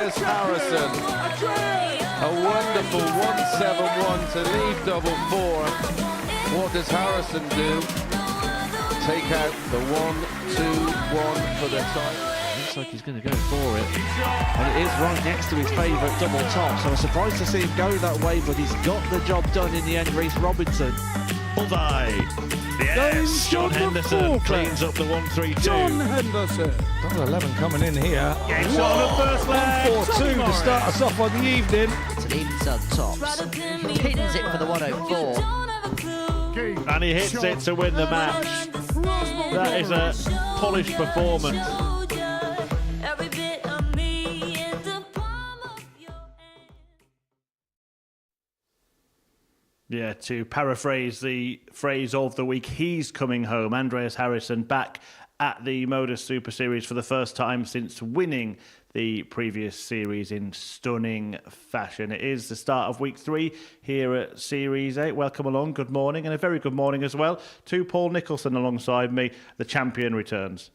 Andreas Harrison. A wonderful 171 to leave double four. What does Harrison do? Take out the 1-2-1 for the tie. Looks like he's going to go for it. And it is right next to his favourite double top. So I was surprised to see him go that way, but he's got the job done in the end. Reece Robinson. Bullseye. Yes, John Henderson cleans up the 1-3-2. John Henderson. Double 11 coming in here. Gets on the first leg. 1-4-2 to start us off on the evening. It's an even tops. Pins it for the 104. And he hits it to win the match. That is a polished performance. Yeah, to paraphrase the phrase of the week, he's coming home. Andreas Harrison back at the Modus Super Series for the first time since winning the previous series in stunning fashion. It is the start of week 3 here at Series 8. Welcome along, good morning, and a very good morning as well to Paul Nicholson alongside me. The champion returns.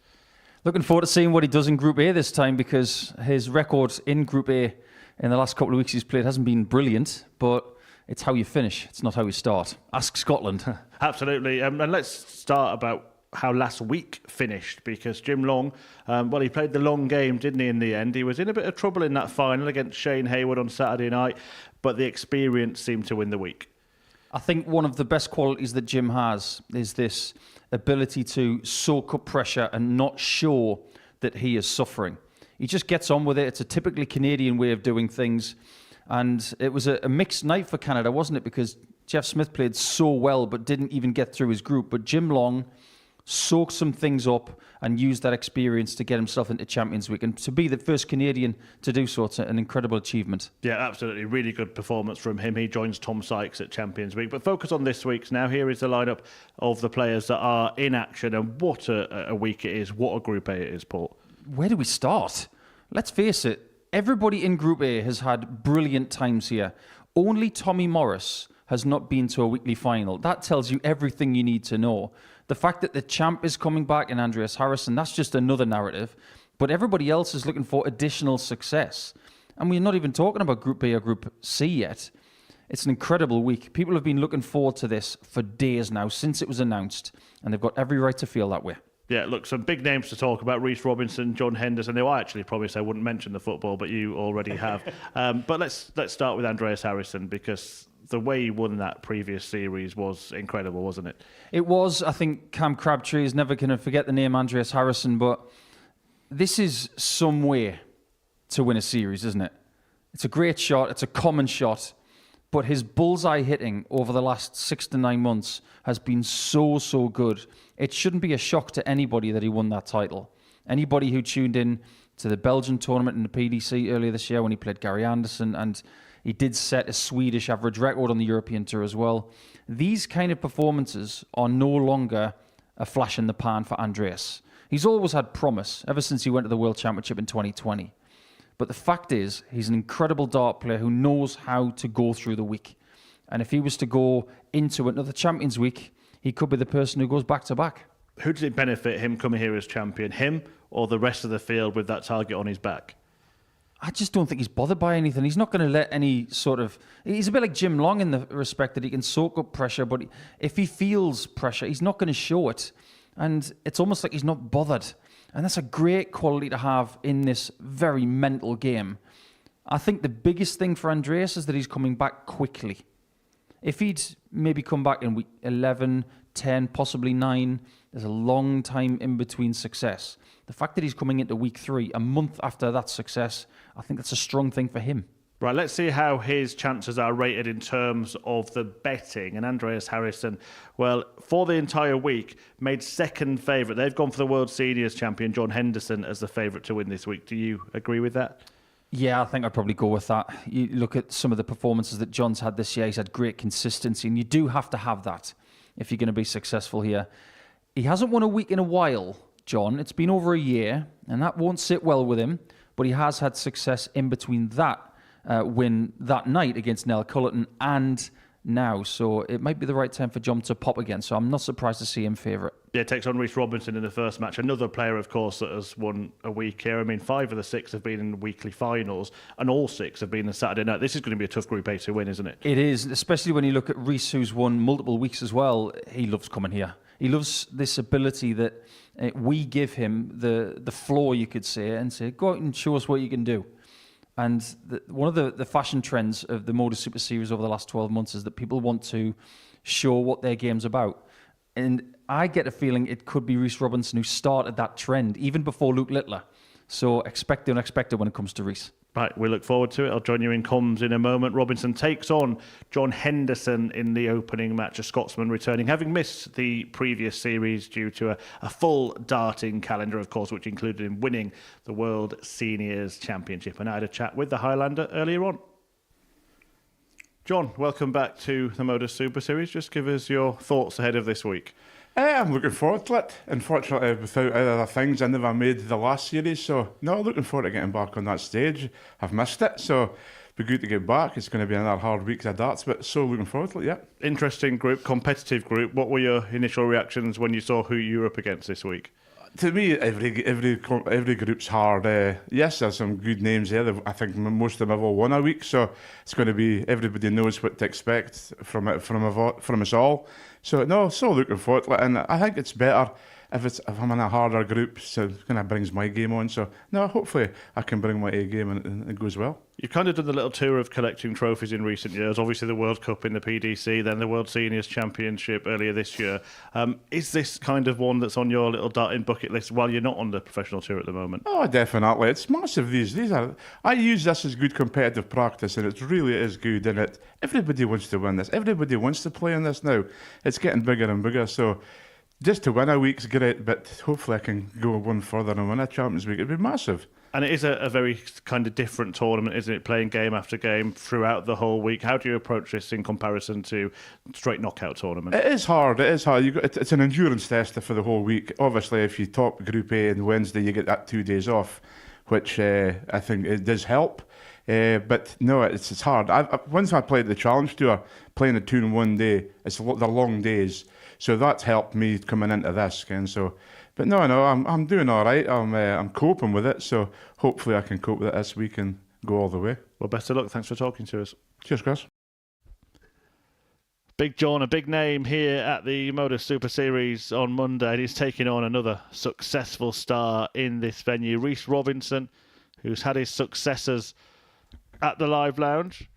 Looking forward to seeing what he does in Group A this time, because his record in Group A in the last couple of weeks he's played hasn't been brilliant, but it's how you finish, it's not how you start. Ask Scotland. Absolutely. And let's start about how last week finished, because Jim Long, he played the long game, didn't he, in the end? He was in a bit of trouble in that final against Shane Hayward on Saturday night, but the experience seemed to win the week. I think one of the best qualities that Jim has is this ability to soak up pressure and not show that he is suffering. He just gets on with it. It's a typically Canadian way of doing things. And it was a mixed night for Canada, wasn't it? Because Jeff Smith played so well but didn't even get through his group. But Jim Long soaked some things up and used that experience to get himself into Champions Week. And to be the first Canadian to do so, it's an incredible achievement. Yeah, absolutely. Really good performance from him. He joins Tom Sykes at Champions Week. But focus on this week's now. Here is the lineup of the players that are in action. And what a week it is. What a Group A it is, Paul. Where do we start? Let's face it. Everybody in Group A has had brilliant times here. Only Tommy Morris has not been to a weekly final. That tells you everything you need to know. The fact that the champ is coming back in Andreas Harrison, that's just another narrative. But everybody else is looking for additional success. And we're not even talking about Group B or Group C yet. It's an incredible week. People have been looking forward to this for days now, since it was announced. And they've got every right to feel that way. Yeah, look, some big names to talk about. Reece Robinson, John Henderson. Who I actually promised I wouldn't mention the football, but you already have. But let's start with Andreas Harrison, because the way he won that previous series was incredible, wasn't it? It was. I think Cam Crabtree is never going to forget the name Andreas Harrison, but this is some way to win a series, isn't it? It's a great shot. It's a common shot. But his bullseye hitting over the last 6 to 9 months has been so good. It shouldn't be a shock to anybody that he won that title. Anybody who tuned in to the Belgian tournament in the PDC earlier this year when he played Gary Anderson, and he did set a Swedish average record on the European Tour as well. These kind of performances are no longer a flash in the pan for Andreas. He's always had promise ever since he went to the World Championship in 2020. But the fact is, he's an incredible dart player who knows how to go through the week. And if he was to go into another Champions Week, he could be the person who goes back to back. Who does it benefit, him coming here as champion? Him or the rest of the field with that target on his back? I just don't think he's bothered by anything. He's not going to let any sort of... He's a bit like Jim Long in the respect that he can soak up pressure, but if he feels pressure, he's not going to show it. And it's almost like he's not bothered. And that's a great quality to have in this very mental game. I think the biggest thing for Andreas is that he's coming back quickly. If he'd maybe come back in week 11, 10, possibly 9, there's a long time in between success. The fact that he's coming into week 3, a month after that success, I think that's a strong thing for him. Right, let's see how his chances are rated in terms of the betting. And Andreas Harrison, well, for the entire week, made second favourite. They've gone for the World Seniors champion, John Henderson, as the favourite to win this week. Do you agree with that? Yeah, I think I'd probably go with that. You look at some of the performances that John's had this year. He's had great consistency, and you do have to have that if you're going to be successful here. He hasn't won a week in a while, John. It's been over a year, and that won't sit well with him. But he has had success in between that win that night against Culleton and now, so it might be the right time for John to pop again. So I'm not surprised to see him favourite. Yeah, takes on Reece Robinson in the first match. Another player, of course, that has won a week here. I mean, 5 of the 6 have been in weekly finals, and all 6 have been on Saturday night. This is going to be a tough Group A to win, isn't it? It is, especially when you look at Reece, who's won multiple weeks as well. He loves coming here. He loves this ability that we give him, the floor, you could say, and say, go out and show us what you can do. And one of the fashion trends of the Modus Super Series over the last 12 months is that people want to show what their game's about. And I get a feeling it could be Reece Robinson who started that trend, even before Luke Littler. So expect the unexpected when it comes to Reece. Right, we look forward to it. I'll join you in comms in a moment. Robinson takes on John Henderson in the opening match, a Scotsman returning, having missed the previous series due to a full darting calendar, of course, which included him winning the World Seniors Championship. And I had a chat with the Highlander earlier on. John, welcome back to the Modus Super Series. Just give us your thoughts ahead of this week. I'm looking forward to it. Unfortunately, without other things, I never made the last series. So, no, looking forward to getting back on that stage. I've missed it, so it'll be good to get back. It's going to be another hard week of darts, but so looking forward to it, yeah. Interesting group, competitive group. What were your initial reactions when you saw who you were up against this week? To me, every group's hard. Yes, there's some good names there. I think most of them have all won a week, so it's going to be, everybody knows what to expect from us all. So no, so looking forward to it, and I think it's better if I'm in a harder group, so it kind of brings my game on. So no, hopefully I can bring my A game and it goes well. You've kind of done the little tour of collecting trophies in recent years. Obviously the World Cup in the PDC, then the World Seniors Championship earlier this year. Is this kind of one that's on your little darting bucket list while you're not on the professional tour at the moment? Oh, definitely. It's massive. These are. I use this as good competitive practice, and it really is good. And everybody wants to win this. Everybody wants to play in this now. It's getting bigger and bigger. So just to win a week's great, but hopefully I can go one further and win a Champions Week. It'd be massive. And it is a very kind of different tournament, isn't it? Playing game after game throughout the whole week. How do you approach this in comparison to straight knockout tournament? It is hard. It's an endurance tester for the whole week. Obviously, if you top Group A on Wednesday, you get that 2 days off, which I think it does help. But no, it's hard. Once I played the Challenge Tour, playing the 2 in 1 day, they're long days. So that's helped me coming into this, and so. But no, I'm doing all right. I'm coping with it. So hopefully I can cope with it this week and go all the way. Well, best of luck. Thanks for talking to us. Cheers, Chris. Big John, a big name here at the Modus Super Series on Monday. And he's taking on another successful star in this venue, Reece Robinson, who's had his successors at the Live Lounge.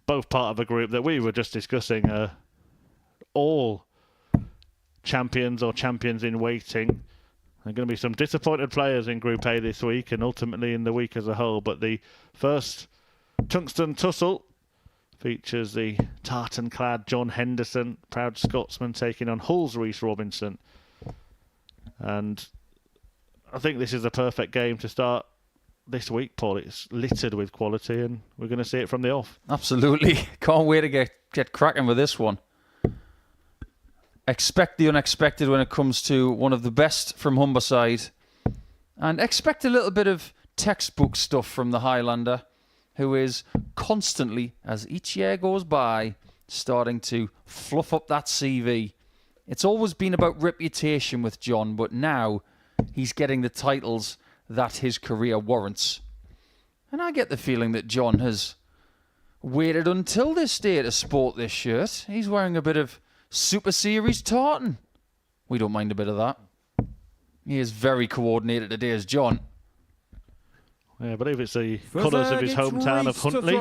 Both part of a group that we were just discussing, all champions or champions in waiting. There are going to be some disappointed players in Group A this week and ultimately in the week as a whole. But the first tungsten tussle features the tartan-clad John Henderson, proud Scotsman, taking on Hull's Reece Robinson. And I think this is a perfect game to start this week, Paul. It's littered with quality and we're going to see it from the off. Absolutely. Can't wait to get cracking with this one. Expect the unexpected when it comes to one of the best from Humberside. And expect a little bit of textbook stuff from the Highlander, who is constantly, as each year goes by, starting to fluff up that CV. It's always been about reputation with John, but now he's getting the titles that his career warrants. And I get the feeling that John has waited until this day to sport this shirt. He's wearing a bit of Super Series tartan. We don't mind a bit of that. He is very coordinated today as John. Yeah, I believe it's the colours of his hometown of Huntly.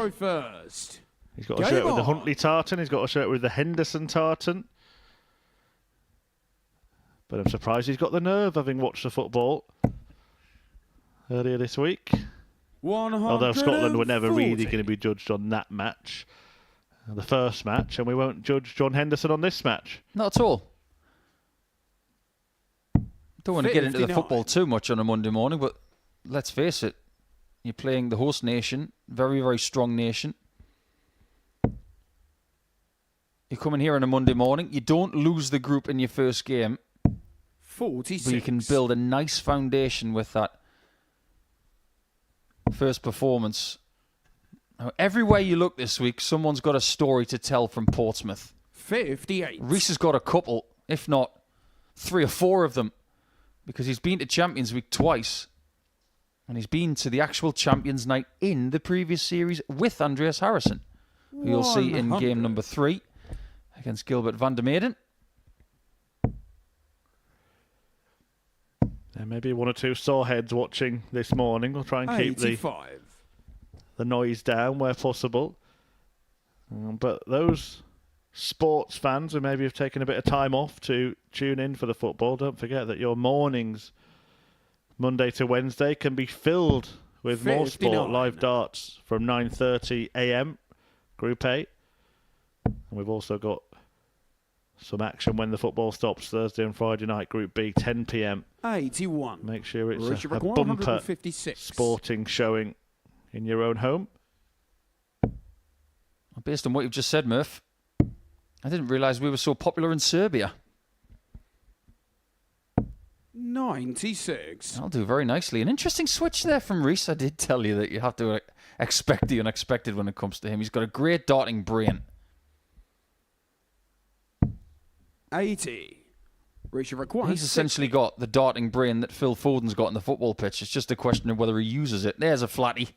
He's got a shirt with the Huntly tartan. He's got a shirt with the Henderson tartan. But I'm surprised he's got the nerve, having watched the football earlier this week. Although Scotland were never really going to be judged on that match, the first match, and we won't judge John Henderson on this match. Not at all. Don't want to get into the football too much on a Monday morning, but let's face it, you're playing the host nation, very, very strong nation. You come in here on a Monday morning, you don't lose the group in your first game, 46. but you can build a nice foundation with that first performance Now, everywhere you look this week, someone's got a story to tell from Portsmouth. 58. Reese has got a couple, if not 3 or 4 of them, because he's been to Champions Week twice, and he's been to the actual Champions Night in the previous series with Andreas Harrison, who you'll see in 100. game number 3 against Gilbert van der Meijden. There may be 1 or 2 sore heads watching this morning. We'll try and keep the 85. noise down where possible. But those sports fans who maybe have taken a bit of time off to tune in for the football, don't forget that your mornings, Monday to Wednesday, can be filled with more 59. sport, live darts from 9:30 a.m. Group A. And we've also got some action when the football stops Thursday and Friday night, Group B, 10 p.m. 81. Make sure it's Richard a Rick, bumper 156. sporting showing in your own home. Based on what you've just said, Murph, I didn't realise we were so popular in Serbia. 96. I'll do very nicely. An interesting switch there from Reese. I did tell you that you have to expect the unexpected when it comes to him. He's got a great darting brain. 80. Richard Rick, He's essentially got the darting brain that Phil Foden's got in the football pitch. It's just a question of whether he uses it. There's a flatty.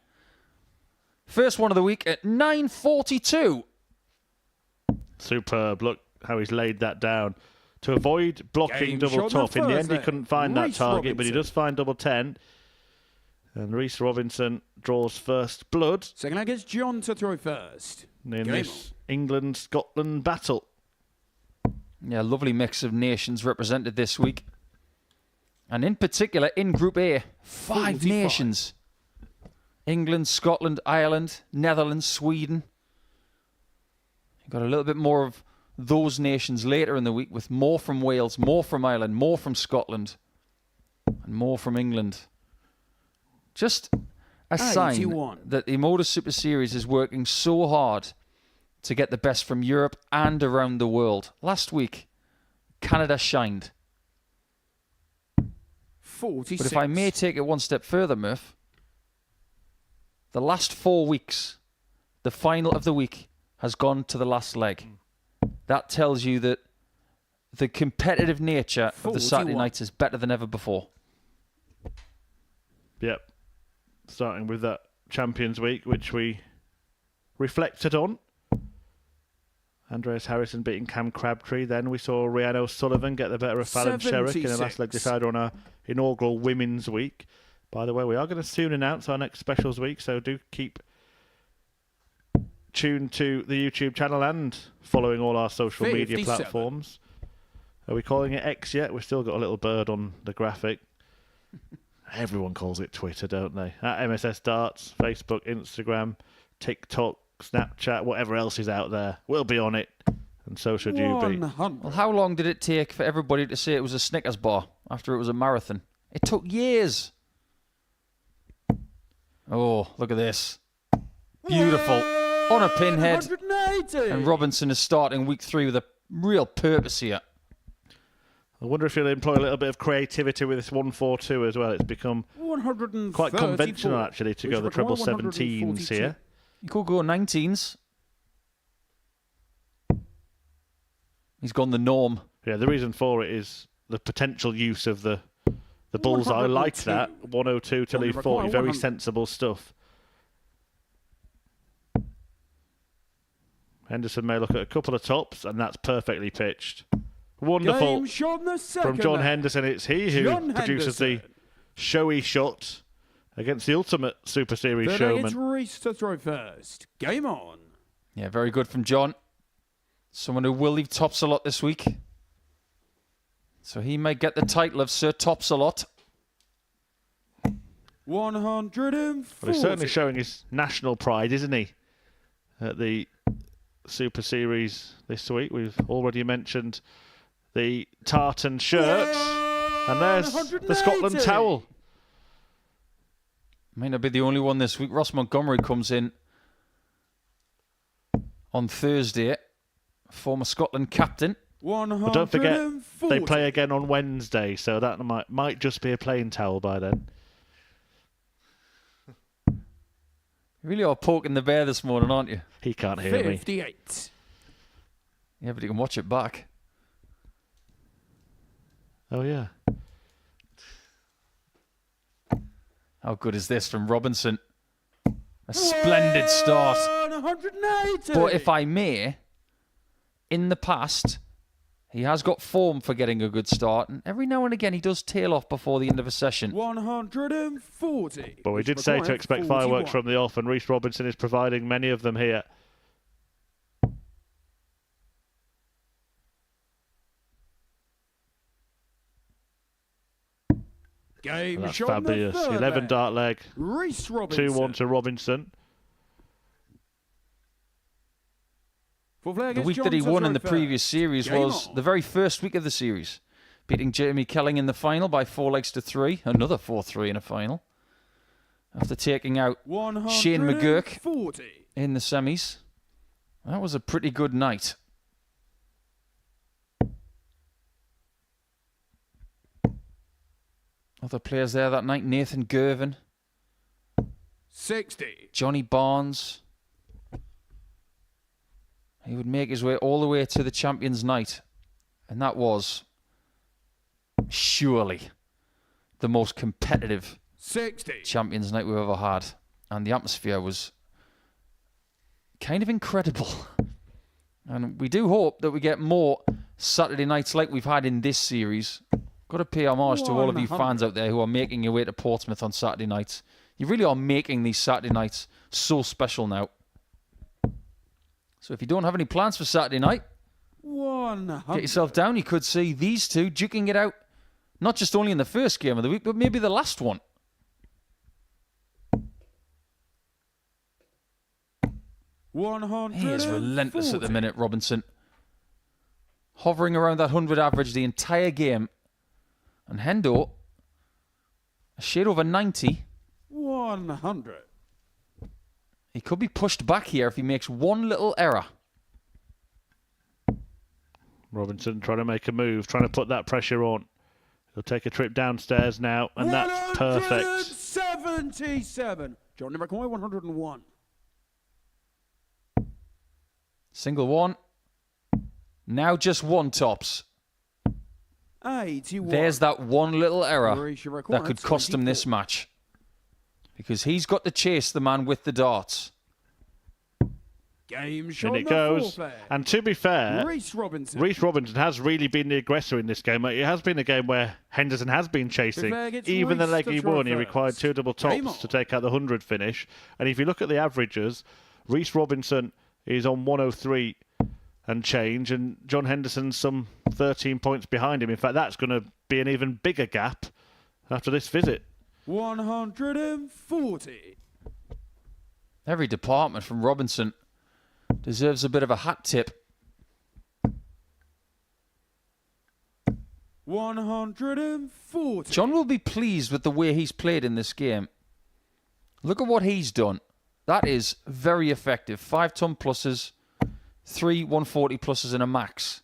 First one of the week at 9:42. Superb. Look how he's laid that down. To avoid blocking Game double shot top. In the end, he Thursday. couldn't find that Reece target, but he Robinson. does find double 10. And Reece Robinson draws first blood Second leg is John to throw first. in Game this England-Scotland battle. Yeah, lovely mix of nations represented this week. And in particular, in Group A, 5 45. nations. England, Scotland, Ireland, Netherlands, Sweden. Got a little bit more of those nations later in the week with more from Wales, more from Ireland, more from Scotland, and more from England. Just a sign 81. that the Modus Super Series is working so hard to get the best from Europe and around the world. Last week, Canada shined. 46. But if I may take it one step further, Murph, the last 4 weeks, the final of the week has gone to the last leg. That tells you that the competitive nature of the Saturday 41. nights is better than ever before. Yep. Starting with that Champions Week, which we reflected on. Andreas Harrison beating Cam Crabtree. Then we saw Rhiannon O'Sullivan get the better of Fallon Sherrick in the last leg 76. decider on our inaugural Women's Week. By the way, we are going to soon announce our next Specials Week, so do keep tuned to the YouTube channel and following all our social media 57. platforms. Are we calling it X yet? We've still got a little bird on the graphic. Everyone calls it Twitter, don't they? At MSS Darts, Facebook, Instagram, TikTok, Snapchat, whatever else is out there. We'll be on it, and so should you be. 100. Well, how long did it take for everybody to say it was a Snickers bar after it was a marathon? It took years. Oh, look at this. Beautiful. On a pinhead. 180. And Robinson is starting week 3 with a real purpose here. I wonder if he'll employ a little bit of creativity with this 1-4-2 as well. It's become 134. quite conventional, actually, to go the Which treble require 17s 142. here. You could go 19s. He's gone the norm. Yeah, the reason for it is the potential use of the bullseye. I like that. 102 to Only leave require 40. Very 100. sensible stuff. Henderson may look at a couple of tops, and that's perfectly pitched. Wonderful. Game shot in the second From John leg. Henderson, it's he who John produces Henderson. the showy shot against the ultimate Super Series Third leg, it's showman. Reece to throw first. Game on. Yeah, very good from John. Someone who will leave tops a lot this week. So he may get the title of Sir Tops a lot. 140. But he's certainly showing his national pride, isn't he? At the Super Series this week. We've already mentioned the tartan shirt. And there's the Scotland 180. towel. May not be the only one this week. Ross Montgomery comes in on Thursday. Former Scotland captain. But don't forget, they play again on Wednesday, so that might just be a plain towel by then. You really are poking the bear this morning, aren't you? He can't hear me. 58. Yeah, but you can watch it back. Oh, yeah. How good is this from Robinson? A splendid start. 180. But if I may, in the past, he has got form for getting a good start, and every now and again he does tail off before the end of a session. 140. But we did say to expect fireworks from the off, and Reece Robinson is providing many of them here. Game That's shot in the fabulous. third 11 leg. dart leg. Reece Robinson. 2-1 to Robinson. Fourth leg The is week that he Johnson won in the throw previous first. series Game was on. the very first week of the series, beating Jamie Kelling in the final by 4-3, another 4-3 in a final, after taking out Shane McGurk 140. in the semis. That was a pretty good night. Other players there that night, Nathan Gervin, 60. Johnny Barnes. He would make his way all the way to the Champions Night. And that was surely the most competitive 60. Champions Night we've ever had. And the atmosphere was kind of incredible. And we do hope that we get more Saturday nights like we've had in this series. Got to pay homage to all of you 100. fans out there who are making your way to Portsmouth on Saturday nights. You really are making these Saturday nights so special now. So if you don't have any plans for Saturday night, 100. get yourself down. You could see these two duking it out, not just only in the first game of the week, but maybe the last one. He is relentless at the minute, Robinson. Hovering around that 100 average the entire game. And Hendo, a shade over 90. 100. He could be pushed back here if he makes one little error. Robinson trying to make a move, trying to put that pressure on. He'll take a trip downstairs now, and that's perfect. 177. John McCoy, 101. Single one. Now just one tops. 81. There's that one little error Mauricio that required could cost him this 24. match. Because he's got to chase the man with the darts. Game shot And it goes. And to be fair, Reece Robinson. Reece Robinson has really been the aggressor in this game. It has been a game where Henderson has been chasing. It's Even the Reece leg to he throw won, he required first. 2 double Game tops on. to take out the 100 finish. And if you look at the averages, Reece Robinson is on 103 and change, and John Henderson's some 13 points behind him. In fact, that's going to be an even bigger gap after this visit. 140. Every department from Robinson deserves a bit of a hat tip. 140. John will be pleased with the way he's played in this game. Look at what he's done. That is very effective. 5 ton pluses, 3 140 pluses and a max.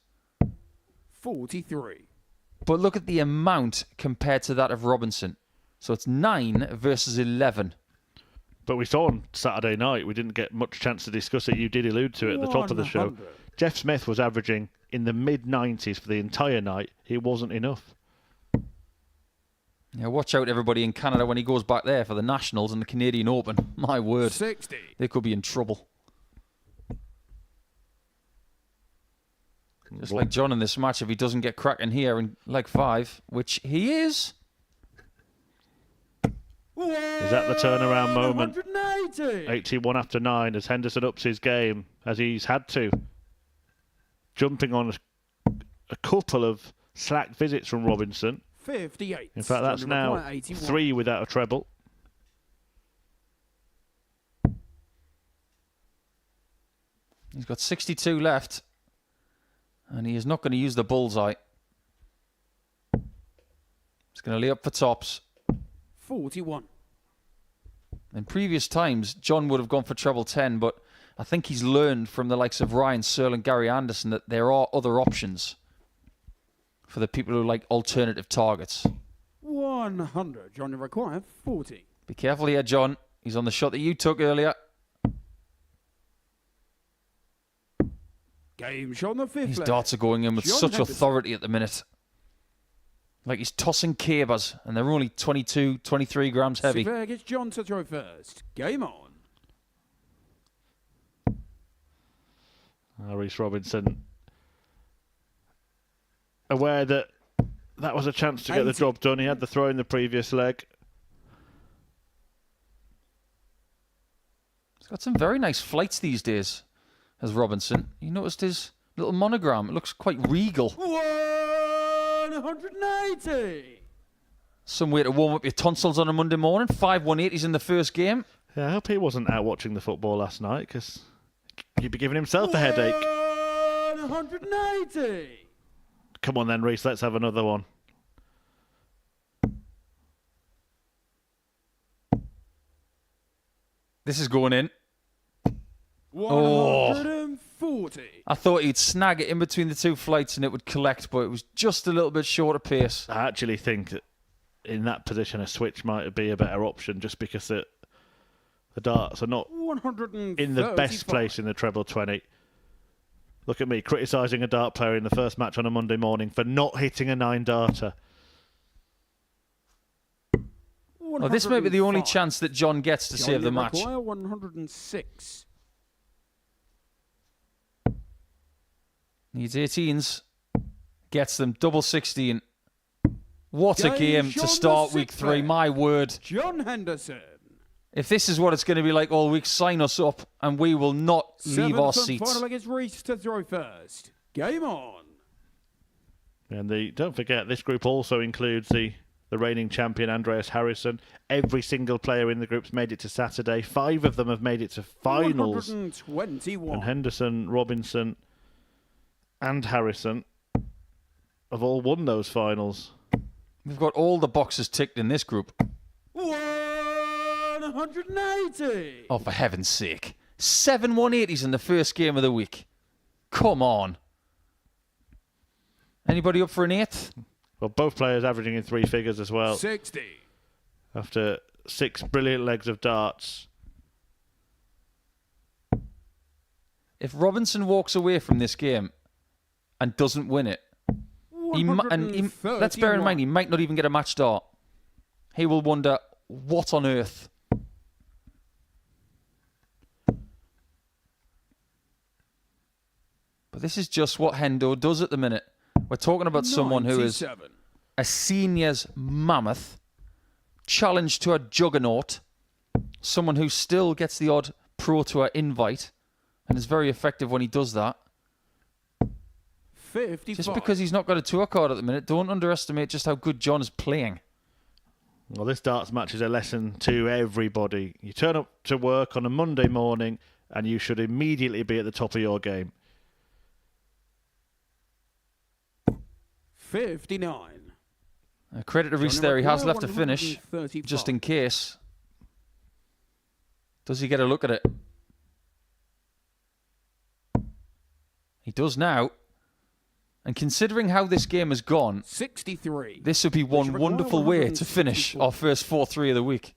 43. But look at the amount compared to that of Robinson. So it's 9 versus 11. But we saw on Saturday night, we didn't get much chance to discuss it. You did allude to it at the top of the show. 100. Jeff Smith was averaging in the mid-90s for the entire night. It wasn't enough. Yeah, watch out, everybody in Canada, when he goes back there for the Nationals and the Canadian Open. My word, 60. they could be in trouble. Just like John in this match, if he doesn't get cracking here in leg 5, which he is. Is that the turnaround moment? 180. 81 after 9 as Henderson ups his game, as he's had to. Jumping on a couple of slack visits from Robinson. 58. In fact, that's Johnny now McCoy, 81. 3 without a treble. He's got 62 left. And he is not going to use the bullseye. He's going to lay up for tops. 41. In previous times, John would have gone for treble 10, but I think he's learned from the likes of Ryan Searle and Gary Anderson that there are other options for the people who like alternative targets. 100. Johnny required 40. Be careful here, John. He's on the shot that you took earlier. Game shot on the fifth These leg. darts are going in with John such Henderson. authority at the minute. Like he's tossing cabers, and they're only 22, 23 grams heavy. Siver gets John to throw first. Game on. Reece Robinson, aware that that was a chance to get the 80. job done. He had the throw in the previous leg. He's got some very nice flights these days, as Robinson. You noticed his little monogram? It looks quite regal. 180. Some way to warm up your tonsils on a Monday morning. 5 180s in the first game. Yeah, I hope he wasn't out watching the football last night, because he'd be giving himself a headache. 180. Come on then, Reece, let's have another one. This is going in. 140. I thought he'd snag it in between the two flights and it would collect, but it was just a little bit short of pace. I actually think that in that position a switch might be a better option, just because the darts are not 135. in the best place in the treble 20. Look at me criticising a dart player in the first match on a Monday morning for not hitting a 9-darter. Well, this may be the only 105. chance that John gets to save the match. 106. Needs 18s. Gets them. Double 16. What a game to start week 3. My word. John Henderson. If this is what it's going to be like all week, sign us up and we will not leave our Seventh and seats. final against Reece to throw first. Game on. And don't forget, this group also includes the reigning champion, Andreas Harrison. Every single player in the group's made it to Saturday. 5 of them have made it to finals. 121. And Henderson, Robinson and Harrison have all won those finals. We've got all the boxes ticked in this group. 180. Oh, for heaven's sake. 7 180s in the first game of the week. Come on. Anybody up for an 8th? Well, both players averaging in 3 figures as well. 60. After 6 brilliant legs of darts. If Robinson walks away from this game and doesn't win it, let's bear in mind, he might not even get a match start. He will wonder, what on earth? But this is just what Hendo does at the minute. We're talking about someone who is 97. a seniors mammoth, challenged to a juggernaut, someone who still gets the odd Pro Tour invite and is very effective when he does that. 55. Just because he's not got a tour card at the minute, don't underestimate just how good John is playing. Well, this darts match is a lesson to everybody. You turn up to work on a Monday morning and you should immediately be at the top of your game. 59. Credit to Reece Johnny there. He has McGuire, left to finish, 135. just in case. Does he get a look at it? He does now. And considering how this game has gone, 63. this would be one McGuire, wonderful way to finish 164. our first 4-3 of the week.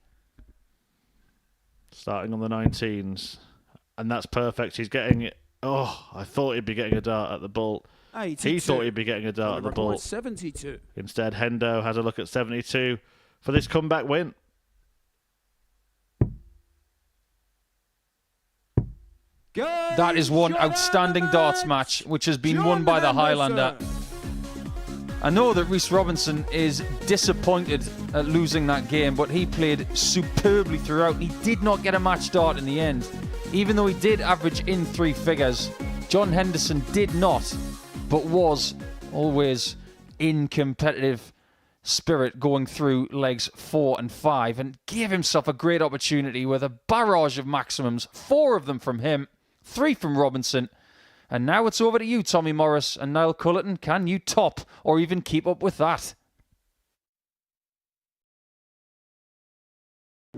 Starting on the 19s. And that's perfect. He's getting it. Oh, I thought he'd be getting a dart at the ball. 82. He thought he'd be getting a dart at the ball. 72. Instead, Hendo has a look at 72 for this comeback win. That is one outstanding darts match, which has been won by the Highlander. I know that Reece Robinson is disappointed at losing that game, but he played superbly throughout. He did not get a match start in the end. Even though he did average in 3 figures, John Henderson did not, but was always in competitive spirit going through legs 4 and 5 and gave himself a great opportunity with a barrage of maximums, 4 of them from him, 3 from Robinson. And now it's over to you, Tommy Morris and Niall Culleton. Can you top or even keep up with that?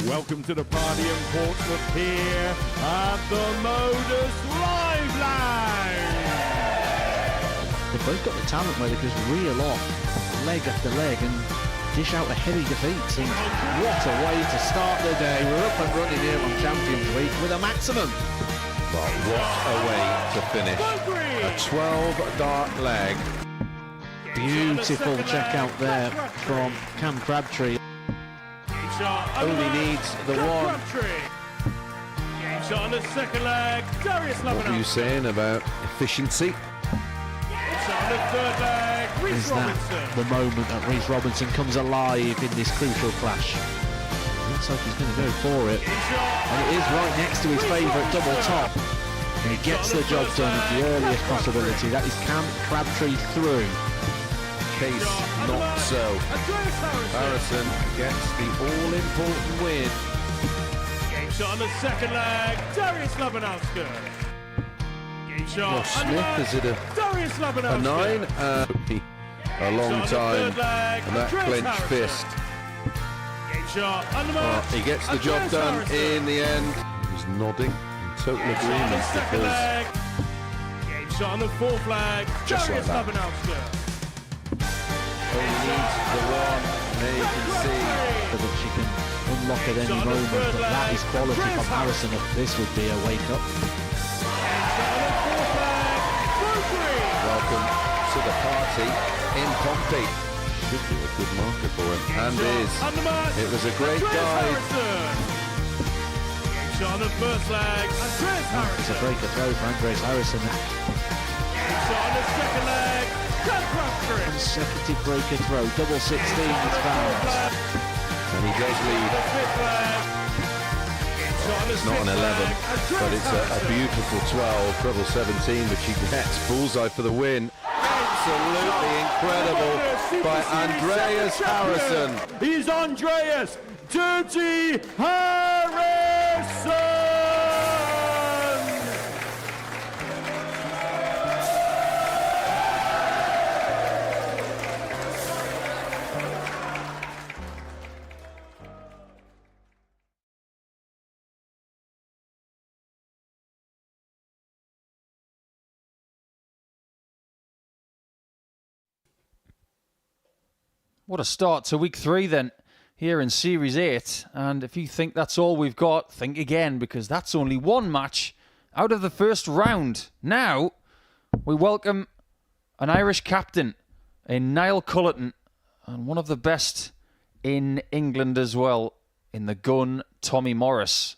Welcome to the party in Portsmouth here at the Modus Live Lounge. They've both got the talent where they just reel off leg after leg and dish out a heavy defeat. What a way to start the day. We're up and running here on Champions Week with a maximum. But what a way to finish. A 12-dart leg. Beautiful check out there from Cam Crabtree. Only needs the one. Game shot on the second leg. Darius What are you saying about efficiency? Shot on the third leg. Is Reece that Robinson. the moment that Reece Robinson comes alive in this crucial clash? Looks like he's going to go for it. And it is right next to his favourite double top. And he gets the job done at the earliest possibility. That is Cam Crabtree through. Case not so. Harrison gets the all-important win. Game shot on the second leg. Darius Labanowski. Game shot. Josh Smith, is it Darius a Labanowski. 9? A long time. And that clenched fist. Game shot. Well, he gets the job done in the end. He's nodding in total agreement because Game shot on the fourth leg. Just like Darius that. Labanowski. only needs the one. There you can see. That she can unlock at any moment, but that is quality from Harrison. This would be a wake-up. Welcome to the party in Pompey. Should be a good marker for him, and is. It was a great dive. Shot on the first leg. Andreas Harrison. It's a breaker throw for Andreas Harrison. Shot on the second leg. Consecutive breaker throw. Double 16 is found. And he does lead. It's not an 11, but it's a beautiful 12, treble 17, which he gets. Bullseye for the win. Absolutely incredible by Andreas Harrison. He's Andreas Dirty Harrison! What a start to week 3 then, here in Series 8. And if you think that's all we've got, think again, because that's only one match out of the first round. Now, we welcome an Irish captain in Niall Culleton, and one of the best in England as well, in the gun, Tommy Morris.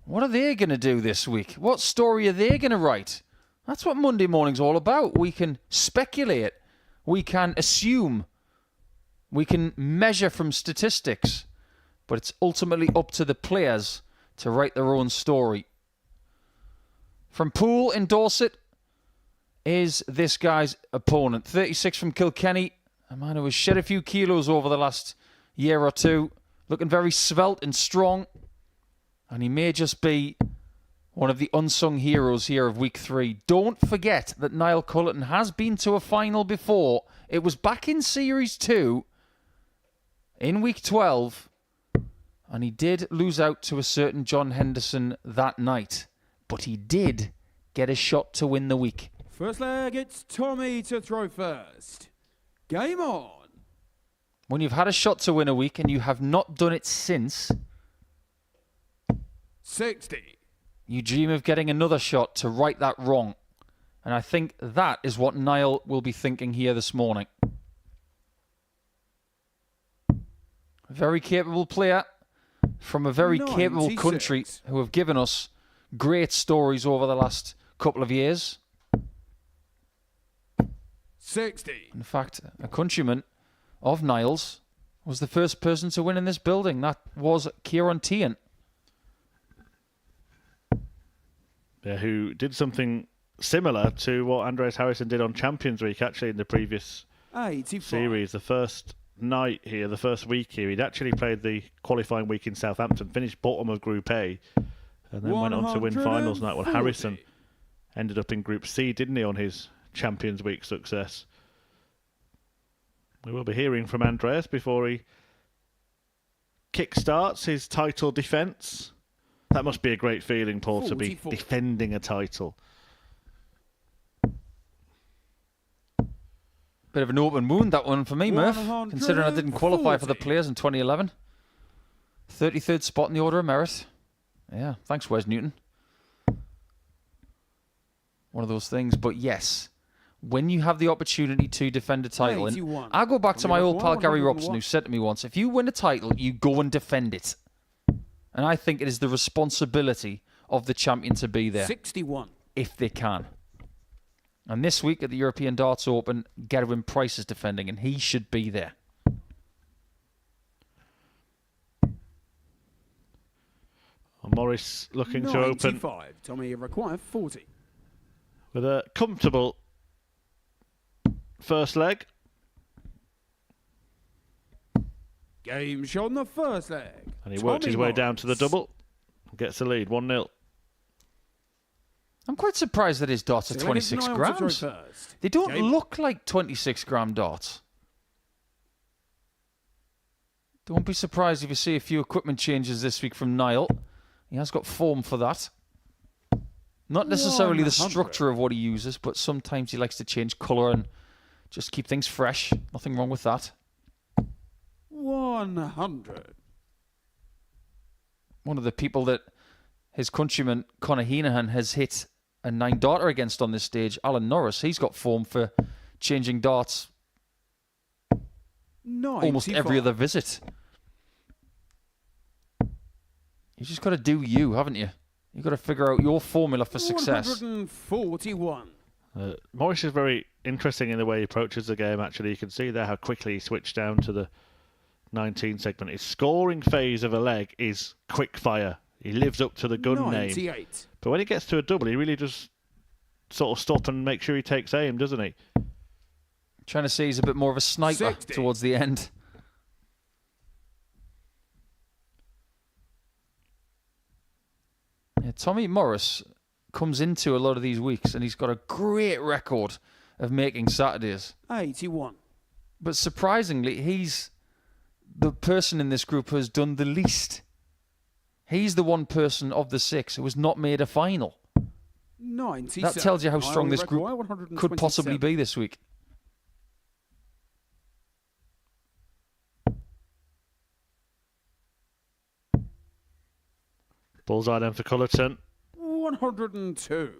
What are they going to do this week? What story are they going to write? That's what Monday morning's all about. We can speculate. We can assume. We can measure from statistics, but it's ultimately up to the players to write their own story. From Poole in Dorset is this guy's opponent. 36 from Kilkenny, a man who has shed a few kilos over the last year or two, looking very svelte and strong, and he may just be one of the unsung heroes here of week 3. Don't forget that Niall Culleton has been to a final before. It was back in Series 2, in week 12, and he did lose out to a certain John Henderson that night. But he did get a shot to win the week. First leg, it's Tommy to throw first. Game on. When you've had a shot to win a week and you have not done it since, 60. you dream of getting another shot to right that wrong. And I think that is what Niall will be thinking here this morning. A very capable player from a very capable 96. country who have given us great stories over the last couple of years. 60. In fact, a countryman of Niall's was the first person to win in this building. That was Kieran Tian. Who did something similar to what Andreas Harrison did on Champions Week, actually, in the previous 85. series. The first night here, the first week here, he'd actually played the qualifying week in Southampton, finished bottom of Group A, and then went on to win finals night. Well, Harrison ended up in Group C, didn't he, on his Champions Week success. We will be hearing from Andreas before he kickstarts his title defence. That must be a great feeling, Paul, to be defending a title. Bit of an open wound, that one for me, Murph, considering I didn't qualify for the Players in 2011. 33rd spot in the order of merit. Yeah, thanks, Wes Newton. one of those things. But yes, when you have the opportunity to defend a title, and 81. I go back to my old pal Gary 101. Robson, who said to me once, if you win a title, you go and defend it. And I think it is the responsibility of the champion to be there 61. if they can. And this week at the European Darts Open, Gerwin Price is defending, and he should be there. Morris looking to open 95. Tommy require 40. with a comfortable first leg. Game shot on the first leg. And he worked his way down to the double. Gets the lead, 1-0. I'm quite surprised that his darts are 26 grams. They don't look like 26 gram darts. Don't be surprised if you see a few equipment changes this week from Niall. He has got form for that. Not necessarily the structure of what he uses, but sometimes he likes to change colour and just keep things fresh. Nothing wrong with that. 100. One of the people that his countryman Conor Heenahan has hit a 9-darter against on this stage, Alan Norris, he's got form for changing darts 95. almost every other visit. You just got to do you, haven't you? You've got to figure out your formula for success. 141. Morris is very interesting in the way he approaches the game, actually. You can see there how quickly he switched down to the 19 segment. His scoring phase of a leg is quick fire. He lives up to the gun 98. name. But when he gets to a double, he really does sort of stop and make sure he takes aim, doesn't he? Trying to say he's a bit more of a sniper 60. towards the end. Yeah, Tommy Morris comes into a lot of these weeks and he's got a great record of making Saturdays. 81. But surprisingly, he's the person in this group who has done the least. He's the one person of the 6 who has not made a final. 97. That tells you how strong this group could possibly be this week. Bullseye then for Culleton. 102.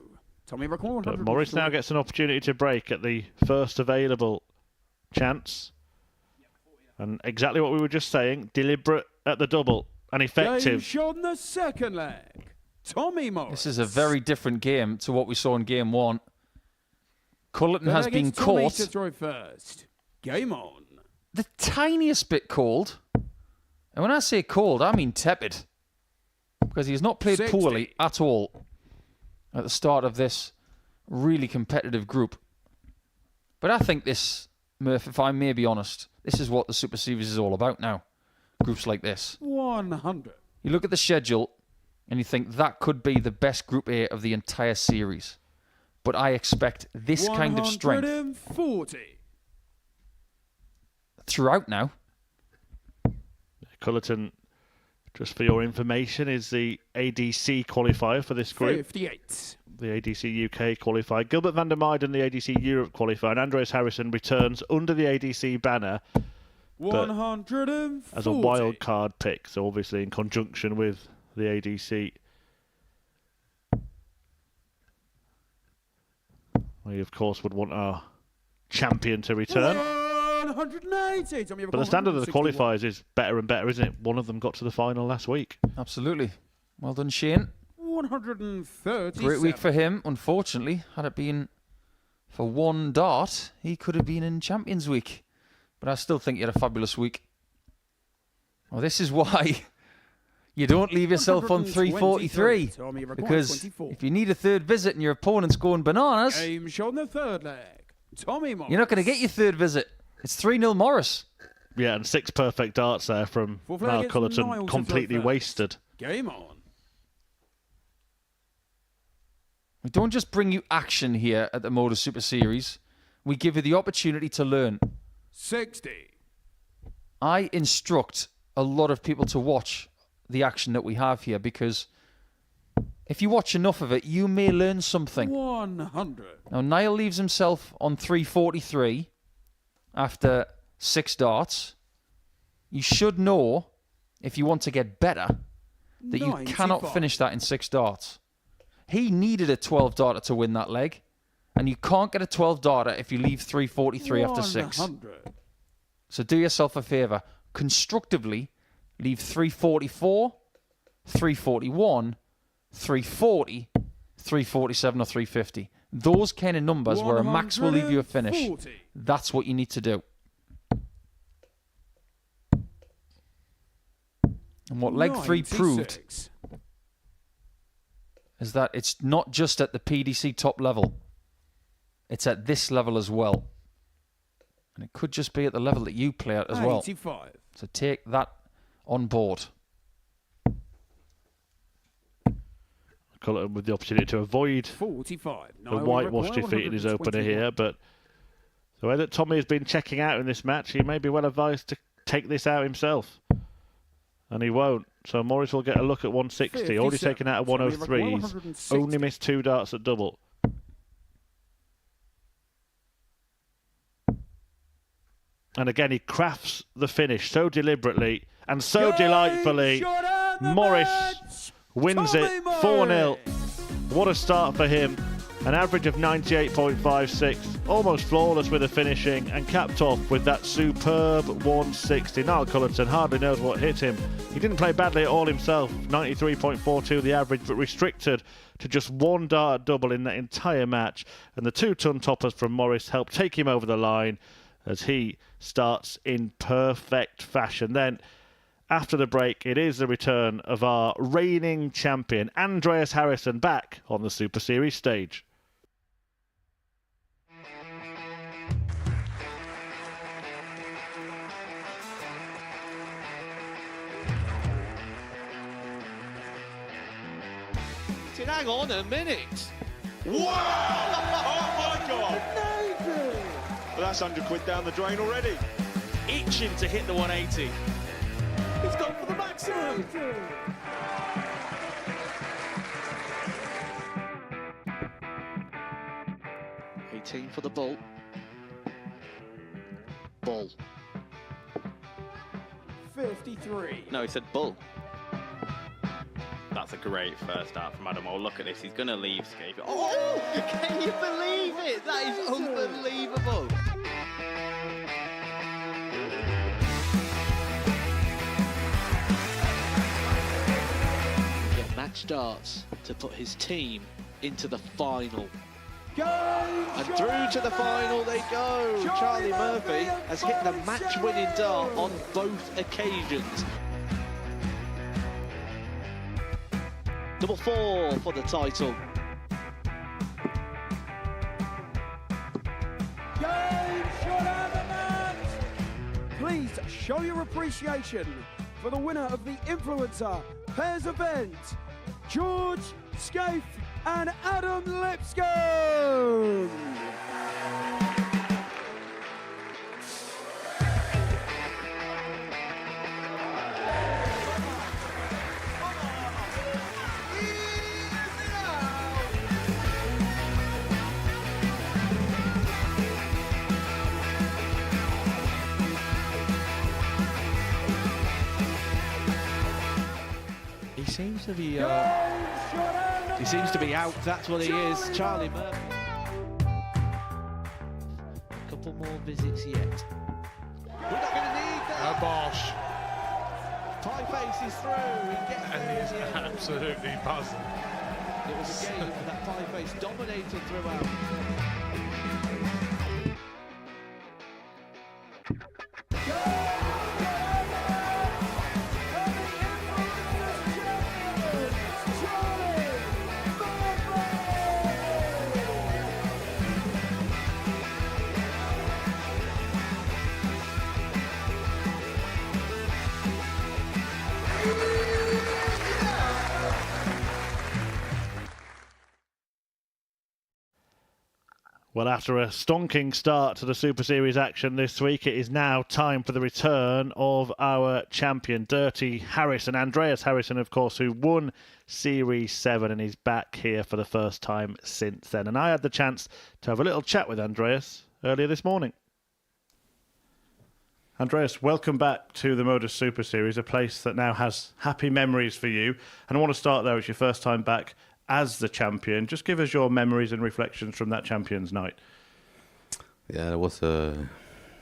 Tommy record. But Morris now gets an opportunity to break at the first available chance. And exactly what we were just saying, deliberate at the double and effective. Game shot on the second leg. Tommy Morris. This is a very different game to what we saw in game 1. Culleton has been caught. To throw first. Game on. The tiniest bit cold. And when I say cold, I mean tepid. Because he has not played 60. poorly at all at the start of this really competitive group. But I think this, Murph, if I may be honest, this is what the Super Series is all about now. Groups like this. 100. You look at the schedule and you think that could be the best Group A of the entire series. But I expect this kind of strength 140. throughout now. Culleton, just for your information, is the ADC qualifier for this group. 58. The ADC UK qualifier. Gilbert van der Meijden, the ADC Europe qualifier. And Andreas Harrison returns under the ADC banner 140. as a wild card pick. So obviously in conjunction with the ADC. We, of course, would want our champion to return. 180. But the standard of the qualifiers is better and better, isn't it? One of them got to the final last week. Absolutely. Well done, Shane. 130. Great week for him. Unfortunately, had it been for one dart, he could have been in Champions Week. But I still think he had a fabulous week. Well, this is why you don't leave yourself on 343. Because if you need a third visit and your opponent's going bananas, Game shot on the third leg. Tommy Morris. you're not going to get your third visit. It's 3-0 Morris. Yeah, and 6 perfect darts there from Fourth leg, Mal it's Culleton, Niall to completely throw first. wasted. Game on. We don't just bring you action here at the Modus Super Series. We give you the opportunity to learn. 60. I instruct a lot of people to watch the action that we have here because if you watch enough of it, you may learn something. 100. Now, Niall leaves himself on 343 after 6 darts. You should know, if you want to get better, that you cannot 95. finish that in 6 darts. He needed a 12 darter to win that leg. And you can't get a 12 darter if you leave 343 after 6. 100. So do yourself a favour. Constructively, leave 344, 341, 340, 347 or 350. Those kind of numbers where a max will leave you a finish. 140. That's what you need to do. And what leg 3 proved 96. is that it's not just at the PDC top level. It's at this level as well. And it could just be at the level that you play at as well. 85. So take that on board. Culleton with the opportunity to avoid 45. the whitewash defeat in his opener here, but the way that Tommy has been checking out in this match, he may be well advised to take this out himself. And he won't. So Morris will get a look at 160. Already taken out a 103. He's only missed 2 darts at double. And again, he crafts the finish so deliberately and so delightfully. Morris wins it 4-0. What a start for him. An average of 98.56. Almost flawless with the finishing and capped off with that superb 160. Niall Culleton hardly knows what hit him. He didn't play badly at all himself. 93.42 the average, but restricted to just 1 dart double in that entire match. And the 2-ton toppers from Morris helped take him over the line as he starts in perfect fashion. Then, after the break, it is the return of our reigning champion, Andreas Harrison, back on the Super Series stage. Hang on a minute. Wow! Oh my God! Well, that's 100 quid down the drain already. Itching to hit the 180. He's gone for the maximum. 18 for the bull. Bull. 53. No, he said bull. That's a great first start from Adam. Oh, look at this. He's going to leave Scape. Oh, can you believe it? That is unbelievable. Get match darts to put his team into the final. And through to the final they go. Charlie Murphy has hit the match-winning dart on both occasions. Double 4 for the title. Please show your appreciation for the winner of the Influencer Pairs event, George Scaife and Adam Lipscomb. He seems to be out. That's what he is. Charlie Murphy. A couple more visits yet. We're not going to need that. Oh, Bosch. Pie face is through. He gets And he's absolutely buzzing. It was a game for that pie face dominated throughout. Well, after a stonking start to the Super Series action this week, it is now time for the return of our champion, Dirty Harrison. Andreas Harrison, of course, who won Series 7 and is back here for the first time since then. And I had the chance to have a little chat with Andreas earlier this morning. Andreas, welcome back to the Modus Super Series, a place that now has happy memories for you. And I want to start there. It's your first time back as the champion. Just give us your memories and reflections from that Champions Night. Yeah, it was a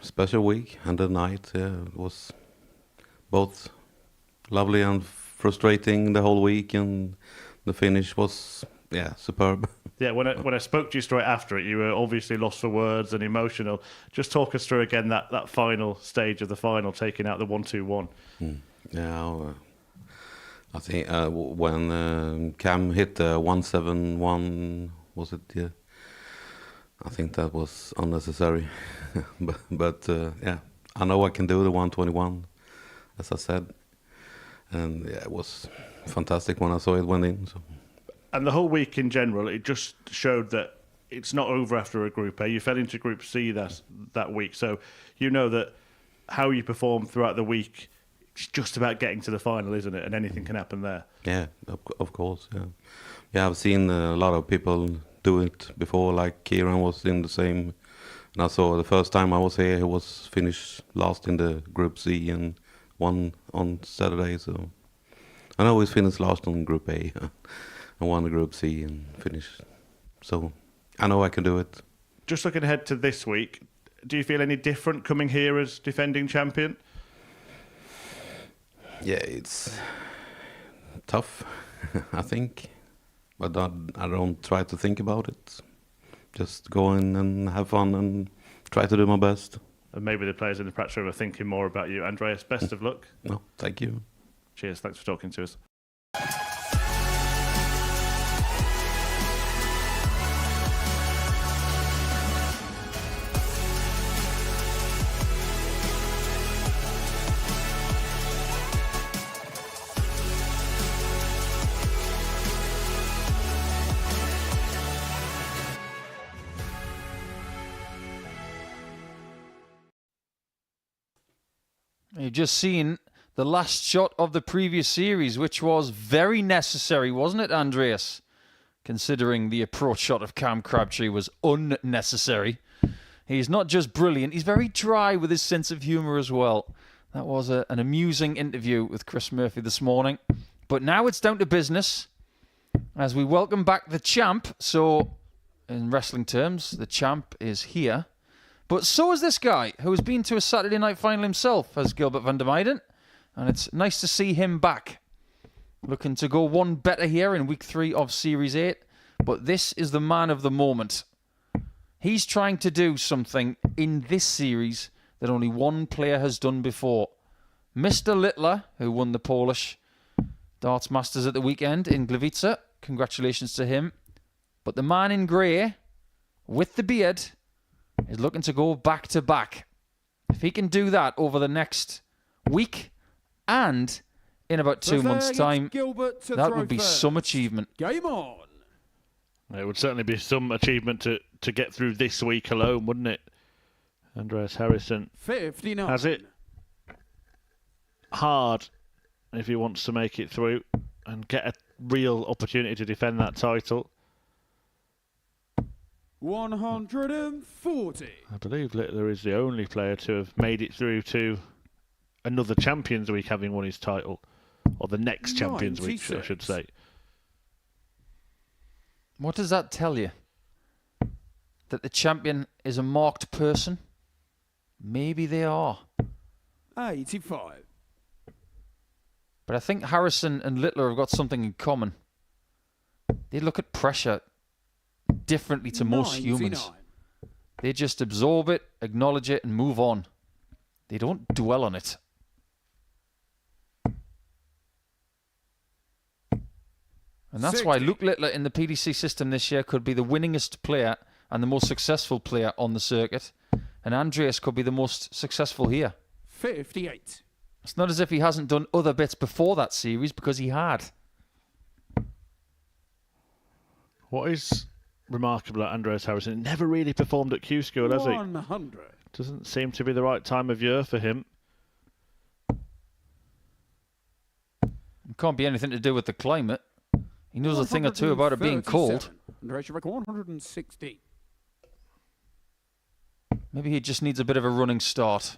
special week and the night. It was both lovely and frustrating the whole week, and the finish was superb. Yeah, when I spoke to you straight after it, you were obviously lost for words and emotional. Just talk us through again that final stage of the final, taking out the 1-2-1. Yeah, I think when Cam hit the 1-7-1, was it? Yeah, I think that was unnecessary. but I know I can do the 121, as I said, and it was fantastic when I saw it went in. So. And the whole week in general, it just showed that it's not over after a Group A. You fell into Group C that week, so you know that how you perform throughout the week, it's just about getting to the final, isn't it? And anything can happen there. Yeah, of course. Yeah, I've seen a lot of people do it before. Like Kieran was in the same, and I saw the first time I was here, he was finished last in the Group C and won on Saturday. So I know he's finished last on Group A. And won the Group C and finished. So I know I can do it. Just looking ahead to this week, do you feel any different coming here as defending champion? Yeah, it's tough, I think. But I don't try to think about it. Just go in and have fun and try to do my best. And maybe the players in the practice room are thinking more about you. Andreas, best of luck. No, thank you. Cheers, thanks for talking to us. You've just seen the last shot of the previous series, which was very necessary, wasn't it, Andreas? Considering the approach shot of Cam Crabtree was unnecessary. He's not just brilliant, he's very dry with his sense of humour as well. That was an amusing interview with Chris Murphy this morning. But now it's down to business as we welcome back the champ. So, in wrestling terms, the champ is here. But so is this guy, who has been to a Saturday night final himself, as Gilbert van der Meijden. And it's nice to see him back. Looking to go one better here in week 3 of Series 8. But this is the man of the moment. He's trying to do something in this series that only one player has done before. Mr. Littler, who won the Polish Darts Masters at the weekend in Gliwice. Congratulations to him. But the man in grey, with the beard, is looking to go back-to-back. If he can do that over the next week and in about 2 months' time, that would be some achievement. Game on. It would certainly be some achievement to get through this week alone, wouldn't it? Andreas Harrison 59. has it hard if he wants to make it through and get a real opportunity to defend that title. 140. I believe Littler is the only player to have made it through to another Champions Week having won his title. Or the next Champions Week, I should say. What does that tell you? That the champion is a marked person? Maybe they are. 85. But I think Harrison and Littler have got something in common. They look at pressure differently to most humans. They just absorb it, acknowledge it, and move on. They don't dwell on it. And that's 60. why Luke Littler in the PDC system this year could be the winningest player and the most successful player on the circuit. And Andreas could be the most successful here. 58. It's not as if he hasn't done other bits before that series, because he had. What is remarkable at Andreas Harrison? Never really performed at Q School, has he? 100. Doesn't seem to be the right time of year for him. It can't be anything to do with the climate. He knows a thing or two about it being cold. 160. Maybe he just needs a bit of a running start.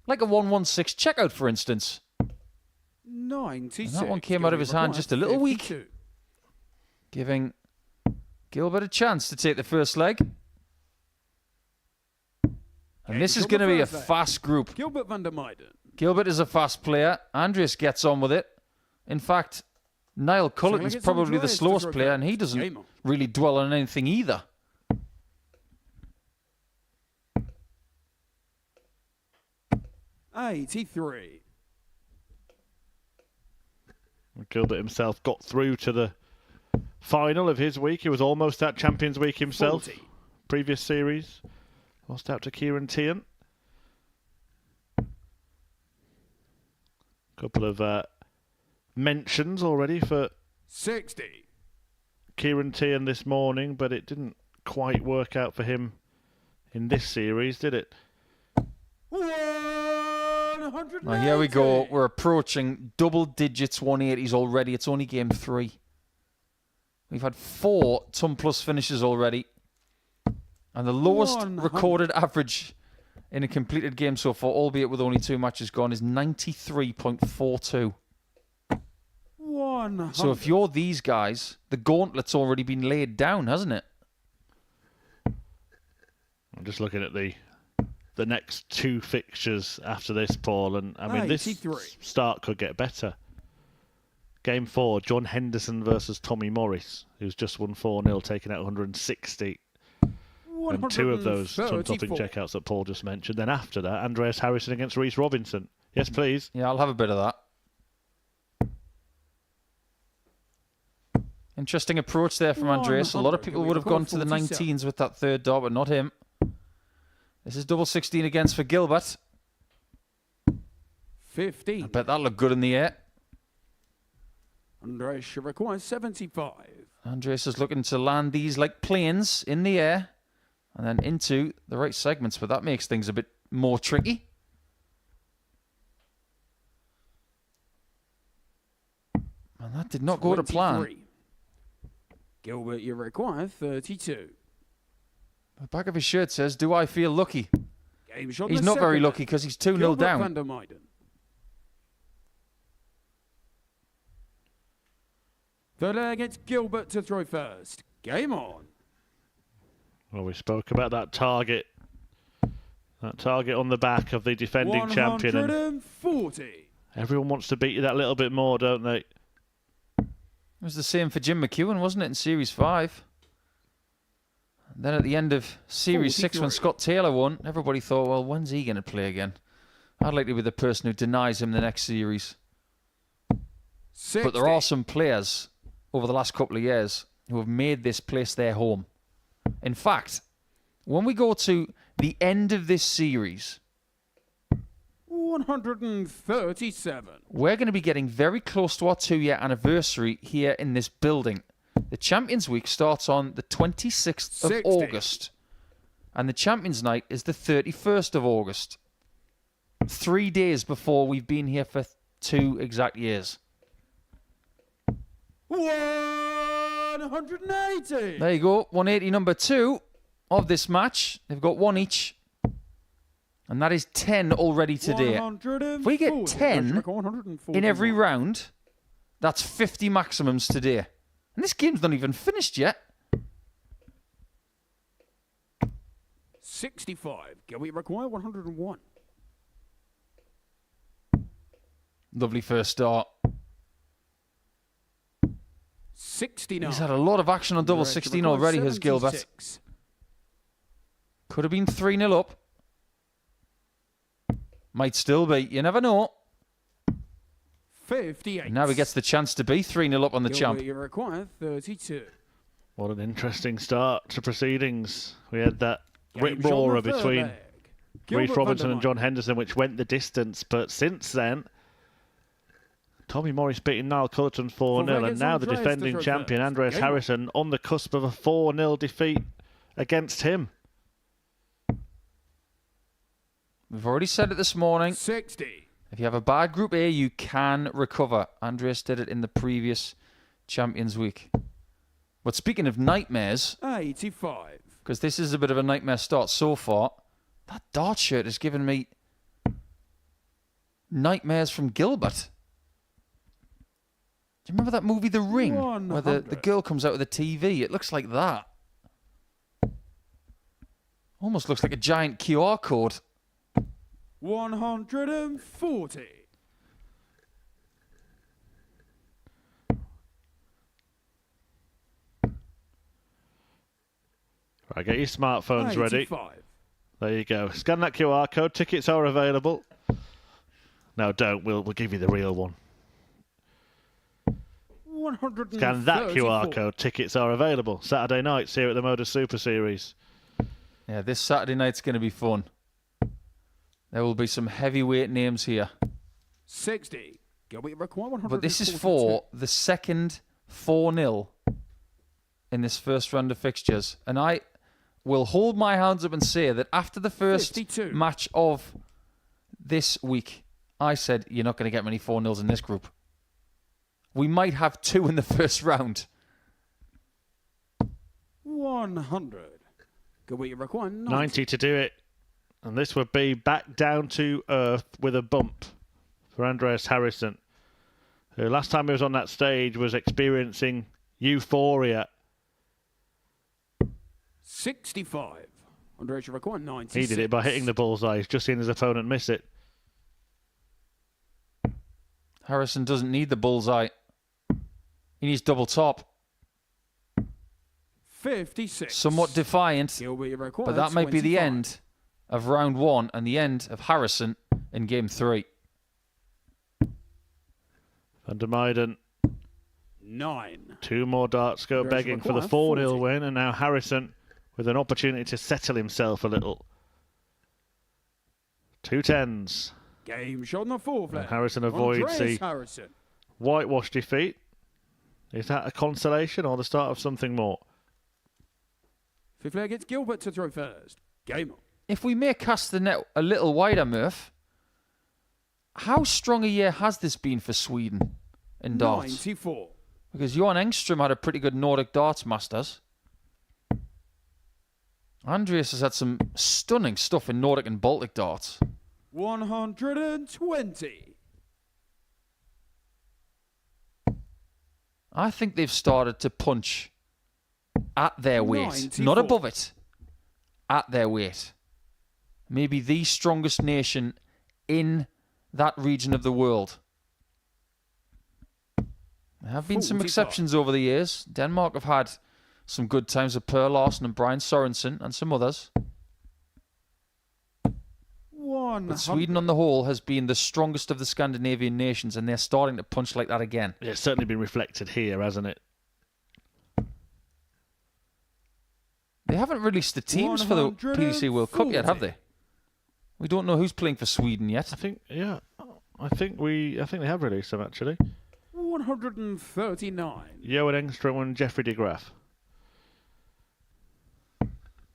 Like a 116 checkout, for instance. 96. And that one came out of his hand just a little weak. giving Gilbert a chance to take the first leg. And this is going to be a fast group. Gilbert van der Meijden. Gilbert is a fast player. Andreas gets on with it. In fact, Niall Culleton's probably the slowest player, and he doesn't really dwell on anything either. '83. Gilbert himself got through to the final of his week. He was almost at Champions Week himself. 40. Previous series. Lost out to Kieran Tian. Couple of mentions already for 60. Kieran Tian this morning, but it didn't quite work out for him in this series, did it? 180. Now here we go. We're approaching double digits 180s already. It's only game 3. We've had 4 ton plus finishes already. And the lowest recorded average in a completed game so far, albeit with only 2 matches gone, is 93.42. 100. So if you're these guys, the gauntlet's already been laid down, hasn't it? I'm just looking at the next 2 fixtures after this, Paul, and I mean, this start could get better. Game 4, John Henderson versus Tommy Morris, who's just won 4-0, taking out 160. And 2 of those topic checkouts that Paul just mentioned. Then after that, Andreas Harrison against Reece Robinson. Yes, please. Yeah, I'll have a bit of that. Interesting approach there from Andreas. A lot of people would have gone to the 19s with that third dot, but not him. This is double 16 against for Gilbert. 15. I bet that'll look good in the air. Andreas requires 75. Andreas is looking to land these like planes in the air and then into the right segments, but that makes things a bit more tricky. And that did not go to plan. Gilbert, you require 32. The back of his shirt says, "Do I feel lucky?" He's not very lucky because he's 2-0 down. Van der Meijden. Third leg against Gilbert to throw first. Game on. Well, we spoke about that target. That target on the back of the defending champion. 140. Everyone wants to beat you that little bit more, don't they? It was the same for Jim McEwen, wasn't it, in Series 5? And then at the end of Series 6, when Scott Taylor won, everybody thought, well, when's he going to play again? I'd like to be the person who denies him the next series. 60. But there are some players over the last couple of years who have made this place their home. In fact, when we go to the end of this series, 137. We're going to be getting very close to our 2-year anniversary here in this building. The Champions Week starts on the 26th of August, and the Champions Night is the 31st of August. 3 days before we've been here for 2 exact years. 180. There you go, 180 number 2 of this match. They've got 1 each. And that is 10 already today. If we get 10 in every round, that's 50 maximums today. And this game's not even finished yet. 65. Can we require 101? Lovely first start. 69. He's had a lot of action on double 16 already, has Gilbert. Could have been 3-0 up. Might still be. You never know. 58. Now he gets the chance to be 3-0 up on the champ. You require 32. What an interesting start to proceedings. We had that rip-roarer between Reece Robinson and John Henderson, which went the distance. But since then, Tommy Morris beating Niall Culleton 4-0. And now the defending champion, Andreas Harrison, on the cusp of a 4-0 defeat against him. We've already said it this morning. 60. If you have a bad Group A, you can recover. Andreas did it in the previous Champions Week. But speaking of nightmares, 85. because this is a bit of a nightmare start so far, that dart shirt has given me nightmares from Gilbert. Do you remember that movie The Ring? Where the 100. girl comes out with a TV. It looks like that. Almost looks like a giant QR code. 140. Right, get your smartphones ready. 85. There you go. Scan that QR code. Tickets are available. No, don't. We'll give you the real one. 134. Scan that QR code. Tickets are available. Saturday nights here at the Modus Super Series. Yeah, this Saturday night's going to be fun. There will be some heavyweight names here. 60. Gilbert require 142. But this is for the second 4-0 in this first round of fixtures. And I will hold my hands up and say that after the first 52. match of this week, I said, you're not going to get many 4-0s in this group. We might have 2 in the first round. 100. Gilbert require 90 to do it. And this would be back down to earth with a bump for Andreas Harrison, who last time he was on that stage was experiencing euphoria. 65. Andreas require 96. He did it by hitting the bullseye. He's just seen his opponent miss it. Harrison doesn't need the bullseye. He needs double top. 56. Somewhat defiant, Gilbert require but that might be the 25. end of round 1 and the end of Harrison in game 3. Van der Meijden, 9. 2 more darts go Andreas begging for the require 4-0 40. win, and now Harrison with an opportunity to settle himself a little. 2 10s. Game shot on the fourth And leg. Harrison avoids Andreas the Harrison. whitewash defeat. Is that a consolation or the start of something more? Fifth leg, it's Gilbert to throw first. Game on. If we may cast the net a little wider, Murph, how strong a year has this been for Sweden in darts? 94. Because Johan Engström had a pretty good Nordic darts masters. Andreas has had some stunning stuff in Nordic and Baltic darts. 120. I think they've started to punch at their weight, 94. not above it, at their weight. Maybe the strongest nation in that region of the world. There have been some 45. exceptions over the years. Denmark have had some good times with Per Larsen and Brian Sorensen and some others. 100. But Sweden on the whole has been the strongest of the Scandinavian nations, and they're starting to punch like that again. Yeah, it's certainly been reflected here, hasn't it? They haven't released the teams for the PDC World Cup yet, have they? We don't know who's playing for Sweden yet. I think they have released them actually. 139. Johan Engström and Jeffrey de Graaf.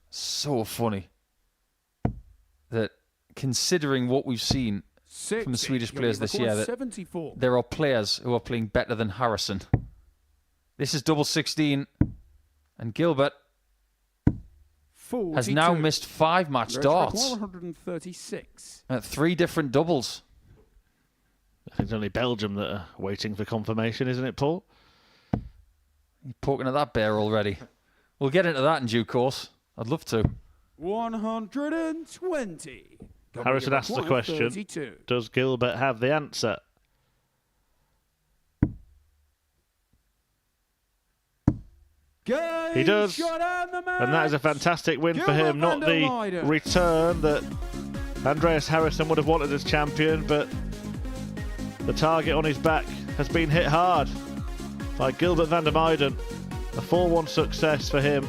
So funny that, considering what we've seen 60. from the Swedish Gilbert players this year, require that 74. there are players who are playing better than Harrison. This is double 16, and Gilbert 42. has now missed 5 match darts 136. at 3 different doubles. I think it's only Belgium that are waiting for confirmation, isn't it, Paul? You're poking at that bear already. We'll get into that in due course. I'd love to. 120. Harrison asked the require question, 32. does Gilbert have the answer? Game He does. shot and the match. And that is a fantastic win for Gilbert him. Not van der the Meijden. return that Andreas Harrison would have wanted as champion, but the target on his back has been hit hard by Gilbert van der Meijden. A 4-1 success for him.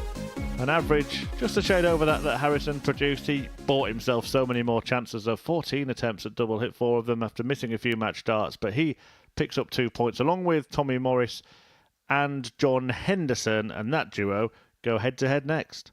An average just a shade over that Harrison produced. He bought himself so many more chances of 14 attempts at double, hit 4 of them after missing a few match darts, but he picks up 2 points along with Tommy Morris and John Henderson, and that duo go head to head next.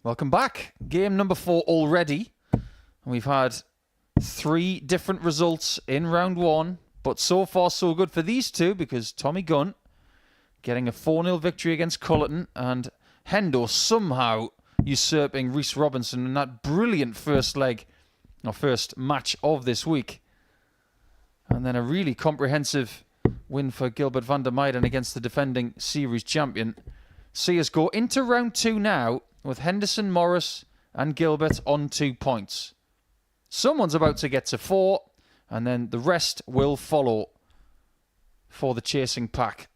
Welcome back. Game number 4 already. We've had 3 different results in round 1, but so far so good for these two because Tommy Gunn getting a 4-0 victory against Culleton and Hendo somehow usurping Rhys Robinson in that brilliant first match of this week. And then a really comprehensive win for Gilbert van der Meijden against the defending series champion. See us go into round 2 now with Henderson, Morris and Gilbert on 2 points. Someone's about to get to 4 and then the rest will follow for the chasing pack.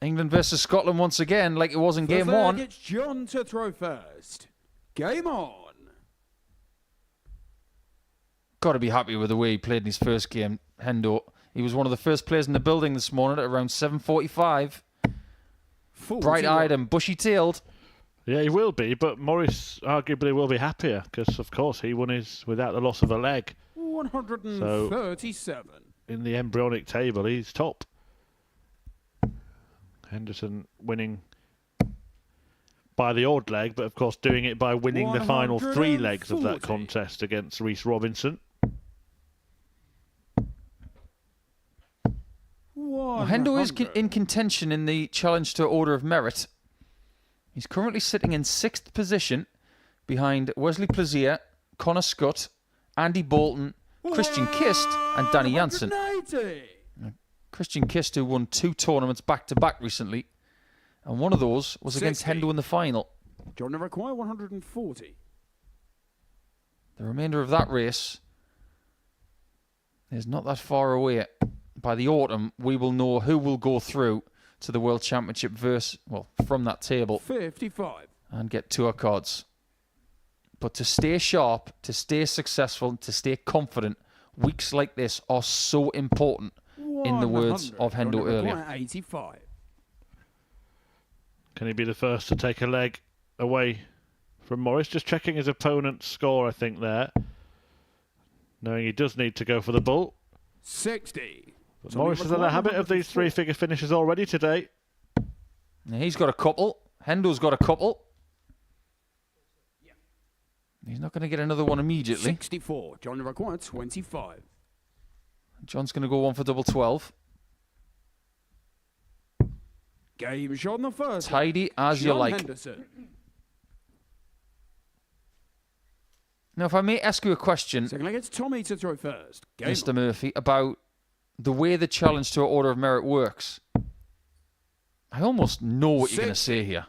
England versus Scotland once again, like it was in game 1. It's John to throw first. Game on. Got to be happy with the way he played in his first game, Hendo. He was one of the first players in the building this morning at around 7:45. Bright-eyed and bushy-tailed. Yeah, he will be, but Morris arguably will be happier because, of course, he won his without the loss of a leg. 137. So, in the embryonic table, he's top. Henderson winning by the odd leg, but of course doing it by winning the final 3 legs of that contest against Rhys Robinson. Well, Hendo is in contention in the challenge to Order of Merit. He's currently sitting in 6th position behind Wesley Plazier, Connor Scott, Andy Bolton, Christian Kist and Danny Jansen. Christian Kist, who won 2 tournaments back-to-back recently, and one of those was against Hendo in the final. John require 140. The remainder of that race is not that far away. By the autumn, we will know who will go through to the World Championship from that table 55 and get tour cards. But to stay sharp, to stay successful, to stay confident, weeks like this are so important. In the words of Hendo earlier. 85. Can he be the first to take a leg away from Morris? Just checking his opponent's score, I think, there. Knowing he does need to go for the bull. 60. But Morris has had a habit of these 3-figure finishes already today. He's got a couple. Hendo's got a couple. He's not going to get another one immediately. 64. John require 25. John's going to go one for double 12. Game shot on the first. Tidy as you like. Henderson. Now, if I may ask you a question, Second leg, it's Tommy to throw first. Game Mr. Murphy, about the way the challenge to Order of Merit works. I almost know what you're going to say here.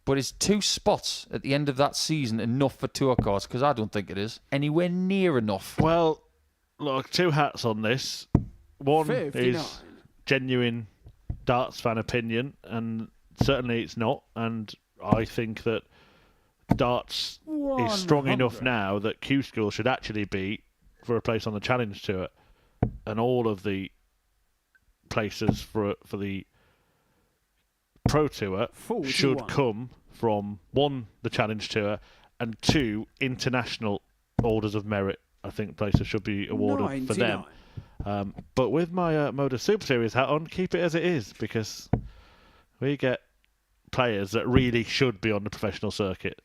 But is 2 spots at the end of that season enough for tour cards? Because I don't think it is. Anywhere near enough. Well, look, 2 hats on this. One 59. Is genuine darts fan opinion, and certainly it's not. And I think that darts is strong enough now that Q School should actually be for a place on the Challenge Tour, and all of the places for the Pro Tour 41. Should come from 1, the Challenge Tour, and 2, international Orders of Merit. I think places should be awarded 99. For them. But with my Modus Super Series hat on, keep it as it is, because we get players that really should be on the professional circuit.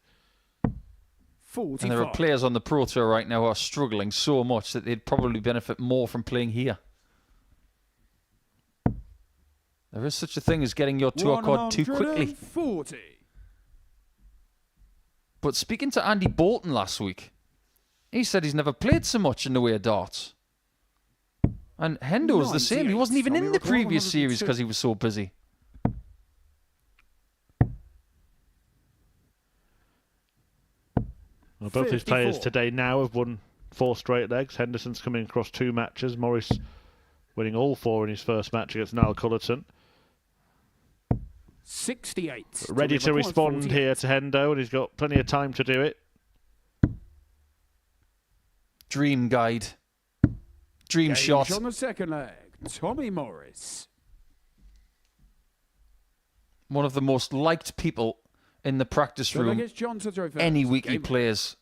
45. And there are players on the Pro Tour right now who are struggling so much that they'd probably benefit more from playing here. There is such a thing as getting your tour card too quickly. 40. But speaking to Andy Bolton last week, he said he's never played so much in the way of darts. And Hendo was the same. He wasn't even in the previous series because he was so busy. Well, both his players today now have won 4 straight legs. Henderson's coming across 2 matches. Morris winning all 4 in his first match against Niall Culleton. 68. Ready to respond 48. Here to Hendo, and he's got plenty of time to do it. Dream guide. Dream shot. On the second leg, Tommy Morris. One of the most liked people in the practice room any week he plays.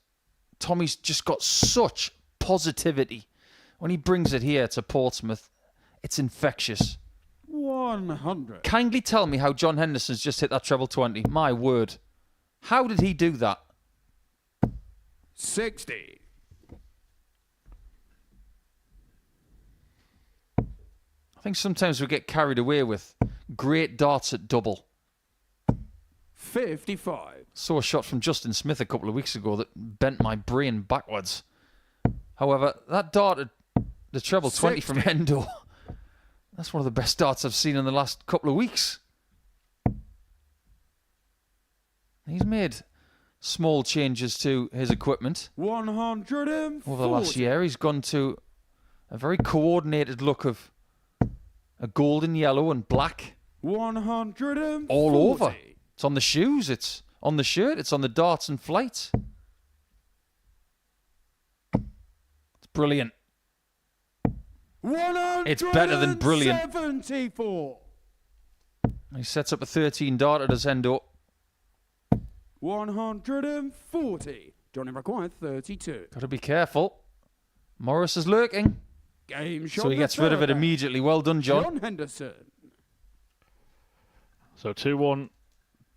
Tommy's just got such positivity. When he brings it here to Portsmouth, it's infectious. 100. Kindly tell me how John Henderson's just hit that treble 20. My word. How did he do that? 60. I think sometimes we get carried away with great darts at double. 55. Saw a shot from Justin Smith a couple of weeks ago that bent my brain backwards. However, that dart at the treble 20 from Endo, that's one of the best darts I've seen in the last couple of weeks. He's made small changes to his equipment 140. over the last year. He's gone to a very coordinated look of a golden yellow and black 140. all over. It's on the shoes, it's on the shirt, it's on the darts and flights. It's brilliant. It's better than brilliant. 74. He sets up a 13 dart at his endo. 140. Johnny required 32. Got to be careful. Morris is lurking. Game shot. So he gets rid of it immediately. Well done, John. John Henderson. So 2-1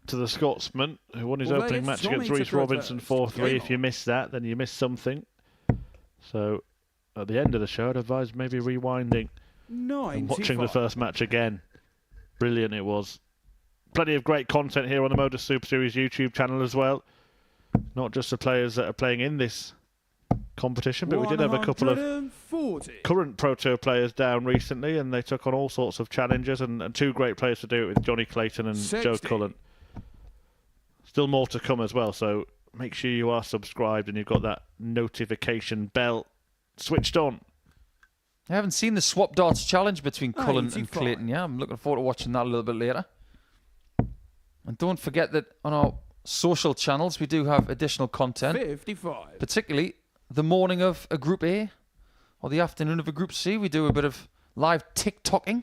to the Scotsman, who won his Well, opening it's match Tommy against to Reece throw Robinson first. 4-3. Game If you on. missed that, then you missed something. So at the end of the show, I'd advise maybe rewinding and 95. watching the first match again. Brilliant it was. Plenty of great content here on the Modus Super Series YouTube channel as well. Not just the players that are playing in this competition, but we did have a couple of 140. current Pro Tour players down recently, and they took on all sorts of challenges, and two great players to do it with, Johnny Culleton and 60. Joe Cullen. Still more to come as well, so make sure you are subscribed and you've got that notification bell switched on. I haven't seen the swap darts challenge between Cullen and 95. Clayton. Yeah, I'm looking forward to watching that a little bit later. And don't forget that on our social channels, we do have additional content, 55. particularly the morning of a Group A or the afternoon of a Group C. We do a bit of live TikToking.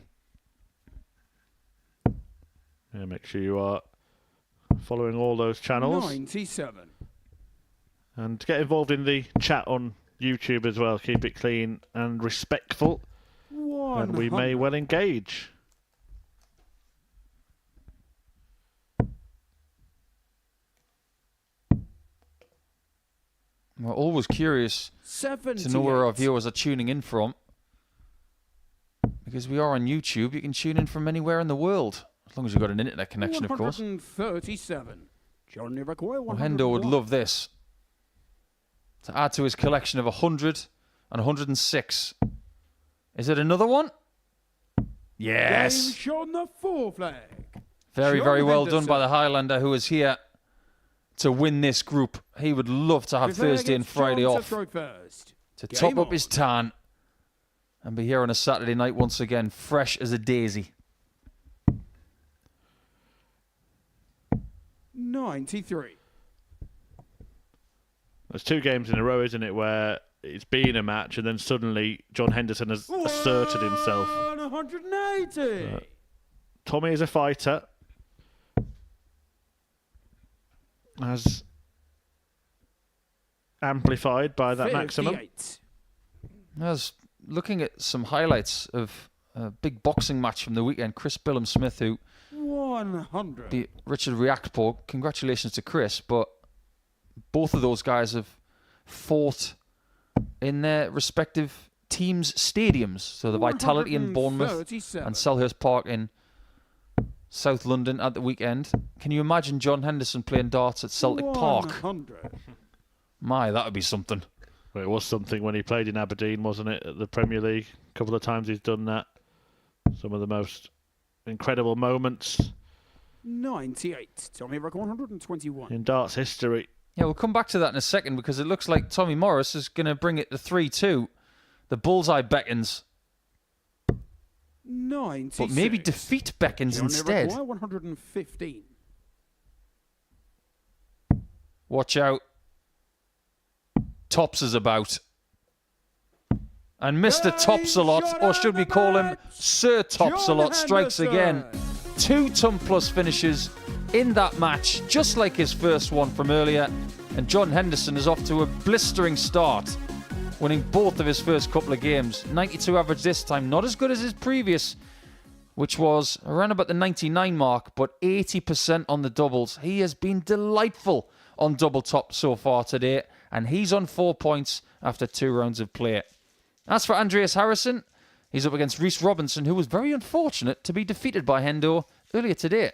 Yeah, make sure you are following all those channels. 97. And get involved in the chat on YouTube as well. Keep it clean and respectful, and we may 100. well engage. We're always curious 78. to know where our viewers are tuning in from. Because we are on YouTube, you can tune in from anywhere in the world. As long as you've got an internet connection, of course. 137. Johnny required Well, Hendo would 101. love this. To add to his collection of 100 and 106. Is it another one? Game Yes. shot on the 4 flag. Very, John very well done by Henderson. the Highlander who is here to win this group. He would love to have Prefer Thursday and against John Friday to off throw first. to Game top up on. his tan and be here on a Saturday night once again, fresh as a daisy. 93. There's two games in a row, isn't it, where it's been a match and then suddenly John Henderson has asserted himself. 180. Tommy is a fighter. As amplified by that maximum. 58. I was looking at some highlights of a big boxing match from the weekend. Chris Billum Smith, who 100. beat Richard Reactpo. Congratulations to Chris, but both of those guys have fought in their respective teams' stadiums. So the Vitality in Bournemouth 137. and Selhurst Park in South London at the weekend. Can you imagine John Henderson playing darts at Celtic Park? 100. My, that would be something. Well, it was something when he played in Aberdeen, wasn't it, at the Premier League? A couple of times he's done that. Some of the most incredible moments 98. Tommy Rock 121. in darts history. Yeah, we'll come back to that in a second because it looks like Tommy Morris is going to bring it to 3-2. The bullseye beckons, 96. but maybe defeat beckons Johnny instead. Rock 115. Watch out. Tops is about. And Mr. Topsalot, or should we call him Sir Topsalot, strikes again. 2 ton plus finishes in that match, just like his first one from earlier. And John Henderson is off to a blistering start, winning both of his first couple of games. 92 average this time, not as good as his previous which was around about the 99 mark, but 80% on the doubles. He has been delightful on double top so far today, and he's on 4 points after 2 rounds of play. As for Andreas Harrison, he's up against Rhys Robinson, who was very unfortunate to be defeated by Hendo earlier today.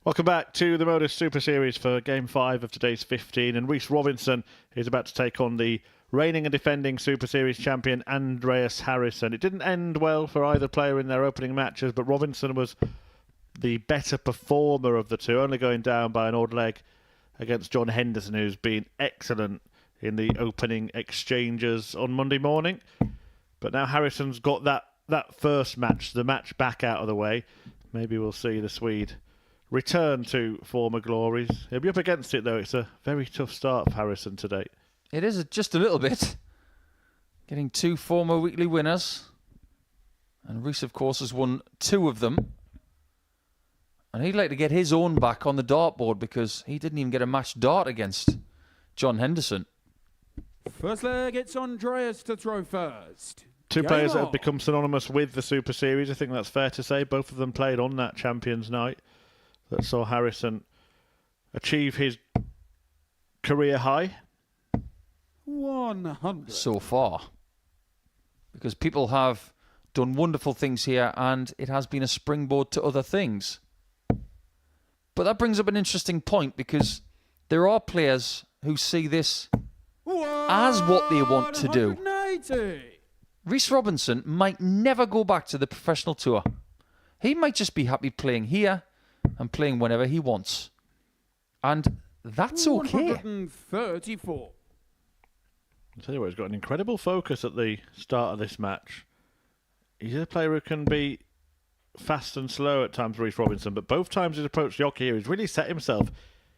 Welcome back to the Modus Super Series for Game 5 of today's 15. And Rhys Robinson is about to take on the reigning and defending Super Series champion Andreas Harrison. It didn't end well for either player in their opening matches, but Robinson was the better performer of the two, only going down by an odd leg against John Henderson, who's been excellent in the opening exchanges on Monday morning. But now Harrison's got that first match, the match back out of the way. Maybe we'll see the Swede return to former glories. He'll be up against it, though. It's a very tough start for Harrison today. It is just a little bit. Getting 2 former weekly winners. And Rhys, of course, has won 2 of them. And he'd like to get his own back on the dartboard because he didn't even get a match dart against John Henderson. First leg, it's Andreas to throw first. 2 Game players that on. have become synonymous with the Super Series. I think that's fair to say. Both of them played on that Champions Night that saw Harrison achieve his career high. 100. So far. Because people have done wonderful things here and it has been a springboard to other things. But that brings up an interesting point because there are players who see this as what they want to do. 180. Rhys Robinson might never go back to the professional tour. He might just be happy playing here and playing whenever he wants. And that's okay. 134. I'll tell you what, he's got an incredible focus at the start of this match. He's a player who can be fast and slow at times, Rhys Robinson, but both times he's approached the hockey here, he's really set himself.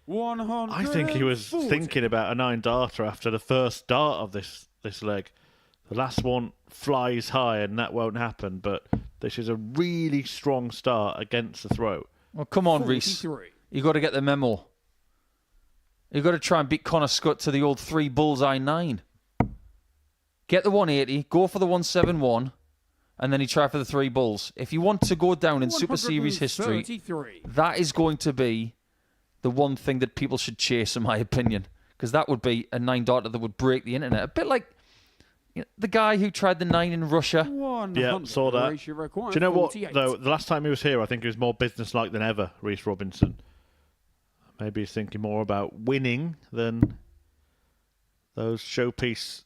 140. I think he was thinking about a 9 darter after the first dart of this leg. The last one flies high and that won't happen, but this is a really strong start against the throat. Well, come on, Reese. You got to get the memo. You got to try and beat Connor Scott to the old 3 bullseye 9. Get the 180, go for the 171, and then you try for the 3 bulls. If you want to go down in Super Series history, that is going to be the one thing that people should chase, in my opinion, because that would be a 9-darter that would break the internet. A bit like the guy who tried the 9 in Russia. Yeah, saw that. Do you know what, though? The last time he was here, I think he was more businesslike than ever, Reese Robinson. Maybe he's thinking more about winning than those showpiece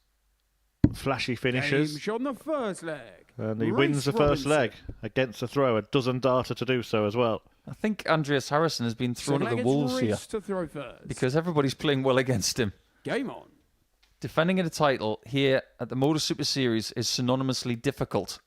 flashy finishes. On the first leg. And he wins the first leg against the throw, a dozen darter to do so as well. I think Andreas Harrison has been thrown at the wolves here because everybody's playing well against him. Game on. Defending a title here at the Modus Super Series is synonymously difficult.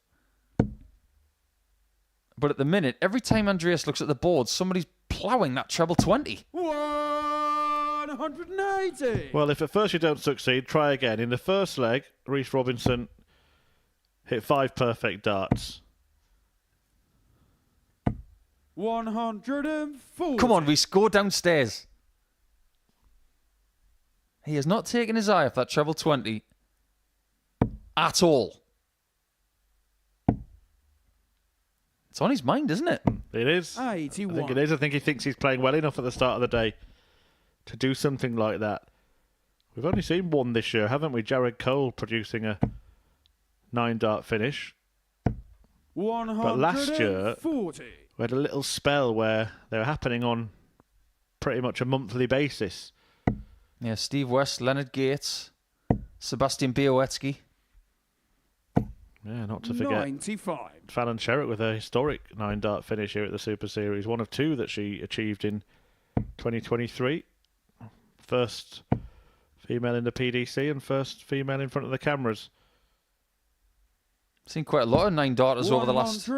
But at the minute, every time Andreas looks at the board, somebody's ploughing that treble 20. 180. Well, if at first you don't succeed, try again. In the first leg, Reese Robinson hit 5 perfect darts. 140. Come on, Reese, go downstairs. He has not taken his eye off that treble 20 at all. It's on his mind, isn't it? It is. 81. I think it is. I think he thinks he's playing well enough at the start of the day to do something like that. We've only seen one this year, haven't we? Jared Cole producing a 9-dart finish. 140. But last year, we had a little spell where they were happening on pretty much a monthly basis. Yeah, Steve West, Leonard Gates, Sebastian Białowski. Yeah, not to forget 95. Fallon Sherritt with a historic 9-dart finish here at the Super Series. One of 2 that she achieved in 2023. First female in the PDC and first female in front of the cameras. Seen quite a lot of 9-darters over the last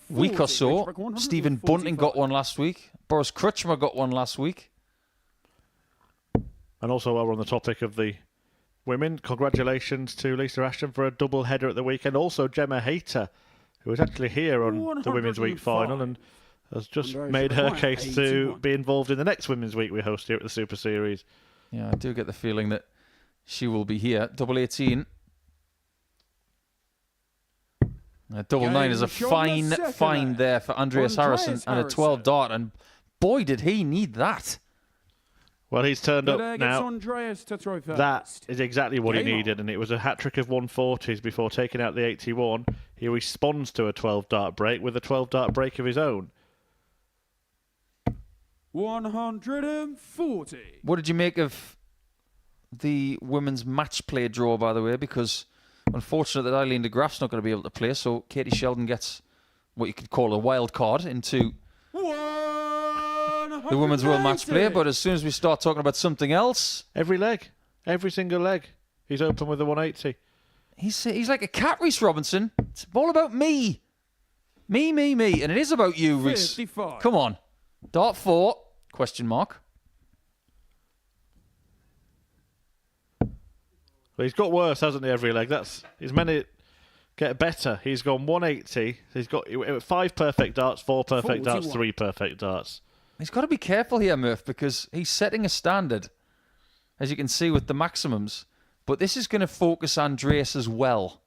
week or so. Stephen Bunting got one last week. Boris Krutchmer got one last week. And also, while we're on the topic of the women, congratulations to Lisa Ashton for a double header at the weekend. Also, Gemma Hayter, who was actually here on the Women's Week final and has just made her case to be involved in the next Women's Week we host here at the Super Series. Yeah, I do get the feeling that she will be here. Double 18. Double 9 is a fine find there for Andreas Harrison and a 12-dart, and boy, did he need that. Well, he's turned up now. Andreas to throw first. That is exactly what he needed, and it was a hat-trick of 140s before taking out the 81. He responds to a 12-dart break with a 12-dart break of his own. 140. What did you make of the women's match play draw, by the way? Because unfortunate that Eileen de Graaf's not going to be able to play, so Katie Sheldon gets what you could call a wild card into the Women's World Match Play. But as soon as we start talking about something else... Every leg. Every single leg. He's open with a 180. He's like a cat, Reese Robinson. It's all about me. Me. And it is about you, Reese. 55. Come on. Dart 4, question mark. Well, he's got worse, hasn't he, every leg? He's meant to get better. He's gone 180. He's got 5 perfect darts, 4 perfect 41. darts, 3 perfect darts. He's got to be careful here, Murph, because he's setting a standard, as you can see with the maximums. But this is going to focus Andreas as well.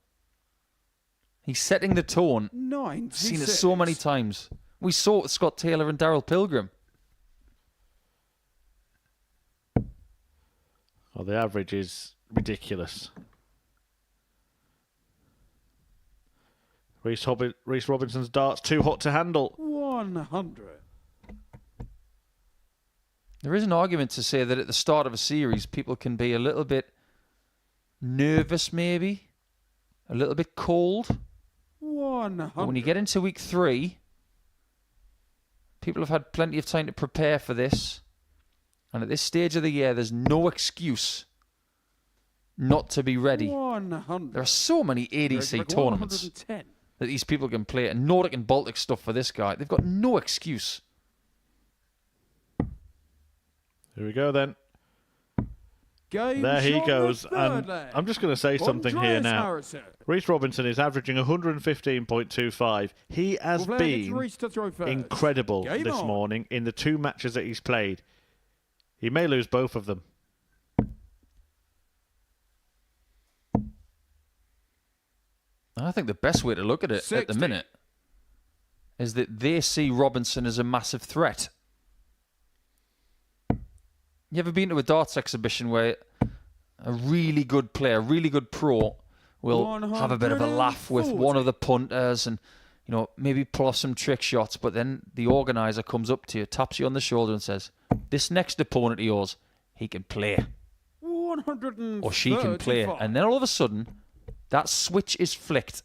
He's setting the tone. 96. Seen it so many times. We saw it with Scott Taylor and Daryl Pilgrim. Well, the average is ridiculous. Reese Robinson's darts too hot to handle. 100. There is an argument to say that at the start of a series, people can be a little bit nervous, maybe. A little bit cold. 100. But when you get into week 3, people have had plenty of time to prepare for this. And at this stage of the year, there's no excuse not to be ready. 100. There are so many ADC tournaments 110. that these people can play, and Nordic and Baltic stuff for this guy. They've got no excuse. Here we go then. Game There he shot goes. the third And leg. I'm just going to say something here Andreas now. Harrison. Reece Robinson is averaging 115.25. He has Well, Blair gets been Reece to throw first. incredible Game this on. morning in the 2 matches that he's played. He may lose both of them. I think the best way to look at it at 60. the minute is that they see Robinson as a massive threat. You ever been to a darts exhibition where a really good player, a really good pro, will have a bit of a laugh with one of the punters and, you know, maybe pull off some trick shots, but then the organizer comes up to you, taps you on the shoulder and says, this next opponent of yours, he can play. 135. Or she can play. And then all of a sudden, that switch is flicked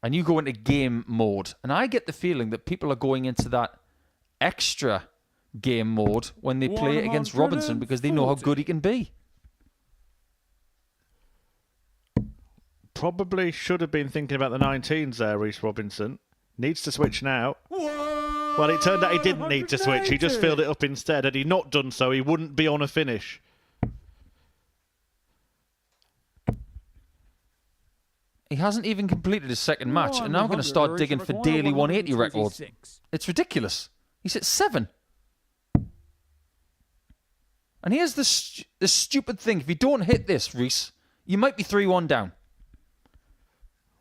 and you go into game mode. And I get the feeling that people are going into that extra game mode when they play against Robinson because they know how good he can be. Probably should have been thinking about the 19s there, Reece Robinson. Needs to switch now. Well, it turned out he didn't need to switch. He just filled it up instead. Had he not done so, he wouldn't be on a finish. He hasn't even completed his second match, and now I'm going to start digging for daily 180 records. It's ridiculous. He's at 7. And here's the stupid thing. If you don't hit this, Reece, you might be 3-1 down.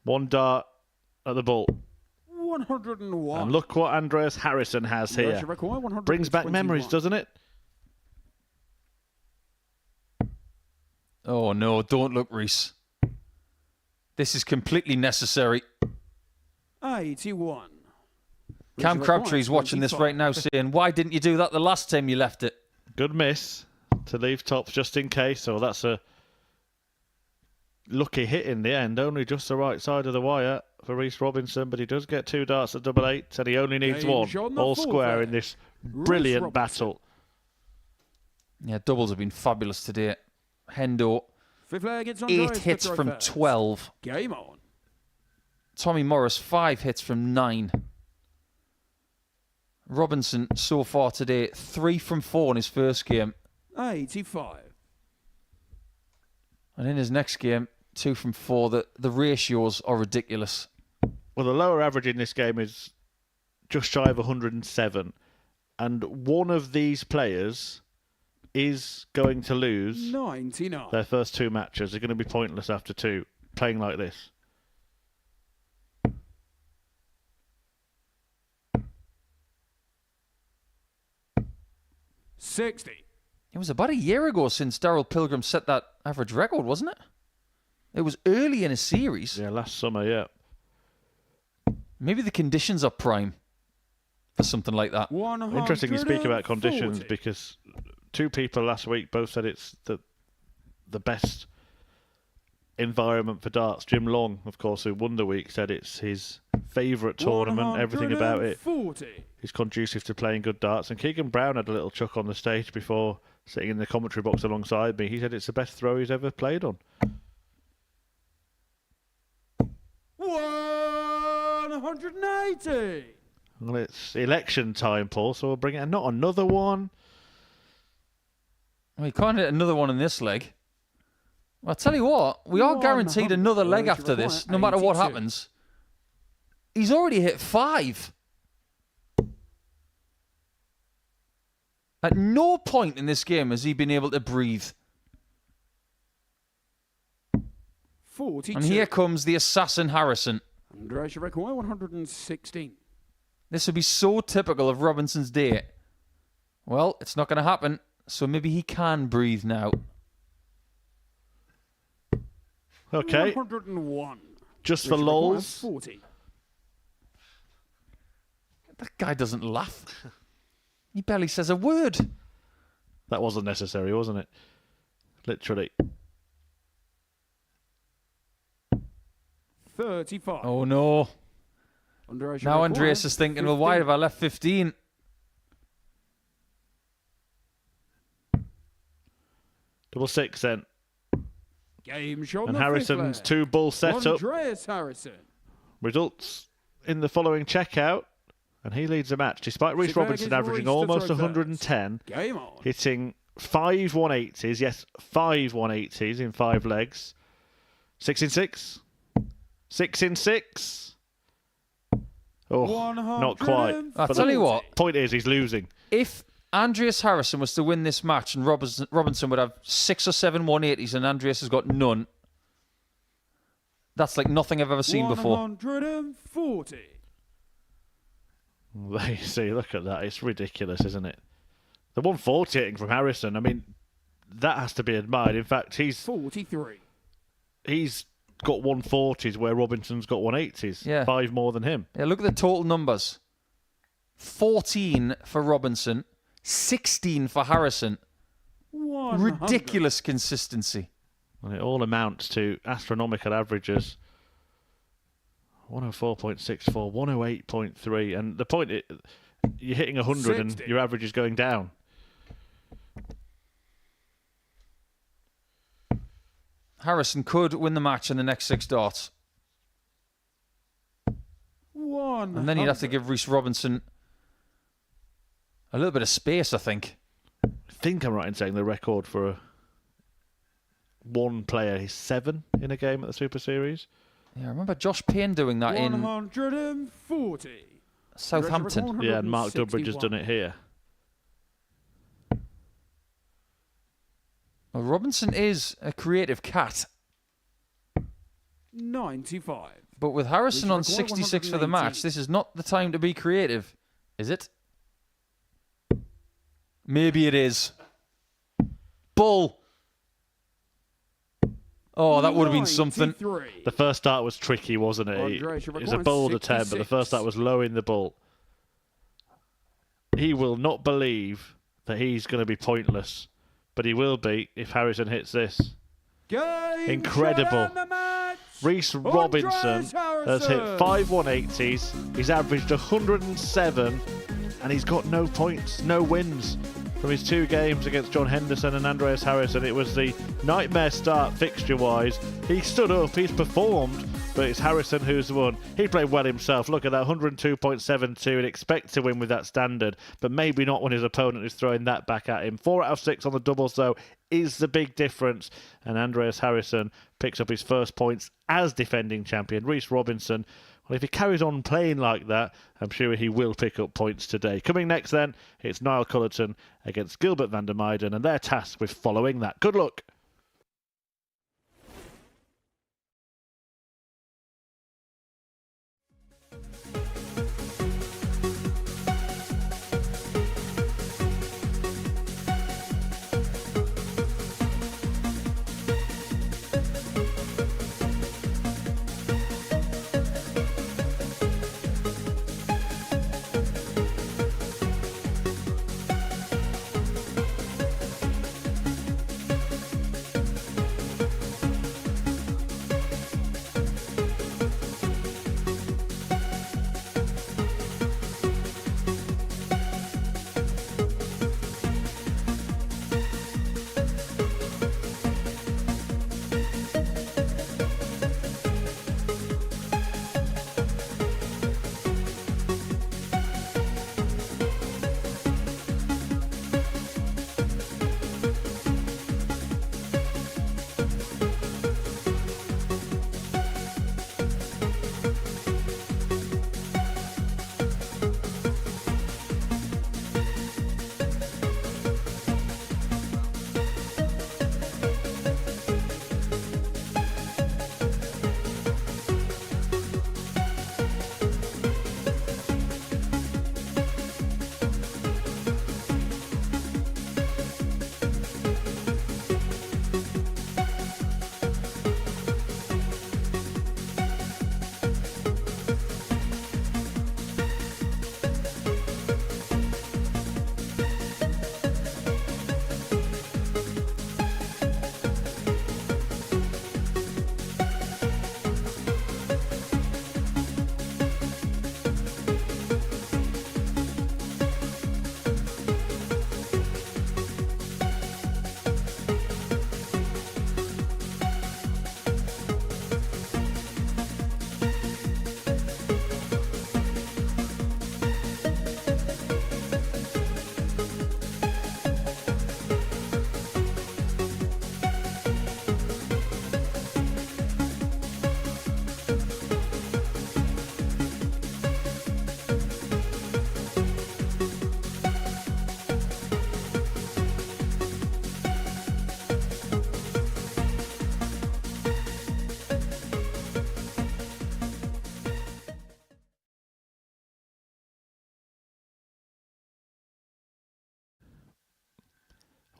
1 dart at the ball. 101. And look what Andreas Harrison has here. Brings back memories, doesn't it? Oh, no, don't look, Reece. This is completely necessary. 81. Cam Crabtree's watching this right now saying, why didn't you do that the last time you left it? Good miss to leave tops just in case. So that's a lucky hit in the end. Only just the right side of the wire for Reece Robinson, but he does get 2 darts at double 8, and he only needs 1. All square in this brilliant battle. Yeah, doubles have been fabulous today. Hendo, 8 hits from 12. Game on. Tommy Morris, 5 hits from 9. Robinson, so far today, 3 from 4 in his first game. 85. And in his next game, 2 from 4. The ratios are ridiculous. Well, the lower average in this game is just shy of 107. And one of these players is going to lose 99. their first 2 matches. They're going to be pointless after 2, playing like this. $60. It was about a year ago since Darryl Pilgrim set that average record, wasn't it? It was early in a series. Yeah, last summer, yeah. Maybe the conditions are prime for something like that. Interesting you speak about conditions, because 2 people last week both said it's the best environment for darts. Jim Long, of course, who won the week, said it's his favourite tournament. Everything about it is conducive to playing good darts. And Keegan Brown had a little chuck on the stage before sitting in the commentary box alongside me. He said it's the best throw he's ever played on. 180. Well, it's election time, Paul, so we'll bring it. Not another one. Well, you can't hit another one in this leg. Well, I'll tell you what, we are guaranteed another leg after this, no matter what happens. He's already hit 5. At no point in this game has he been able to breathe. 42. And here comes the assassin Harrison. Andreas Harrison, 116. This would be so typical of Robinson's day. Well, it's not going to happen, so maybe he can breathe now. Okay. 101. Just for lols. 40. That guy doesn't laugh. He barely says a word. That wasn't necessary, wasn't it? Literally. 35. Oh, no. Now Andreas is thinking, well, why have I left 15? Double 6 then. Game shot And Harrison's 2 bull setup. Andreas Harrison. Results in the following checkout. And he leads the match, despite Reece Robinson averaging almost 110, Game on. hitting 5 180s. Yes, 5 180s in 5 legs. 6 in 6. 6 in 6. Oh, not quite. I'll tell you what. Point is, he's losing. If Andreas Harrison was to win this match and Robinson would have 6 or 7 180s and Andreas has got none, that's like nothing I've ever seen before. 140. There you see, look at that. It's ridiculous, isn't it? The 140 hitting from Harrison, I mean, that has to be admired. In fact, he's 43. He's got 140s where Robinson's got 180s. Yeah. 5 more than him. Yeah, look at the total numbers. 14 for Robinson, 16 for Harrison. 100. Ridiculous consistency. And it all amounts to astronomical averages. 104.64, 108.3. And the point, you're hitting 100 and 60. your average is going down. Harrison could win the match in the next 6 darts. 100. And then you'd have to give Reece Robinson a little bit of space, I think. I think I'm right in saying the record for one player is 7 in a game at the Super Series. Yeah, I remember Josh Payne doing that in 140. Southampton. Yeah, and Mark Durbridge has done it here. Well, Robinson is a creative cat. 95. But with Harrison on Reach record 66 for the 180. match, this is not the time to be creative, is it? Maybe it is. Bull. Oh, that would have been something. 93. The first start was tricky, wasn't it? Andreas It was a bold attempt, but the first start was low in the ball. He will not believe that he's going to be pointless, but he will be if Harrison hits this. Game Incredible. shot and the match. Reece Robinson has hit Harrison. 5 180s. He's averaged 107, and he's got no points, no wins from his 2 games against John Henderson and Andreas Harrison. It was the nightmare start fixture-wise. He stood up, he's performed, but it's Harrison who's won. He played well himself. Look at that, 102.72, and expect to win with that standard, but maybe not when his opponent is throwing that back at him. 4 out of 6 on the doubles, though, is the big difference, and Andreas Harrison picks up his first points as defending champion. Reece Robinson, well, if he carries on playing like that, I'm sure he will pick up points today. Coming next then, it's Niall Culleton against Gilbert van der Meijden, and they're tasked with following that. Good luck.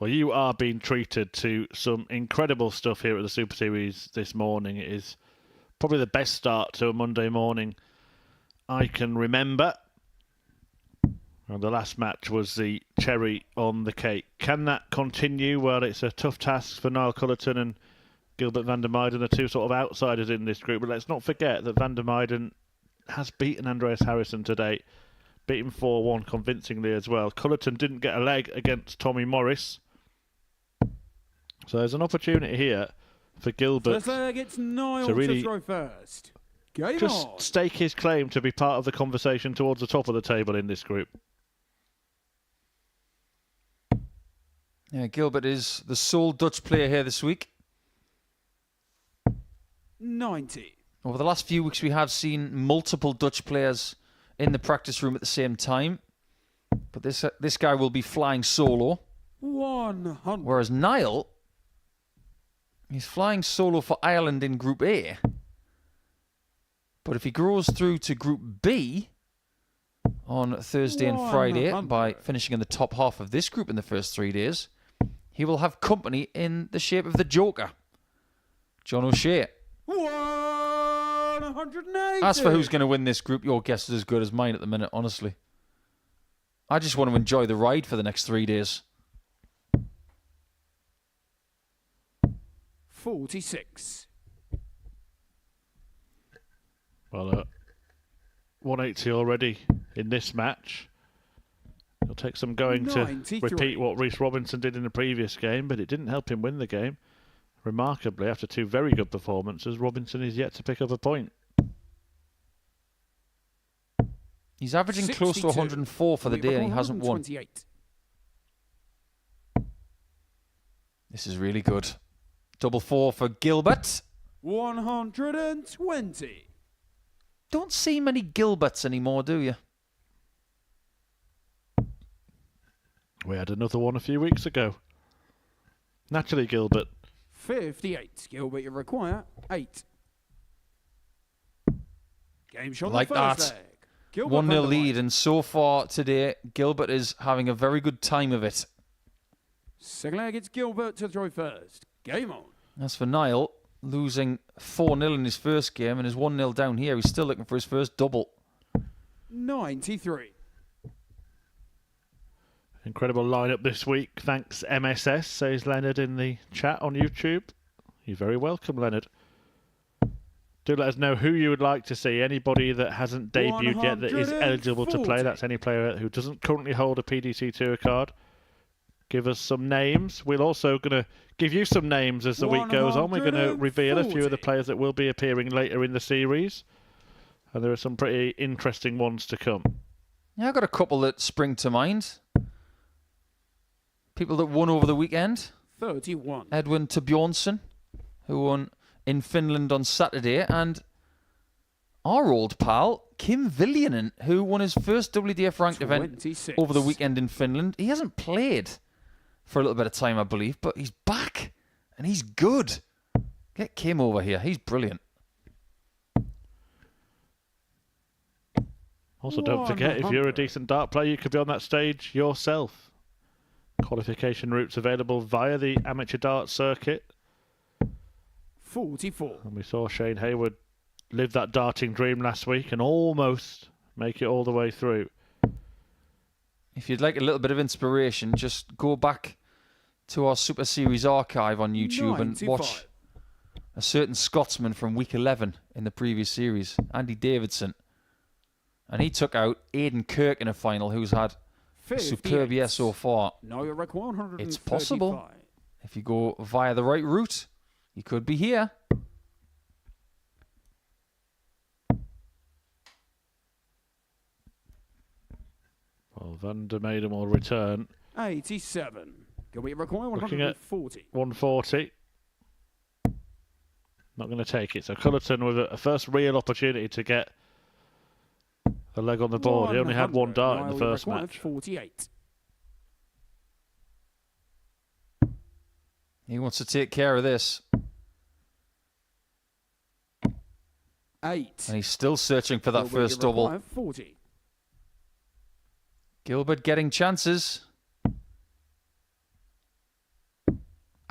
Well, you are being treated to some incredible stuff here at the Super Series this morning. It is probably the best start to a Monday morning I can remember. And the last match was the cherry on the cake. Can that continue? Well, it's a tough task for Niall Culleton and Gilbert van der Meijden, the two sort of outsiders in this group. But let's not forget that van der Meijden has beaten Andreas Harrison today. Beat him 4-1 convincingly as well. Culleton didn't get a leg against Tommy Morris. So there's an opportunity here for Gilbert to really throw first. Game just on. stake his claim to be part of the conversation towards the top of the table in this group. Yeah, Gilbert is the sole Dutch player here this week. 90. Over the last few weeks, we have seen multiple Dutch players in the practice room at the same time. But this guy will be flying solo. 100. Whereas Niall, he's flying solo for Ireland in Group A. But if he grows through to Group B on Thursday and Friday by finishing in the top half of this group in the first 3 days, he will have company in the shape of the Joker, John O'Shea. 180. As for who's going to win this group, your guess is as good as mine at the minute, honestly. I just want to enjoy the ride for the next 3 days. 46. Well, 180 already in this match. It'll take some going 93. to repeat what Rhys Robinson did in the previous game, but it didn't help him win the game. Remarkably, after two very good performances, Robinson is yet to pick up a point. He's averaging close to 104 for the day and he hasn't won. This is really good. Double four for Gilbert. 120. Don't see many Gilberts anymore, do you? We had another one a few weeks ago. Naturally, Gilbert. 58. Gilbert, you require 8. Game shot Like the first that. leg. Gilbert 1-0 lead, and so far today, Gilbert is having a very good time of it. Second leg, it's Gilbert to throw first. Game on. As for Niall, losing 4-0 in his first game and is 1-0 down here, he's still looking for his first double. 93. Incredible lineup this week. Thanks, MSS, says Leonard in the chat on YouTube. You're very welcome, Leonard. Do let us know who you would like to see. Anybody that hasn't debuted yet that is eligible to play. That's any player who doesn't currently hold a PDC Tour card. Give us some names. We're also going to give you some names as the week goes on. We're going to reveal a few of the players that will be appearing later in the series. And there are some pretty interesting ones to come. Yeah, I've got a couple that spring to mind. People that won over the weekend. 31. Edwin Torbjornsson, who won in Finland on Saturday, and our old pal, Kim Viljanen, who won his first WDF ranked event over the weekend in Finland. He hasn't played for a little bit of time, I believe, but he's back, and he's good. Get Kim over here. He's brilliant. Also, don't forget, if you're a decent dart player, you could be on that stage yourself. Qualification routes available via the amateur dart circuit. 44. And we saw Shane Hayward live that darting dream last week and almost make it all the way through. If you'd like a little bit of inspiration, just go back to our Super Series archive on YouTube 95. and watch a certain Scotsman from week 11 in the previous series, Andy Davidson. And he took out Aidan Kirk in a final, who's had a superb year so far. No, you require 135. It's possible. If you go via the right route, you could be here. Well, Van der Meijden will return. 87. Can we require Looking at 140? 140. Not going to take it. So Culleton with a first real opportunity to get a leg on the board. He only had one dart in the first match. 48. He wants to take care of this. 8. And he's still searching for that first double. 40. Gilbert getting chances.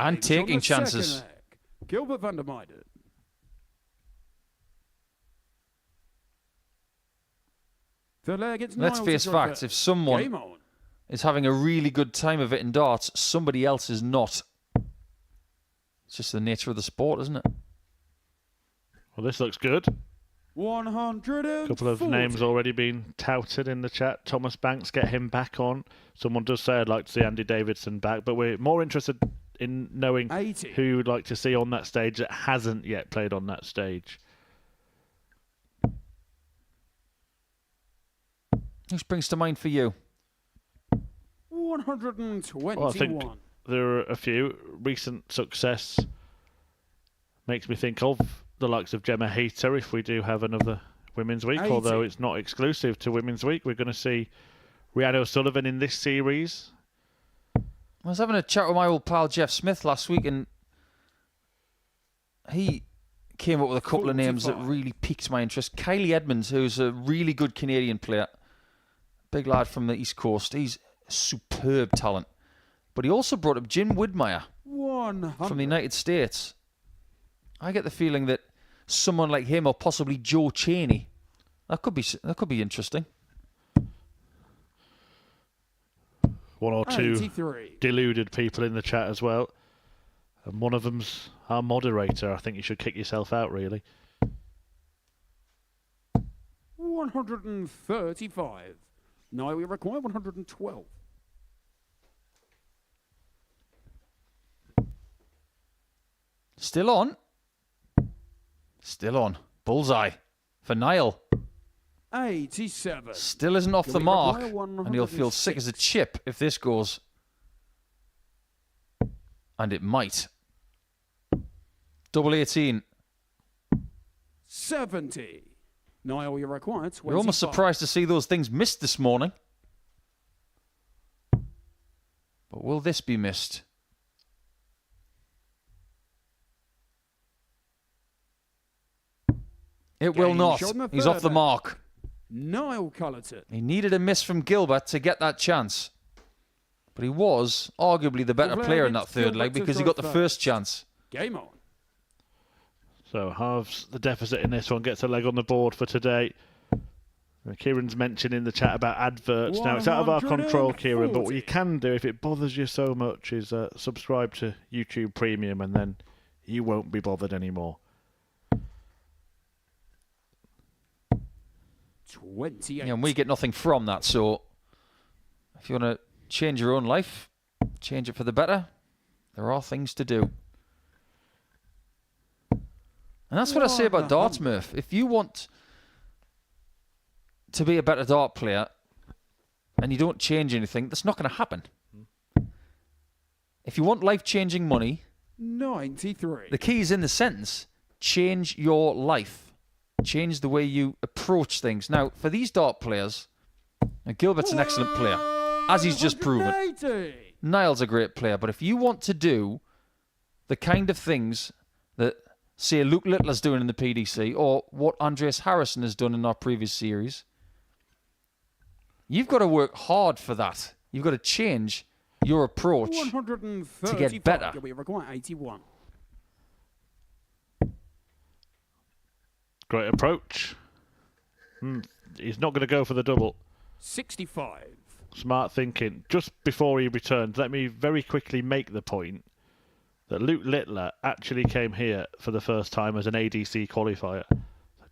And taking chances. Gilbert van der Meijden. Third leg, it's Let's Niall face to throw facts. first. If someone Game on. is having a really good time of it in darts, somebody else is not. It's just the nature of the sport, isn't it? Well, this looks good. 140. A couple of names already been touted in the chat. Thomas Banks, get him back on. Someone does say I'd like to see Andy Davidson back, but we're more interested in knowing 80. who you'd like to see on that stage that hasn't yet played on that stage. Who springs to mind for you? 121. Well, I think there are a few. Recent success makes me think of the likes of Gemma Hayter if we do have another Women's Week, 80. although it's not exclusive to Women's Week. We're going to see Rhiannon O'Sullivan in this series. I was having a chat with my old pal Jeff Smith last week, and he came up with a couple of names that really piqued my interest. Kylie Edmonds, who's a really good Canadian player, big lad from the East Coast. He's a superb talent. But he also brought up Jim Widmeyer 100. from the United States. I get the feeling that someone like him, or possibly Joe Cheney, that could be interesting. One or two 83. deluded people in the chat as well. And one of them's our moderator. I think you should kick yourself out, really. 135. Now we require 112. Still on. Still on. Bullseye for Niall. 87. Still isn't off the We mark, require and he'll feel sick as a chip if this goes. And it might. Double 18. 70. Niall, you require 25. You're almost surprised to see those things missed this morning. But will this be missed? It will not. He's off the mark. Niall Culleton. He needed a miss from Gilbert to get that chance. But he was arguably the better player in that third leg because he got the first chance. Game on. So halves the deficit in this one, gets a leg on the board for today. Kieran's mentioned in the chat about adverts. Now, it's out of our control, Kieran, but what you can do, if it bothers you so much, is subscribe to YouTube Premium, and then you won't be bothered anymore. 28. Yeah, and we get nothing from that, so if you want to change your own life, change it for the better, there are things to do. And that's what I say about darts, Murph. If you want to be a better dart player and you don't change anything, that's not going to happen. If you want life-changing money, 93. the key is in the sentence, change your life. Change the way you approach things. Now, for these dart players, Gilbert's an excellent player, as he's just proven. 180. Niall's a great player, but if you want to do the kind of things that, say, Luke Littler's doing in the PDC, or what Andreas Harrison has done in our previous series, you've got to work hard for that. You've got to change your approach to get better. We require 81. Great approach. He's not going to go for the double. 65. Smart thinking. Just before he returns, let me very quickly make the point that Luke Littler actually came here for the first time as an ADC qualifier.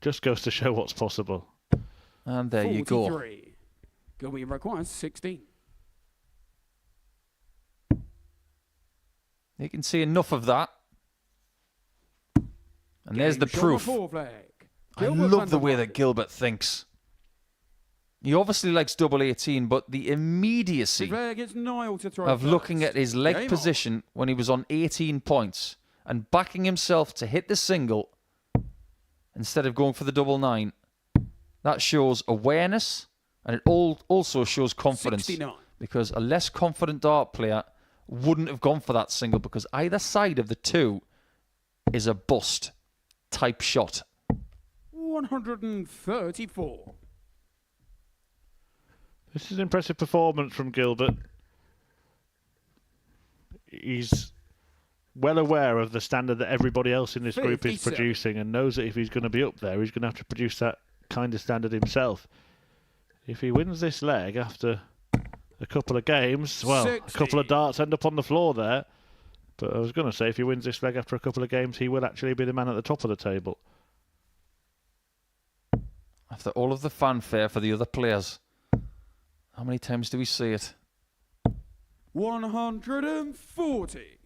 Just goes to show what's possible. And there you go. 43. We require 16. You can see enough of that. And there's the proof. I love the way that Gilbert thinks. He obviously likes double 18, but the immediacy of looking at his leg position when he was on 18 points and backing himself to hit the single instead of going for the double 9, that shows awareness, and it also shows confidence. 69. Because a less confident dart player wouldn't have gone for that single, because either side of the two is a bust type shot. 134. This is an impressive performance from Gilbert. He's well aware of the standard that everybody else in this group is 57. producing and knows that if he's going to be up there, he's going to have to produce that kind of standard himself. If he wins this leg after a couple of games, well, 60. a couple of darts end up on the floor there. But I was going to say, if he wins this leg after a couple of games, he will actually be the man at the top of the table. After all of the fanfare for the other players, how many times do we see it? 140.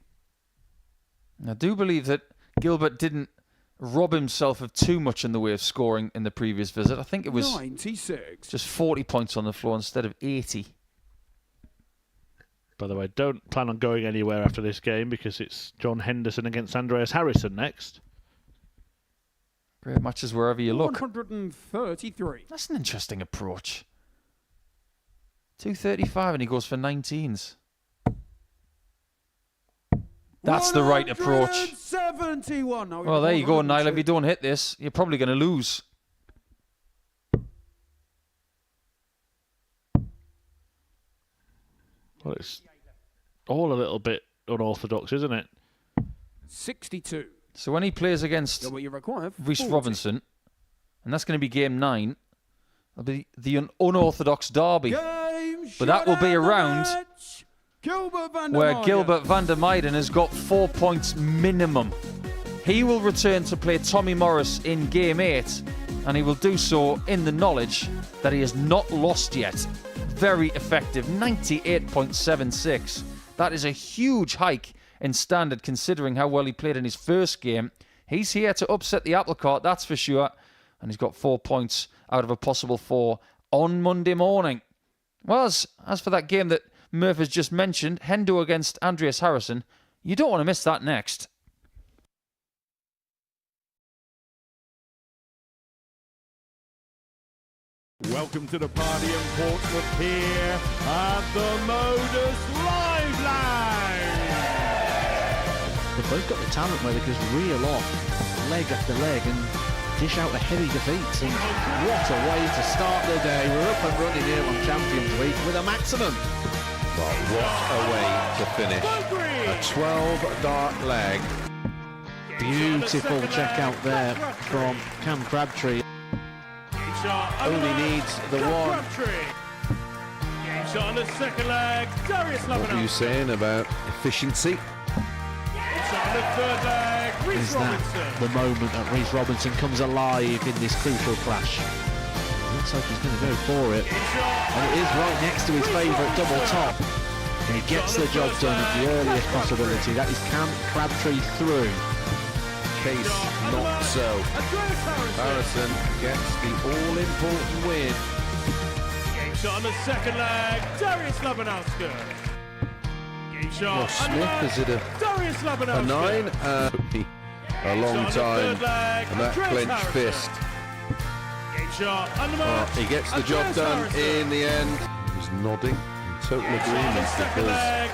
I do believe that Gilbert didn't rob himself of too much in the way of scoring in the previous visit. I think it was 96. just 40 points on the floor instead of 80. By the way, don't plan on going anywhere after this game because it's John Henderson against Andreas Harrison next. Great matches wherever you look. 133. That's an interesting approach. 235 and he goes for 19s. That's the right approach. 71. No, Well, there you go, Niall. If you don't hit this, you're probably going to lose. Well, it's all a little bit unorthodox, isn't it? 62. So when he plays against What you require? Rhys 40. Robinson, and that's going to be game 9, it'll be the unorthodox derby. Game, But that will be a round Gilbert van der where Meijden. Gilbert van der Meijden has got 4 points minimum. He will return to play Tommy Morris in game 8, and he will do so in the knowledge that he has not lost yet. Very effective, 98.76. That is a huge hike in standard considering how well he played in his first game. He's here to upset the apple cart, that's for sure. And he's got 4 points out of a possible 4 on Monday morning. Well, as for that game that Murph has just mentioned, Hendo against Andreas Harrison, you don't want to miss that next. Welcome to the party in Portsmouth here at the Modus Live Lounge. They've both got the talent where they can just reel off leg after leg and dish out a heavy defeat. And what a way to start the day. We're up and running here on Champions Week with a maximum. But what a way to finish. A 12-dart leg. Beautiful check out there from Cam Crabtree. Only needs the one. Game shot on the second leg. Darius What are you saying about efficiency? Game shot on the third leg. Rhys Is that Robinson. the moment that Rhys Robinson comes alive in this crucial clash? Looks like he's going to go for it. And it is right next to his favourite double top. And he gets the job done at the earliest possibility. That is Cam Crabtree through. Case not so. Harrison gets the all-important win. Game shot on the second leg. Darius Labanowski. Game shot. Well, Smith, is it a Darius Labanowski. 9? A long time. And that clenched fist. Game shot. On the mark. He gets the job done in the end. He's nodding in total agreement because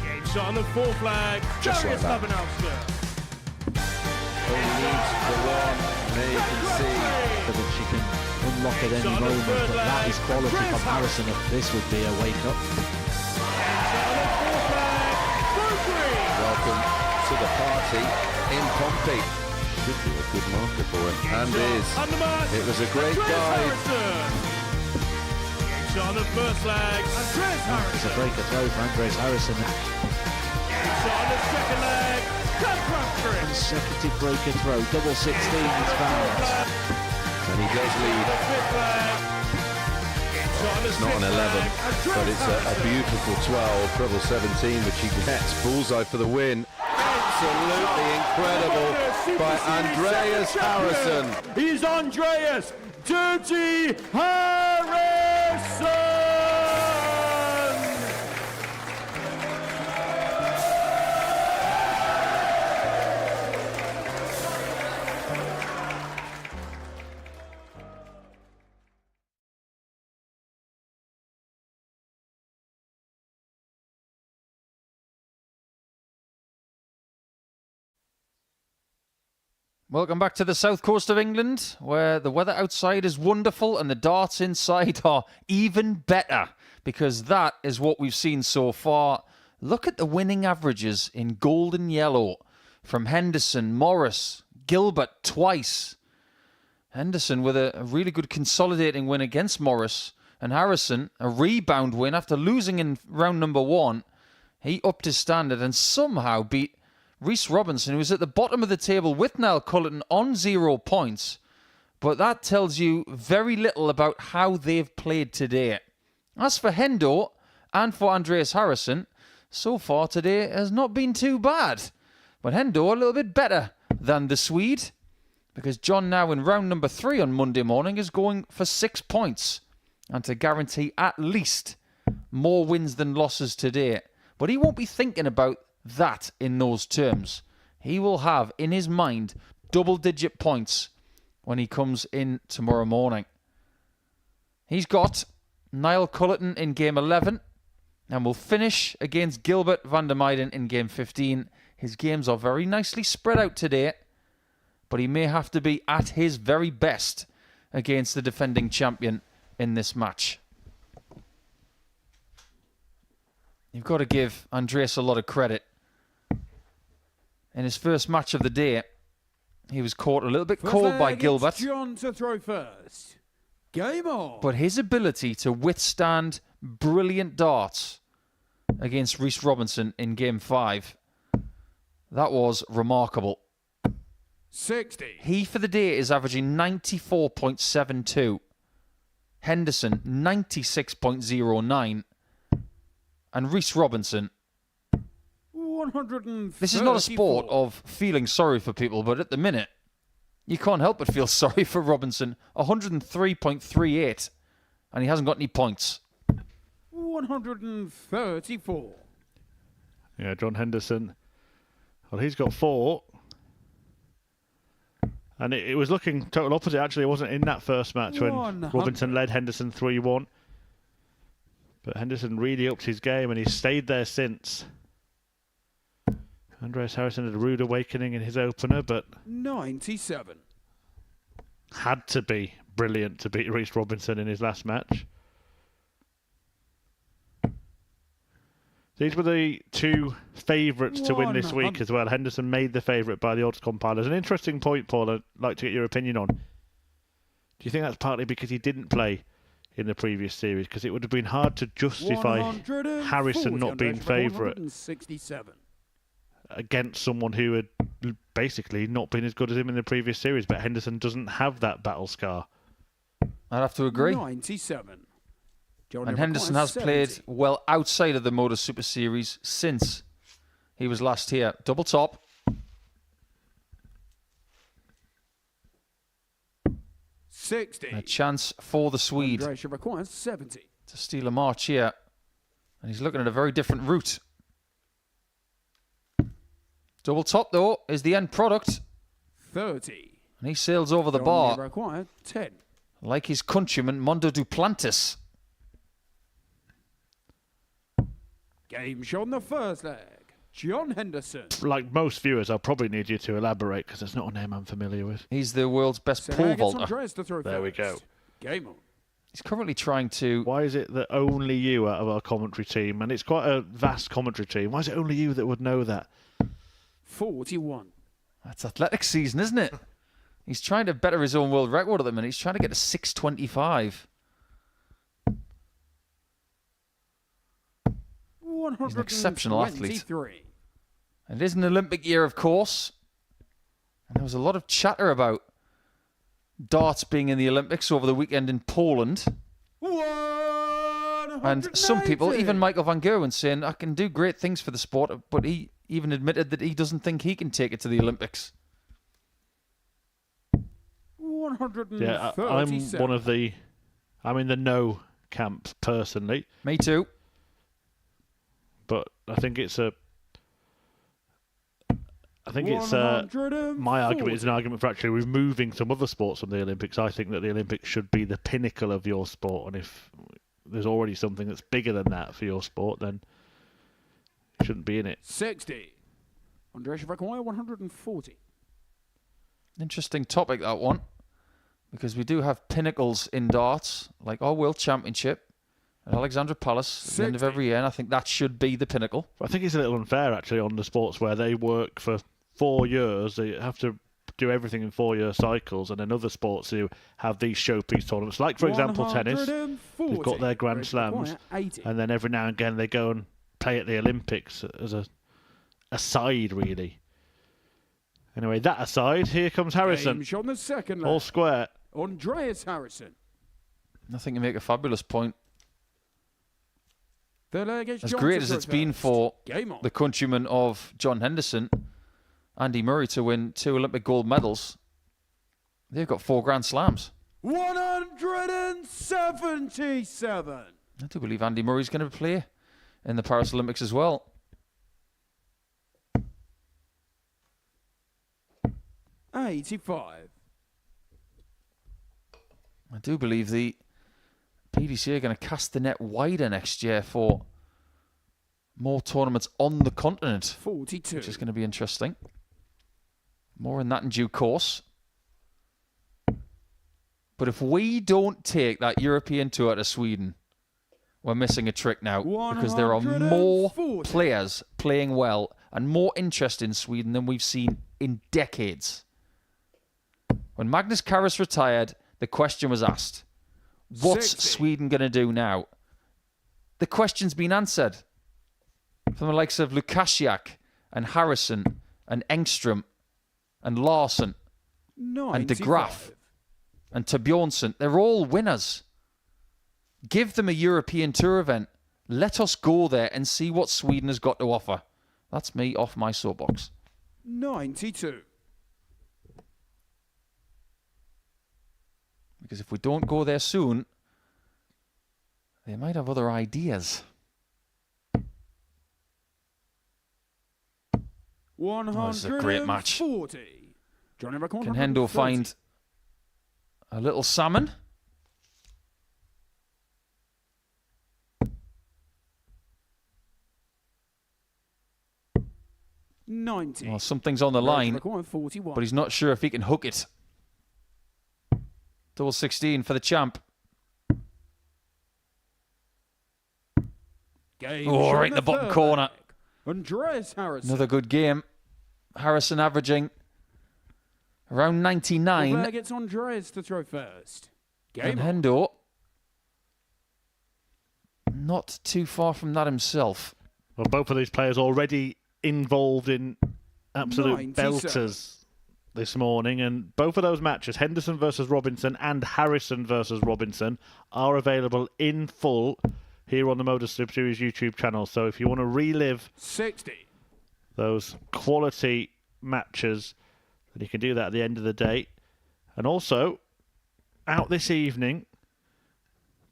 Game shot on the fourth flag. Just Darius like that. Labanowski. only needs the one. And there you can see. That she can unlock at any moment, but that is quality from Harrison. This would be a wake-up. Welcome to the party in Pompey. Should be a good marker for him. And is. It was a great guide. Game shot on the first leg. Andreas Harrison. It's a breaker throw for Andreas Harrison. Game shot on the second leg. Cam Crabtree. Consecutive breaker throw. Double 16 is found. And he does lead. It's not an 11, but it's a beautiful 12, treble 17, which he gets. Bullseye for the win. Absolutely incredible by Andreas Harrison. He's Andreas Dirty Harrison. Welcome back to the south coast of England, where the weather outside is wonderful and the darts inside are even better, because that is what we've seen so far. Look at the winning averages in gold and yellow from Henderson, Morris, Gilbert twice. Henderson with a really good consolidating win against Morris, and Harrison a rebound win after losing in round number 1. He upped his standard and somehow beat Rhys Robinson, who was at the bottom of the table with Niall Culleton on 0 points. But that tells you very little about how they've played today. As for Hendo and for Andreas Harrison, so far today has not been too bad. But Hendo a little bit better than the Swede, because John now in round number 3 on Monday morning is going for 6 points and to guarantee at least more wins than losses today. But he won't be thinking about that in those terms. He will have in his mind double-digit points when he comes in tomorrow morning. He's got Niall Culleton in game 11 and will finish against Gilbert van der Meijden in game 15. His games are very nicely spread out today, but he may have to be at his very best against the defending champion in this match. You've got to give Andreas a lot of credit. In his first match of the day, he was caught a little bit cold by Gilbert. John to throw first. Game on. But his ability to withstand brilliant darts against Rhys Robinson in game 5, that was remarkable. 60. He for the day is averaging 94.72. Henderson 96.09. And Rhys Robinson. 134. This is not a sport of feeling sorry for people, but at the minute, you can't help but feel sorry for Robinson. 103.38, and he hasn't got any points. 134. Yeah, John Henderson. Well, he's got 4. And it was looking total opposite, actually. It wasn't in that first match when Robinson led Henderson 3-1. But Henderson really upped his game, and he's stayed there since. Andreas Harrison had a rude awakening in his opener, but 97. had to be brilliant to beat Rhys Robinson in his last match. These were the 2 favourites to win this week as well. Henderson made the favourite by the odds compilers. An interesting point, Paul, I'd like to get your opinion on. Do you think that's partly because he didn't play in the previous series? Because it would have been hard to justify Harrison not being favourite against someone who had basically not been as good as him in the previous series. But Henderson doesn't have that battle scar. I'd have to agree. 97. And Henderson has played well outside of the Modus Super Series since he was last here. Double top. 60. And a chance for the Swede requires 70. to steal a march here. And he's looking at a very different route. Double top, though, is the end product. 30. And he sails over the bar. Required 10. Like his countryman, Mondo Duplantis. Game shot on the first leg. John Henderson. Like most viewers, I'll probably need you to elaborate because it's not a name I'm familiar with. He's the world's best pole vaulter. There we go. Game on. He's currently trying to... Why is it that only you out of our commentary team, and it's quite a vast commentary team, why is it only you that would know that? 41. That's athletic season, isn't it? He's trying to better his own world record at the minute. He's trying to get to 625. He's an exceptional athlete. And it is an Olympic year, of course. And there was a lot of chatter about darts being in the Olympics over the weekend in Poland. And some people, even Michael van Gerwen, saying, I can do great things for the sport, but he even admitted that he doesn't think he can take it to the Olympics. 137. Yeah, I'm one of the... I'm in the no camp, personally. Me too. But I think it's a... my argument is an argument for actually removing some other sports from the Olympics. I think that the Olympics should be the pinnacle of your sport, and if there's already something that's bigger than that for your sport, then it shouldn't be in it. 60. Andreas Harrison, 140. Interesting topic, that one, because we do have pinnacles in darts, like our World Championship, at Alexandra Palace at the end of every year, and I think that should be the pinnacle. I think it's a little unfair, actually, on the sports where they work for 4 years. They have to do everything in 4-year cycles, and then other sports who have these showpiece tournaments, like, for example, tennis. They've got their Grand Slams, and then every now and again they go and play at the Olympics as a side, really. Anyway, that aside, here comes Harrison. On the second all square. Andreas Harrison. I think you make a fabulous point. As great as it's been for the countrymen of John Henderson, Andy Murray, to win 2 Olympic gold medals, they've got 4 Grand Slams. 177. I do believe Andy Murray's going to play in the Paris Olympics as well. 85. I do believe the PDC are going to cast the net wider next year for more tournaments on the continent. 42. Which is going to be interesting. More in that in due course. But if we don't take that European tour to Sweden, we're missing a trick now. Because there are more players playing well and more interest in Sweden than we've seen in decades. When Magnus Carus retired, the question was asked, what's 60. Sweden going to do now? The question's been answered. From the likes of Lukasiak and Harrison and Engström and Larsson 95. and De Graaf and Torbjornsson. They're all winners. Give them a European tour event. Let us go there and see what Sweden has got to offer. That's me off my soapbox. 92. Because if we don't go there soon, they might have other ideas. Oh, this is a great match. 140. Johnny Record, Can Hendo 130. find a little salmon? Well, something's on the line, but he's not sure if he can hook it. Double 16 for the champ. Right in the bottom corner. Andreas Harrison. Another good game. Harrison averaging around 99. There gets Andreas to throw first. And Hendo not too far from that himself. Well, both of these players already involved in absolute 97. belters this morning, and both of those matches, Henderson versus Robinson and Harrison versus Robinson, are available in full here on the Modus Super Series YouTube channel. So if you want to relive 60 those quality matches, then you can do that at the end of the day. And also, out this evening,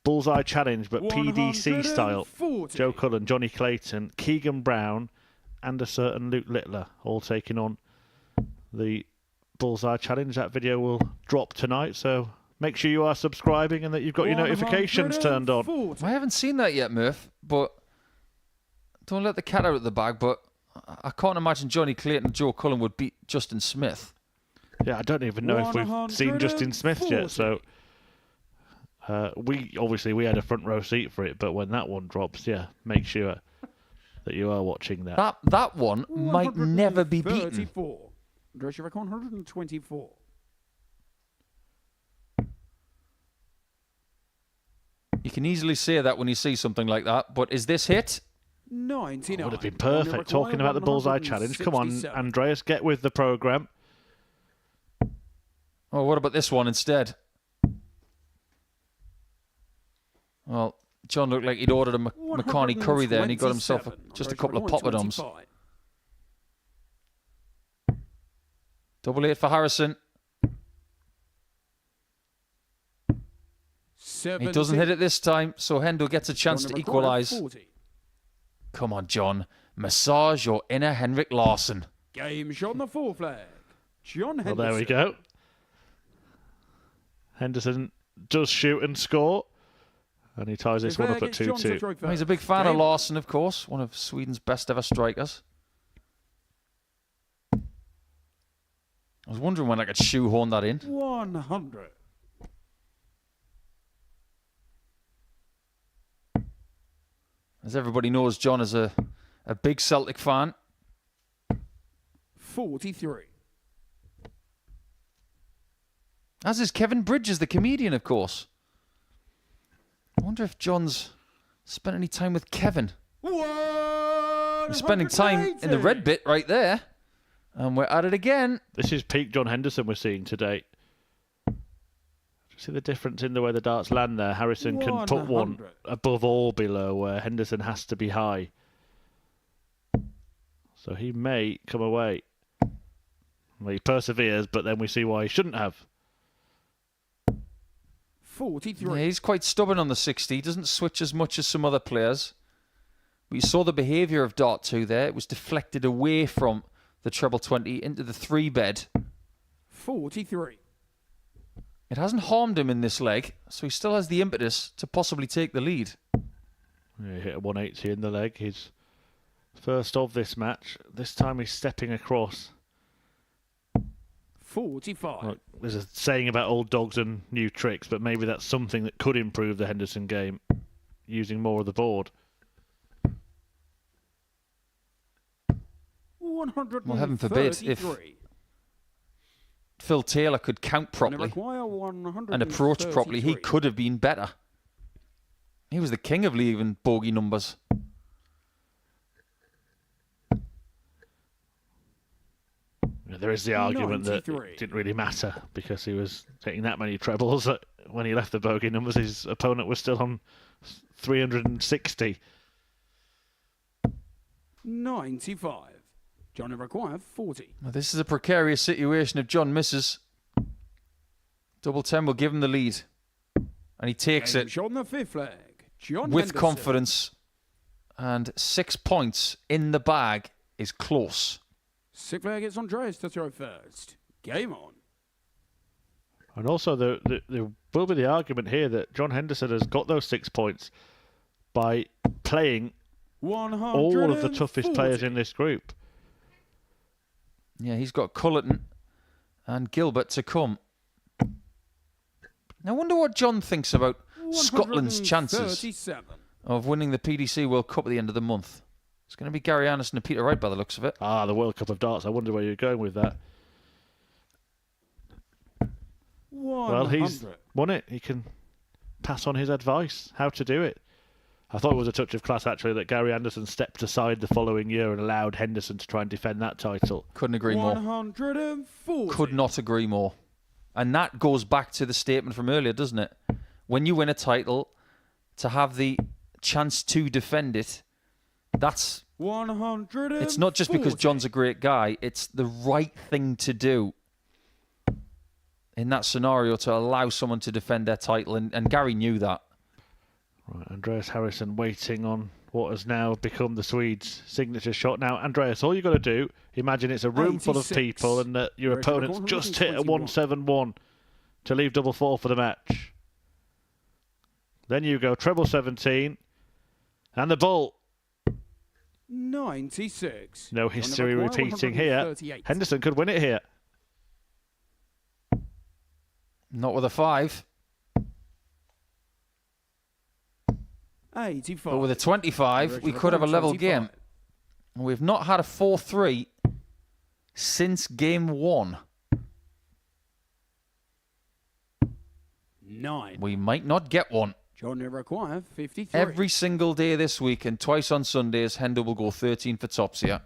Bullseye Challenge, but PDC style. Joe Cullen, Johnny Clayton, Keegan Brown, and a certain Luke Littler, all taking on the Bullseye Challenge. That video will drop tonight, so make sure you are subscribing and that you've got your notifications turned on. I haven't seen that yet, Murph, but don't let the cat out of the bag, but I can't imagine Johnny Clayton and Joe Cullen would beat Justin Smith. Yeah, I don't even know if we've seen Justin Smith yet, so we had a front row seat for it, but when that one drops, yeah, make sure that you are watching that. That one might never be beaten. 34. Andreas Harrison, 124. You can easily say that when you see something like that, but is this hit? 99. Would have been perfect. Talking about the Bullseye Challenge. Come on, Andreas, get with the programme. Oh, what about this one instead? Well, John looked like he'd ordered a McCarney curry there, and he got himself just a couple of poppadoms. Double 8 for Harrison. He doesn't hit it this time, so Hendo gets a chance to equalise. Come on, John. Massage your inner Henrik Larsson. Game shot on the 4 flag. John Henderson. Well, there we go. Henderson does shoot and score. And he ties this one up at 2-2. Well, he's a big fan of Larsson, of course. One of Sweden's best ever strikers. I was wondering when I could shoehorn that in. 100. As everybody knows, John is a big Celtic fan. 43. As is Kevin Bridges, the comedian, of course. I wonder if John's spent any time with Kevin. We're spending time in the red bit right there. And we're at it again. This is peak John Henderson we're seeing today. See the difference in the way the darts land there? Harrison can put one above or below, where Henderson has to be high. So he may come away. Well, he perseveres, but then we see why he shouldn't have. 43. Yeah, he's quite stubborn on the 60. He doesn't switch as much as some other players. But you saw the behaviour of dart 2 there. It was deflected away from the treble 20 into the 3-bed. 43. It hasn't harmed him in this leg, so he still has the impetus to possibly take the lead. Yeah, he hit a 180 in the leg. His first of this match. This time he's stepping across. 45. Look, there's a saying about old dogs and new tricks, but maybe that's something that could improve the Henderson game, using more of the board. 133. Well, heaven forbid, if Phil Taylor could count properly and approach properly, he could have been better. He was the king of leaving bogey numbers. There is the argument 93. That it didn't really matter because he was taking that many trebles. When he left the bogey numbers, his opponent was still on 360. 95. John require 40. Well, this is a precarious situation if John misses. Double 10 will give him the lead. And he takes it on the 5th leg. John with Henderson. confidence. And 6 points in the bag is close. 6th leg, it's Andreas to throw first. Game on. And also, there will be the argument here that John Henderson has got those 6 points by playing all of the toughest players in this group. Yeah, he's got Culleton and Gilbert to come. I wonder what John thinks about Scotland's chances of winning the PDC World Cup at the end of the month. It's going to be Gary Anderson and Peter Wright by the looks of it. Ah, the World Cup of Darts. I wonder where you're going with that. Well, he's won it. He can pass on his advice, how to do it. I thought it was a touch of class, actually, that Gary Anderson stepped aside the following year and allowed Henderson to try and defend that title. Couldn't agree more. 140. Could not agree more. And that goes back to the statement from earlier, doesn't it? When you win a title, to have the chance to defend it, that's... 140. It's not just because John's a great guy, it's the right thing to do in that scenario to allow someone to defend their title, and Gary knew that. Right, Andreas Harrison waiting on what has now become the Swedes' signature shot. Now, Andreas, all you've got to do, imagine it's a room full of people and that your opponent's just hit a 171 to leave double 4 for the match. Then you go treble 17 and the ball. 96. No history repeating here. Henderson could win it here. Not with a 5. 85. But with a 25, we could have a level game. We've not had a 4-3 since game 1. 9. We might not get one. John require 53. Every single day this week and twice on Sundays, Hendo will go 13 for tops here.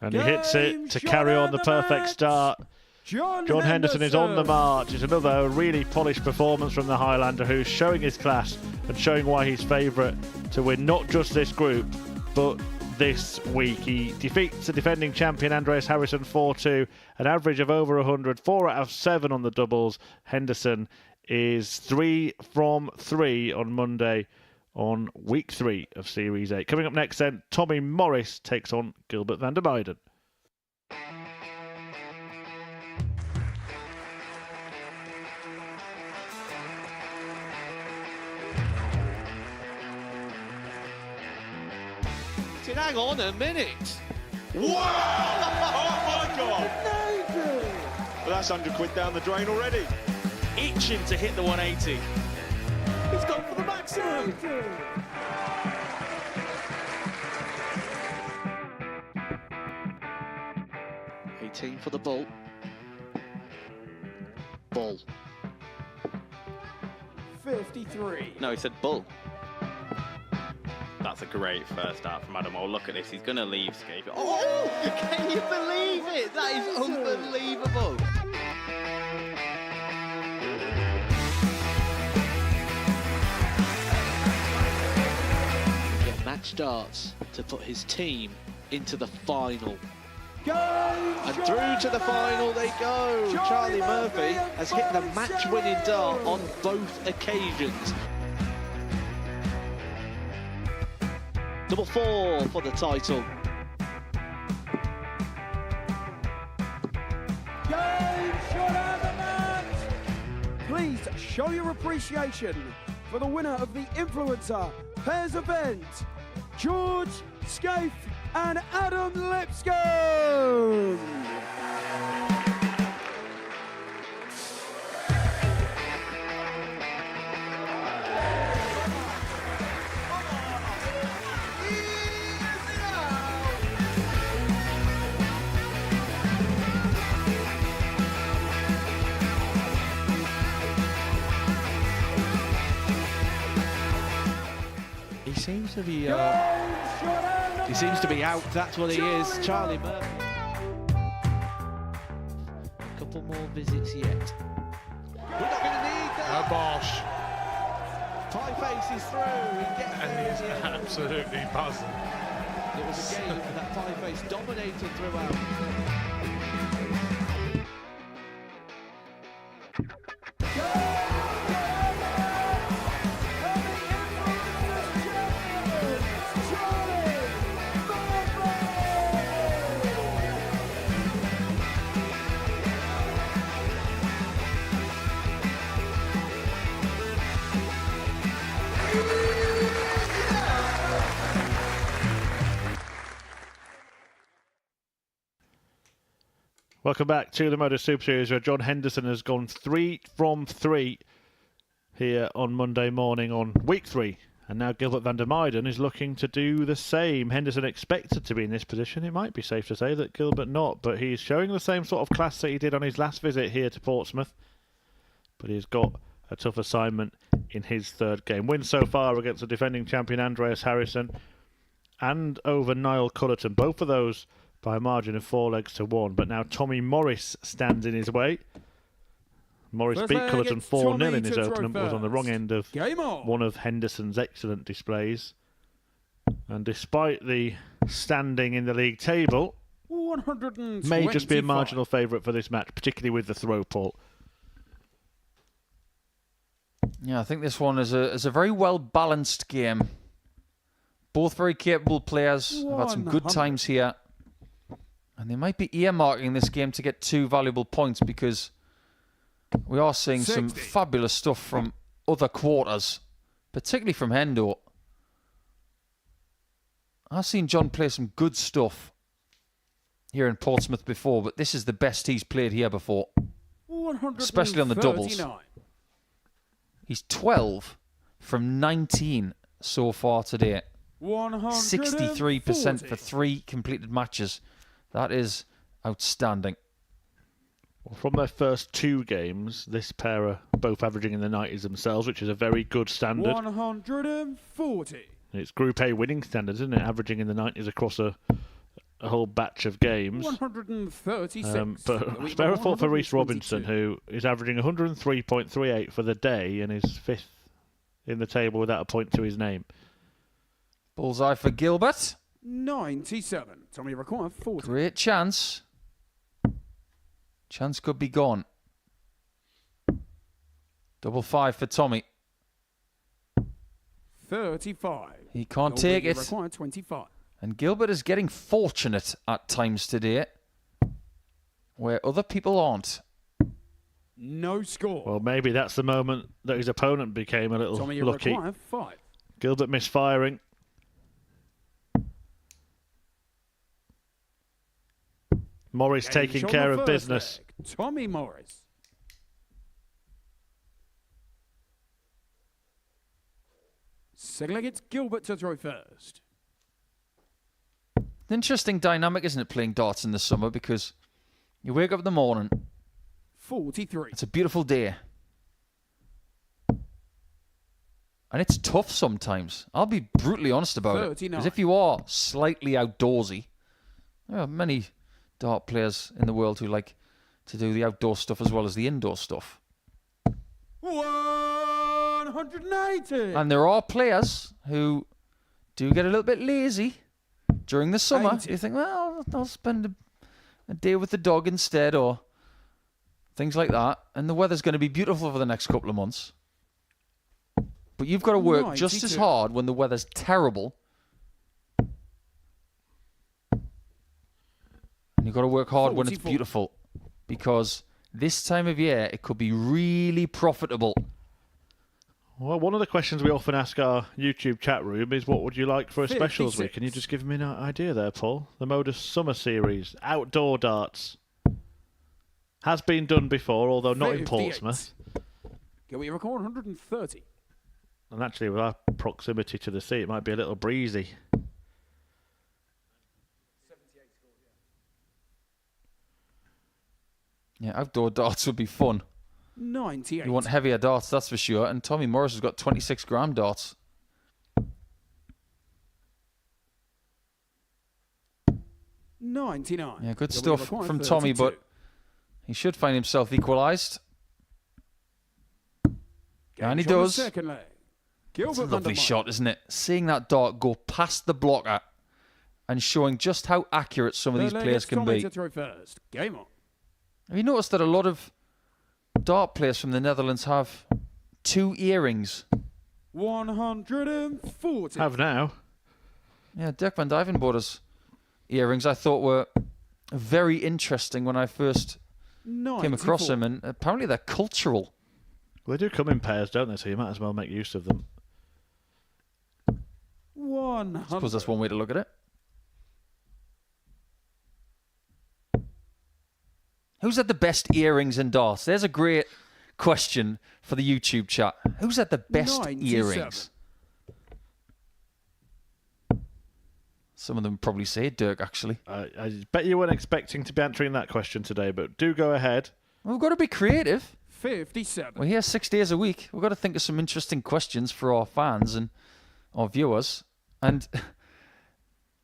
And he hits it to carry on the perfect start. John Henderson is on the march. It's another really polished performance from the Highlander, who's showing his class and showing why he's favourite to win not just this group, but this week. He defeats the defending champion Andreas Harrison 4-2, an average of over 100, 4 out of 7 on the doubles. Henderson is 3 from 3 on Monday on week 3 of Series 8. Coming up next then, Tommy Morris takes on Gilbert van der Meijden. Hang on a minute. Wow! Oh my God! Well, that's £100 down the drain already. Itching to hit the 180. He's gone for the max $18 for the bull. Bull. 53. No, he said bull. That's a great first start from Adam. Oh, look at this. He's going to leave Scape. Oh, can you believe it? That is unbelievable. Get match starts to put his team into the final. And through to the final they go. Charlie Murphy has hit the match-winning dart on both occasions. Double 4 for the title. Please show your appreciation for the winner of the Influencer Pairs event, George Scaife and Adam Lipscomb. He seems to be out, that's what he is, Charlie Murphy. A couple more visits yet. We're not going to need that. Oh, Bosch. Pie Face is through. He gets And he's absolutely buzzing. It was a game that Pie Face dominated throughout. Welcome back to the Modus Super Series, where John Henderson has gone 3 from 3 here on Monday morning on week 3. And now Gilbert van der Meijden is looking to do the same. Henderson expected to be in this position. It might be safe to say that Gilbert not, but he's showing the same sort of class that he did on his last visit here to Portsmouth. But he's got a tough assignment in his third game. Win so far against the defending champion Andreas Harrison and over Niall Culleton. Both of those by a margin of 4 legs to 1. But now Tommy Morris stands in his way. Morris beat Culleton 4-0 in his opener, but was on the wrong end of one of Henderson's excellent displays. And despite the standing in the league table, may just be a marginal favourite for this match, particularly with the throw, Paul. Yeah, I think this one is a very well-balanced game. Both very capable players. Have had some good times here. And they might be earmarking this game to get 2 valuable points, because we are seeing some fabulous stuff from other quarters, particularly from Hendo. I've seen John play some good stuff here in Portsmouth before, but this is the best he's played here before, especially on the doubles. He's 12 from 19 so far today. 63% for 3 completed matches. That is outstanding. Well, from their first 2 games, this pair are both averaging in the 90s themselves, which is a very good standard. 140. It's Group A winning standards, isn't it? Averaging in the 90s across a whole batch of games. 136. But spare a thought for Reece Robinson, who is averaging 103.38 for the day and is 5th in the table without a point to his name. Bullseye for Gilbert. 97. Tommy require 40. Great chance. Chance could be gone. Double 5 for Tommy. 35. He can't take it. Require 25. And Gilbert is getting fortunate at times today, where other people aren't. No score. Well, maybe that's the moment that his opponent became a little Tommy lucky. require 5. Gilbert misfiring. Morris taking care of business. Leg. Tommy Morris. Second leg, it's Gilbert to throw first. Interesting dynamic, isn't it, playing darts in the summer? Because you wake up in the morning. 43. It's a beautiful day. And it's tough sometimes. I'll be brutally honest about it. 39. Because if you are slightly outdoorsy, there are many dart players in the world who like to do the outdoor stuff as well as the indoor stuff. 180. And there are players who do get a little bit lazy during the summer. 80. You think, well, I'll spend a day with the dog instead, or things like that. And the weather's going to be beautiful for the next couple of months. But you've got to work just as 92. hard when the weather's terrible. And you've got to work hard when it's 44. beautiful. Because this time of year, it could be really profitable. Well, one of the questions we often ask our YouTube chat room is, what would you like for a specials 56. week? Can you just give me an idea there, Paul? The Modus Summer Series, outdoor darts. Has been done before, although not in 58. Portsmouth. Can we record 130? And actually, with our proximity to the sea, it might be a little breezy. Yeah, outdoor darts would be fun. 98. You want heavier darts, that's for sure. And Tommy Morris has got 26 gram darts. $99. Yeah, good Can we stuff record from Tommy, 32? but he should find himself equalised. And he Gauge on the does. Second leg. It's a Gilbert lovely Vandermeer. shot, isn't it? Seeing that dart go past the blocker and showing just how accurate some of Third these leg, players it's can Tommy be. to throw first. Game on. Have you noticed that a lot of dart players from the Netherlands have 2 earrings? 140. Have now. Yeah, Dirk van Dijvenbode's earrings I thought were very interesting when I first came across 94. them, and apparently they're cultural. Well, they do come in pairs, don't they? So you might as well make use of them. 100. I suppose that's one way to look at it. Who's had the best earrings in darts? There's a great question for the YouTube chat. Who's had the best 97. earrings? Some of them probably say Dirk, actually. I bet you weren't expecting to be answering that question today, but do go ahead. We've got to be creative. 57. We're here 6 days a week. We've got to think of some interesting questions for our fans and our viewers. And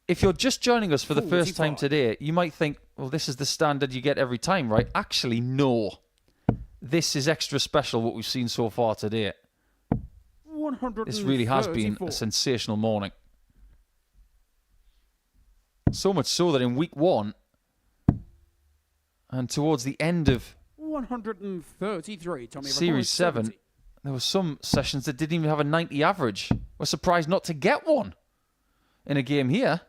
if you're just joining us for the first time 45. today, you might think, well, this is the standard you get every time, right? Actually, no. This is extra special, what we've seen so far today. 134. This really has been a sensational morning. So much so that in week 1 and towards the end of 133. Tommy Series 7, there were some sessions that didn't even have a 90 average. We're surprised not to get one in a game here.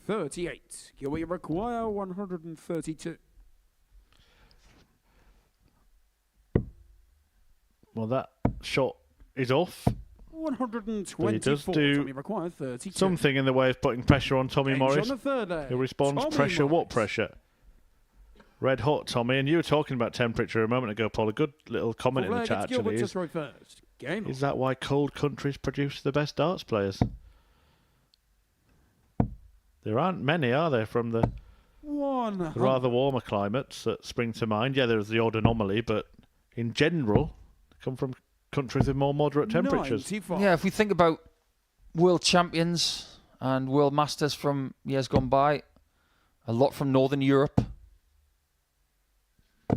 38. Can we require 132? Well, that shot is off. 124. But he does do Tommy require 32. something in the way of putting pressure on Tommy Gauge Morris. on the third leg. Who responds, Tommy pressure, what Morris. pressure? Red hot, Tommy. And you were talking about temperature a moment ago, Paul. A good little comment in the Fourth chat, leg, it's Gilbert actually. to Is, throw first. Game on. is that why cold countries produce the best darts players? There aren't many, are there, from the 100. rather warmer climates that spring to mind? Yeah, there's the odd anomaly, but in general, they come from countries with more moderate temperatures. 95. Yeah, if we think about world champions and world masters from years gone by, a lot from Northern Europe.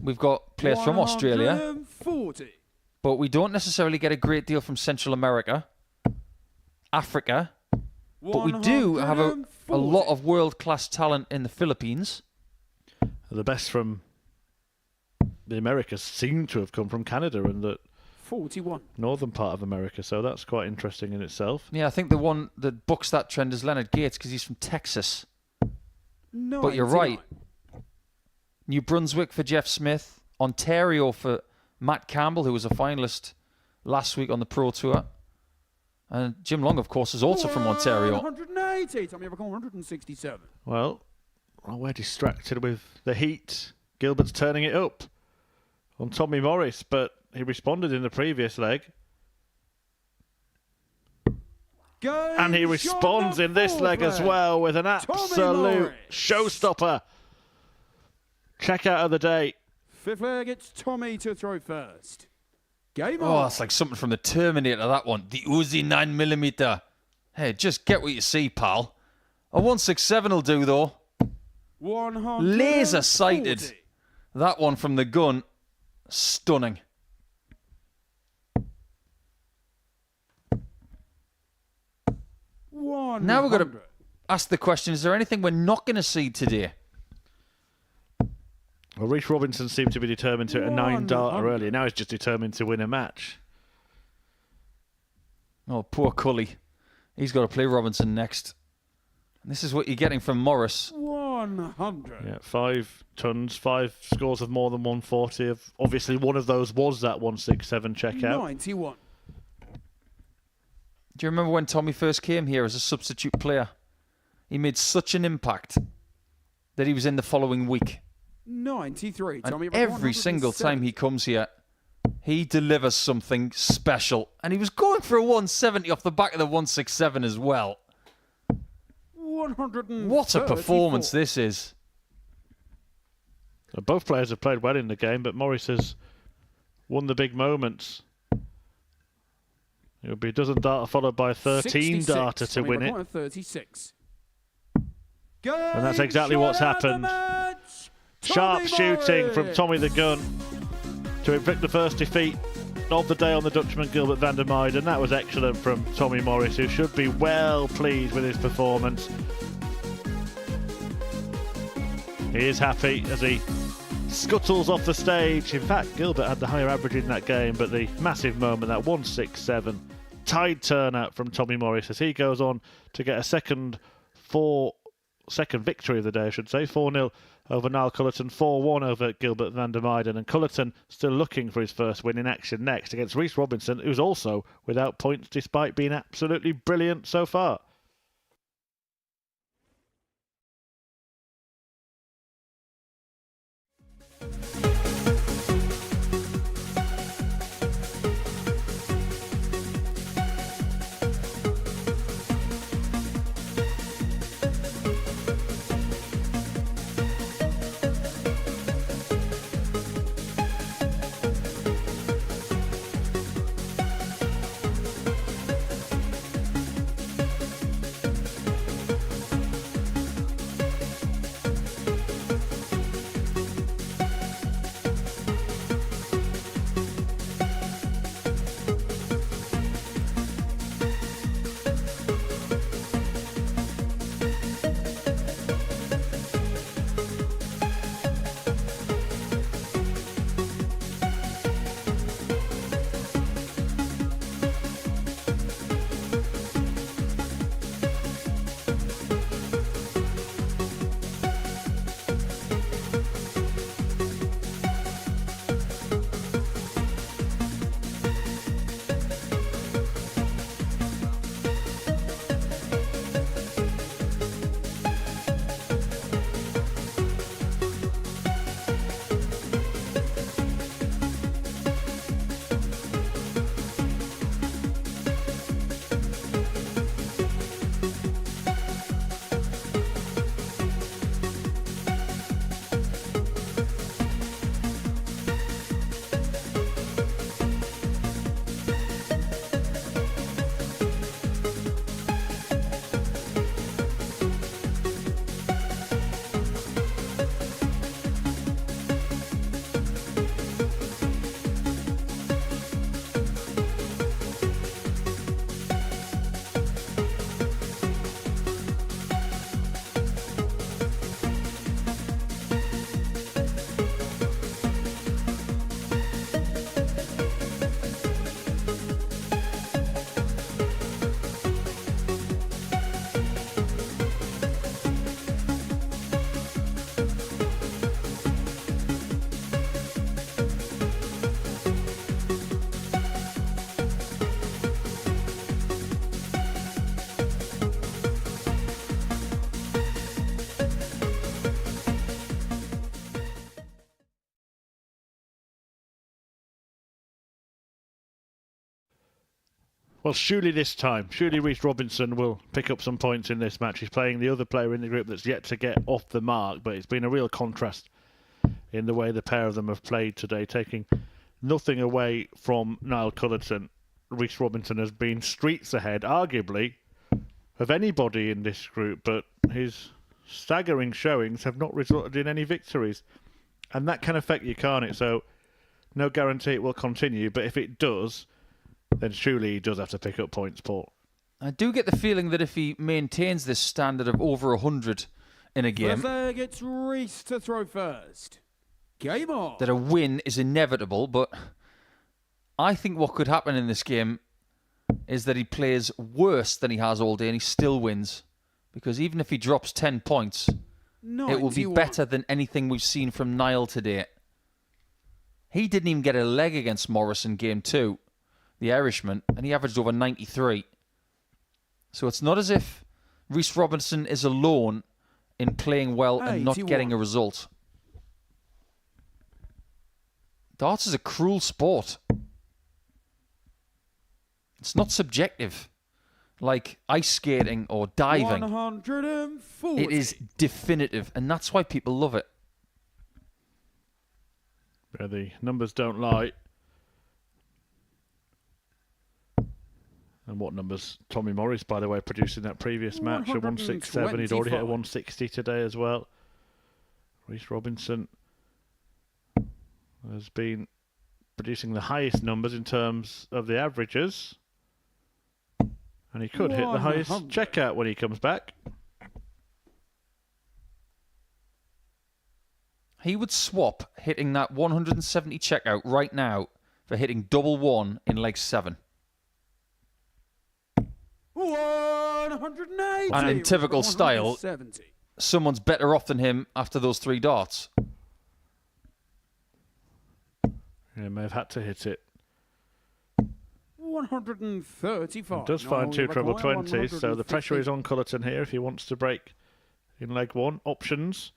We've got players from Australia, 140. but we don't necessarily get a great deal from Central America, Africa, but we do have a lot of world-class talent in the Philippines. The best from the Americas seem to have come from Canada and the 41. northern part of America, so that's quite interesting in itself. Yeah, I think the one that bucks that trend is Leonard Gates because he's from Texas. But you're right. New Brunswick for Jeff Smith, Ontario for Matt Campbell, who was a finalist last week on the Pro Tour. And Jim Long, of course, is also from Ontario. 180. Tommy record 167. Well, we're distracted with the heat. Gilbert's turning it up on Tommy Morris, but he responded in the previous leg. And he responds in this leg as well with an absolute showstopper. Checkout of the day. Fifth leg, it's Tommy to throw first. Game Oh, on. it's like something from the Terminator, that one. The Uzi 9mm. Hey, just get what you see, pal. A 167 will do, though. 140. Laser sighted. That one from the gun. Stunning. Now we've got to ask the question, is there anything we're not going to see today? Well, Reece Robinson seemed to be determined to hit a 9-darter earlier. Now he's just determined to win a match. Oh, poor Cully. He's got to play Robinson next. And this is what you're getting from Morris. 100. Yeah, 5 tons, 5 scores of more than 140. Obviously, one of those was that 167 checkout. 91. Do you remember when Tommy first came here as a substitute player? He made such an impact that he was in the following week. 93. And Tommy, every single time he comes here, he delivers something special. And he was going for a 170 off the back of the 167 as well. 134. What a performance this is. Both players have played well in the game, but Morris has won the big moments. It would be a dozen darter followed by a 13 darter to win it. 36. And that's exactly what's happened. Sharp shooting from Tommy the Gun to inflict the first defeat of the day on the Dutchman Gilbert van der Meijden. That was excellent from Tommy Morris, who should be well pleased with his performance. He is happy as he scuttles off the stage. In fact, Gilbert had the higher average in that game, but the massive moment, that 167 tide turnout from Tommy Morris as he goes on to get a second victory of the day, I should say. 4-0 over Niall Culleton, 4-1 over Gilbert van der Meijden, and Culleton still looking for his first win in action next against Reece Robinson, who's also without points despite being absolutely brilliant so far. Well, surely this time, surely Reece Robinson will pick up some points in this match. He's playing the other player in the group that's yet to get off the mark, but it's been a real contrast in the way the pair of them have played today, taking nothing away from Niall Culleton. Reece Robinson has been streets ahead, arguably, of anybody in this group, but his staggering showings have not resulted in any victories. And that can affect you, can't it? So, no guarantee it will continue, but if it does, then surely he does have to pick up points, Paul. I do get the feeling that if he maintains this standard of over 100 in a game, It's Reece to throw first. Game on. that a win is inevitable, but I think what could happen in this game is that he plays worse than he has all day and he still wins. Because even if he drops 10 points, it will be better than anything we've seen from Niall today. He didn't even get a leg against Morris in game 2, the Irishman, and he averaged over 93. So it's not as if Reece Robinson is alone in playing well and not getting a result. Darts is a cruel sport. It's not subjective, like ice skating or diving. 140. It is definitive, and that's why people love it. Where the numbers don't lie. And what numbers? Tommy Morris, by the way, producing that previous match, a 167. He'd already hit a 160 today as well. Reece Robinson has been producing the highest numbers in terms of the averages. And he could hit the highest checkout when he comes back. He would swap hitting that 170 checkout right now for hitting double one in leg 7. 180. And in typical style, 170. someone's better off than him after those 3 darts. He may have had to hit it. 135. He does find 2 treble 20s, so the pressure is on Culleton here if he wants to break in leg 1. Options.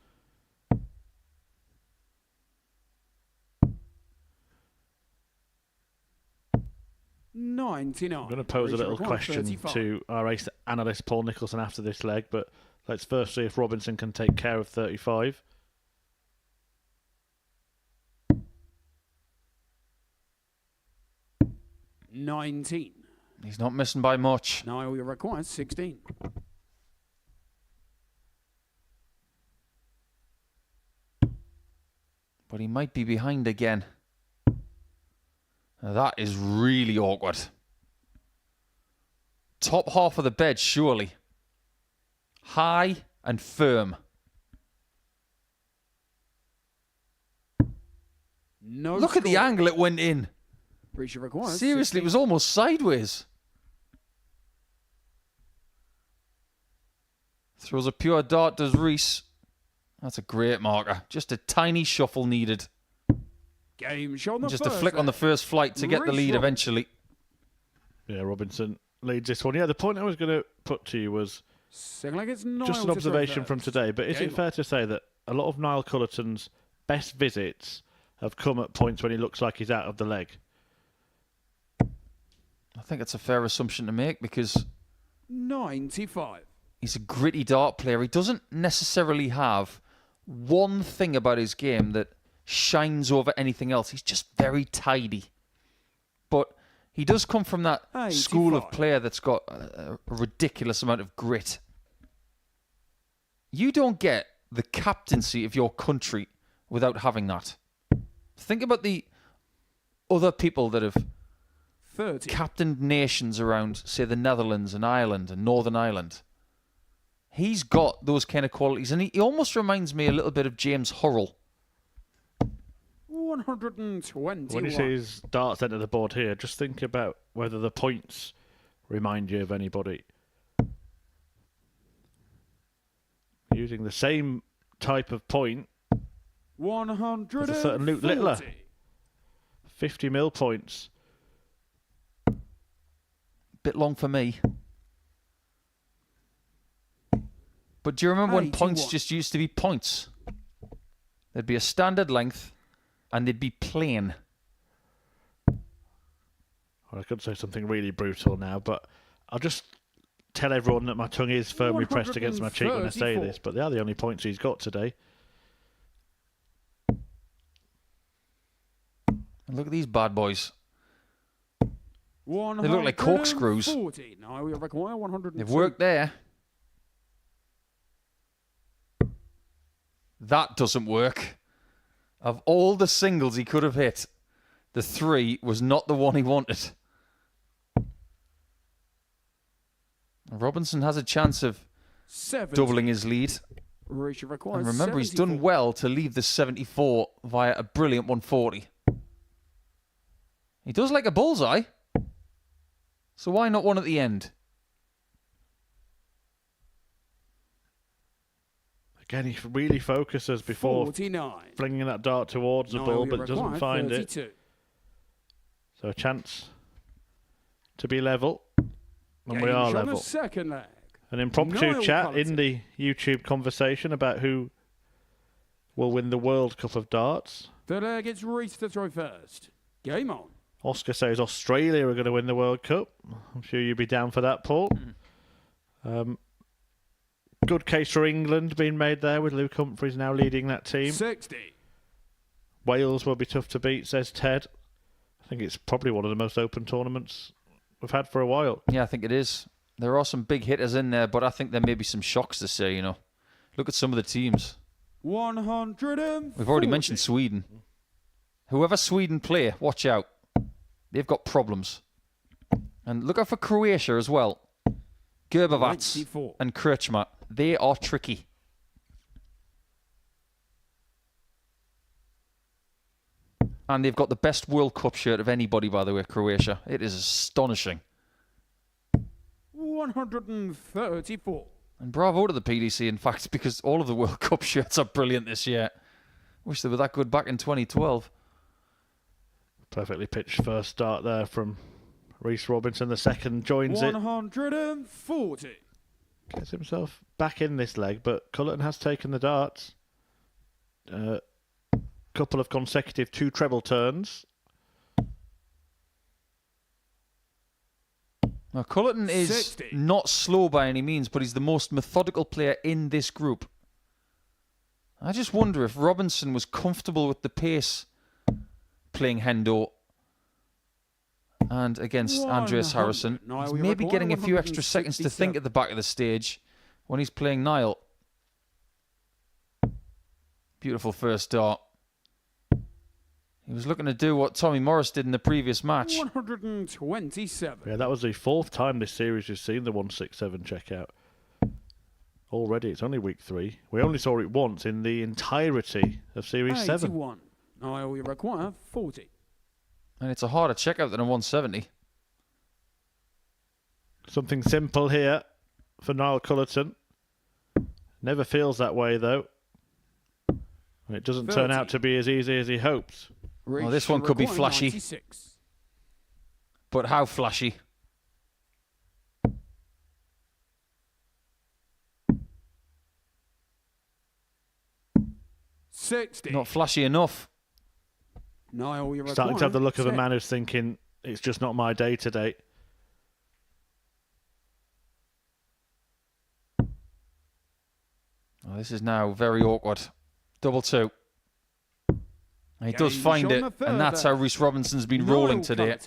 I'm 99. going to pose a little question to our ace analyst Paul Nicholson after this leg, but let's first see if Robinson can take care of 35. $19. He's not missing by much. Now he requires 16. But he might be behind again. Now that is really awkward. Top half of the bed, surely. High and firm. No. Look at the angle it went in. $16. Seriously, it was almost sideways. Throws a pure dart, does Reece. That's a great marker. Just a tiny shuffle needed. Game shot. Just a flick on the first flight to get the lead eventually. Yeah, Robinson leads this one. Yeah, the point I was going to put to you was just an observation from today, but is it fair to say that a lot of Niall Culleton's best visits have come at points when he looks like he's out of the leg? I think it's a fair assumption to make because 95. He's a gritty dart player. He doesn't necessarily have one thing about his game that shines over anything else. He's just very tidy. But he does come from that school of player that's got a ridiculous amount of grit. You don't get the captaincy of your country without having that. Think about the other people that have captained nations around, say, the Netherlands and Ireland and Northern Ireland. He's got those kind of qualities, and he almost reminds me a little bit of James Hurrell. 121. When you see his darts enter the board here, just think about whether the points remind you of anybody. Using the same type of point, 140. there's a certain Luke Littler. 50 mil points. Bit long for me. But do you remember when points just used to be points? There'd be a standard length and they'd be plain. Or I could say something really brutal now, but I'll just tell everyone that my tongue is firmly pressed against my cheek when I say this, but they are the only points he's got today. And look at these bad boys. They look like corkscrews. Now we require 102. They've worked there. That doesn't work. Of all the singles he could have hit, the 3 was not the one he wanted. Robinson has a chance of doubling his lead. And remember, he's done well to leave the 74 via a brilliant 140. He does like a bullseye. So why not one at the end? Again, he really focuses before 49. flinging that dart towards the ball, but doesn't find 32. it. So a chance to be level. And we are level. Second leg. An impromptu Niall chat Culleton. in the YouTube conversation about who will win the World Cup of Darts. The leg, it's Reese to throw first. Game on. Oscar says Australia are going to win the World Cup. I'm sure you'd be down for that, Paul. Good case for England being made there with Luke Humphries now leading that team. 60. Wales will be tough to beat, says Ted. I think it's probably one of the most open tournaments we've had for a while. Yeah, I think it is. There are some big hitters in there, but I think there may be some shocks this year, you know. Look at some of the teams. 140. We've already mentioned Sweden. Whoever Sweden play, watch out. They've got problems. And look out for Croatia as well. Gerbovac 94. and Krčma. They are tricky. And they've got the best World Cup shirt of anybody, by the way, Croatia. It is astonishing. 134. And bravo to the PDC, in fact, because all of the World Cup shirts are brilliant this year. Wish they were that good back in 2012. Perfectly pitched first start there from Reece Robinson. The second joins it. 140. Gets himself back in this leg, but Culleton has taken the darts. Couple of consecutive 2 treble turns. Now, Culleton is 60. not slow by any means, but he's the most methodical player in this group. I just wonder if Robinson was comfortable with the pace playing Hendo and against Andreas Harrison. He's maybe getting a few extra seconds to think at the back of the stage when he's playing Niall. Beautiful first dart. He was looking to do what Tommy Morris did in the previous match. 127. Yeah, that was the 4th time this series we've seen the 167 checkout. Already, it's only week 3. We only saw it once in the entirety of Series 7. 81. Now we require 40. And it's a harder checkout than a 170. Something simple here for Niall Culleton. Never feels that way, though. And it doesn't turn out to be as easy as he hopes. Well, this one could be flashy. 96. But how flashy? Not flashy enough. Niall, you Starting to have the look of a 10. man who's thinking, it's just not my day today. Oh, this is now very awkward. Double 2. And he does find it, and that's how Reece Robinson's been rolling today.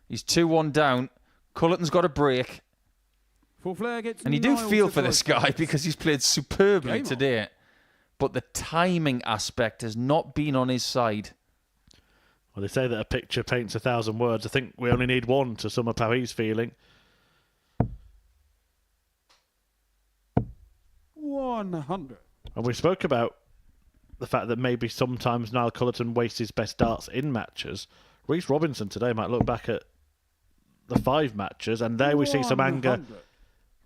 He's 2-1 down. Culleton's got a break. And you do feel for this guy because he's played superbly today. But the timing aspect has not been on his side. Well, they say that a picture paints 1,000 words. I think we only need one to sum up how he's feeling. 100. And we spoke about the fact that maybe sometimes Niall Culleton wastes his best darts in matches. Reece Robinson today might look back at the 5 matches, and there we see some anger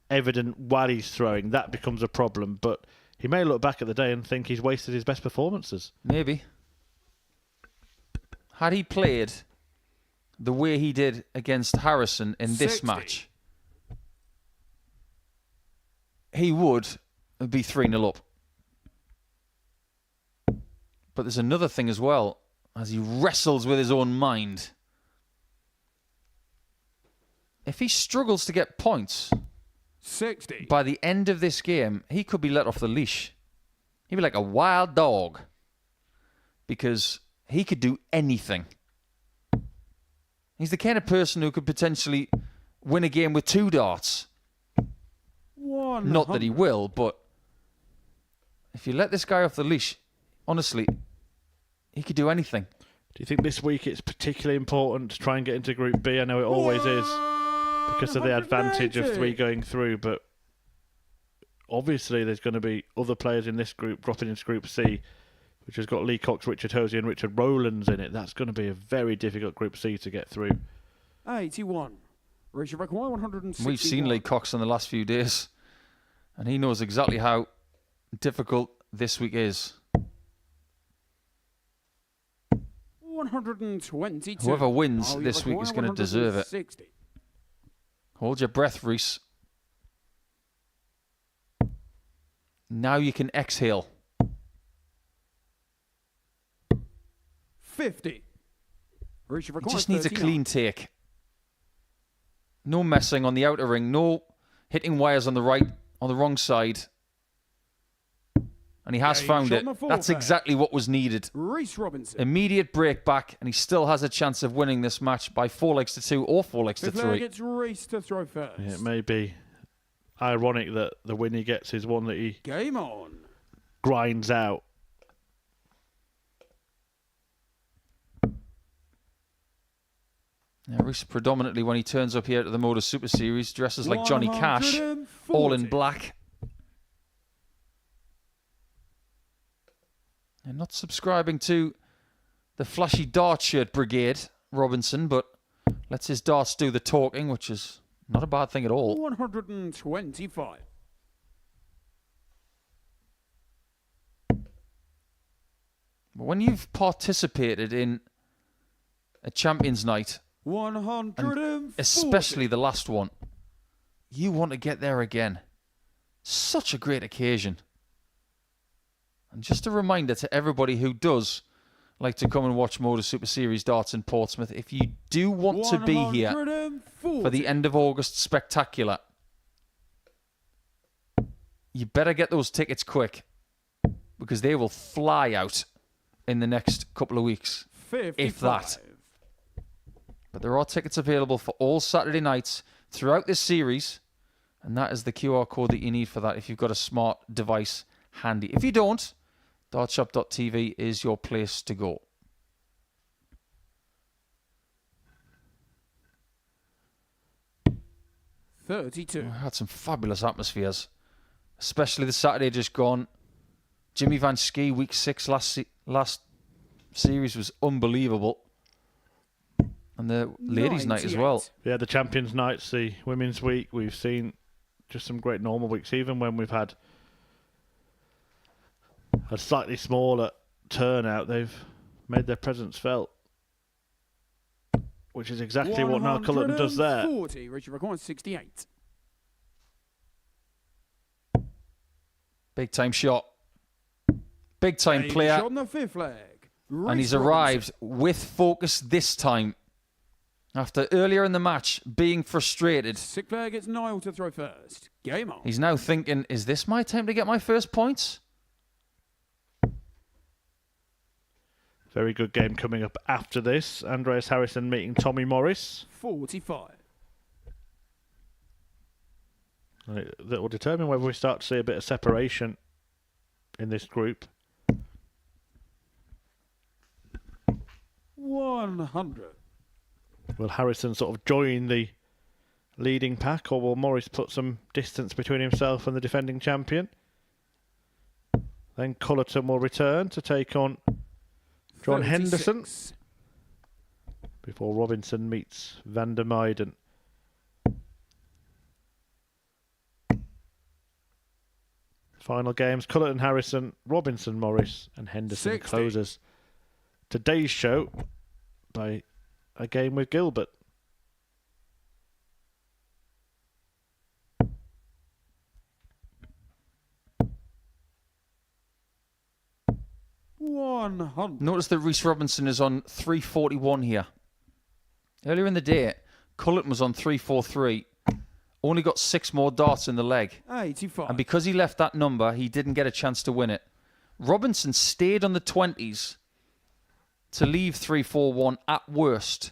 evident while he's throwing. That becomes a problem, but he may look back at the day and think he's wasted his best performances. Maybe. Had he played the way he did against Harrison in this match, he would be 3-0 up. But there's another thing as well, as he wrestles with his own mind. if he struggles to get points 60. by the end of this game, he could be let off the leash. He'd be like a wild dog because he could do anything. He's the kind of person who could potentially win a game with 2 darts. 100. Not that he will, but if you let this guy off the leash, honestly, he could do anything. Do you think this week it's particularly important to try and get into Group B? I know it always is because of the advantage of 3 going through, but obviously there's going to be other players in this group dropping into Group C, which has got Lee Cox, Richard Hosey and Richard Rowlands in it. That's going to be a very difficult Group C to get through. 81. Richard require 161. We've seen Lee Cox in the last few days, and he knows exactly how difficult this week is. 122. Whoever wins this week is going to deserve it. 60. Hold your breath, Reese. Now you can exhale. 50. Richard He requires just needs a 39. clean take. No messing on the outer ring. No hitting wires on the wrong side. And he has Game found shot it. on the That's forepair. exactly what was needed. Reece Robinson. Immediate break back, and he still has a chance of winning this match by 4 legs to 2 or 4 legs to Fifth leg 3. gets Reece to throw first. Yeah, it may be ironic that the win he gets is one that he Game on. grinds out. Now, Reece predominantly, when he turns up here to the Modus Super Series, dresses like Johnny Cash, all in 140. black. And not subscribing to the flashy dart shirt brigade, Robinson, but lets his darts do the talking, which is not a bad thing at all. 125. But when you've participated in a Champions Night, 140. especially the last one, you want to get there again. Such a great occasion. And just a reminder to everybody who does like to come and watch Modus Super Series darts in Portsmouth, if you do want to be here 140. for the end of August spectacular, you better get those tickets quick, because they will fly out in the next couple of weeks, 55. if that. But there are tickets available for all Saturday nights throughout this series, and that is the QR code that you need for that if you've got a smart device handy. If you don't, dartshop.tv is your place to go. $32. We had some fabulous atmospheres, especially the Saturday just gone. Jimmy Van Schie, week 6 last series was unbelievable. And the ladies' night as well. Yeah, the Champions Nights, the Women's Week, we've seen just some great normal weeks, even when we've had a slightly smaller turnout, they've made their presence felt, which is exactly what now Culleton does there. 140. Richard requires 68. Big time shot. Big time player. Shot on the 5th leg. And he's Reece arrived Robinson. with focus this time. After earlier in the match being frustrated, 6th leg gets Niall to throw first. Game on. he's now thinking, is this my time to get my first points? Very good game coming up after this. Andreas Harrison meeting Tommy Morris. 45. That will determine whether we start to see a bit of separation in this group. 100. Will Harrison sort of join the leading pack, or will Morris put some distance between himself and the defending champion? Then Culleton will return to take on John 36. Henderson before Robinson meets Van der Meijden. Final games: Culleton, Harrison, Robinson, Morris, and Henderson 60. closes today's show by a game with Gilbert. $100. Notice that Reece Robinson is on 341 here. Earlier in the day, Culleton was on 3-4-3. Only got 6 more darts in the leg. 85. And because he left that number, he didn't get a chance to win it. Robinson stayed on the 20s to leave 3-4-1 at worst.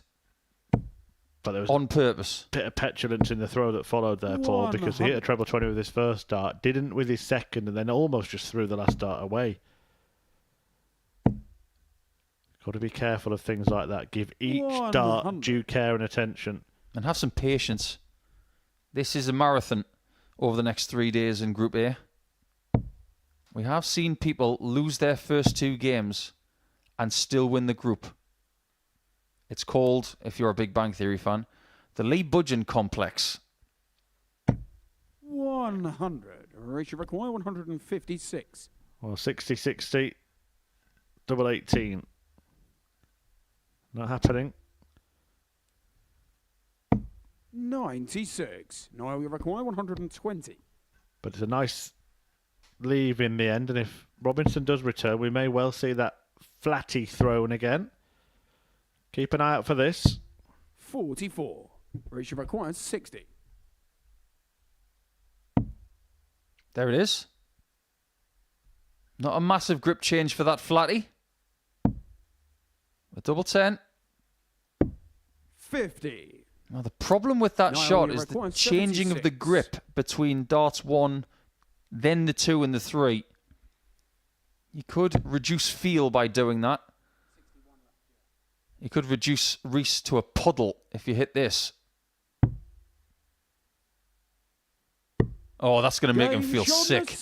But there was on purpose. A bit of petulance in the throw that followed there, Paul, because he hit a treble 20 with his first dart, didn't with his second, and then almost just threw the last dart away. Got to be careful of things like that. Give each dart due care and attention. And have some patience. This is a marathon over the next 3 days in Group A. We have seen people lose their first 2 games and still win the group. It's called, if you're a Big Bang Theory fan, the Lee Budgeon Complex. 100. Ratio required 156. Well, 60-60, double 18. Not happening. 96. Now we require 120. But it's a nice leave in the end, and if Robinson does return, we may well see that flatty thrown again. Keep an eye out for this. 44. Ratio required 60. There it is. Not a massive grip change for that flatty. A double 10. 50. Now the problem with that shot is the 76. changing of the grip between darts 1, then the 2 and the 3. You could reduce feel by doing that. You could reduce Reese to a puddle if you hit this. Oh, that's going to make him feel sick.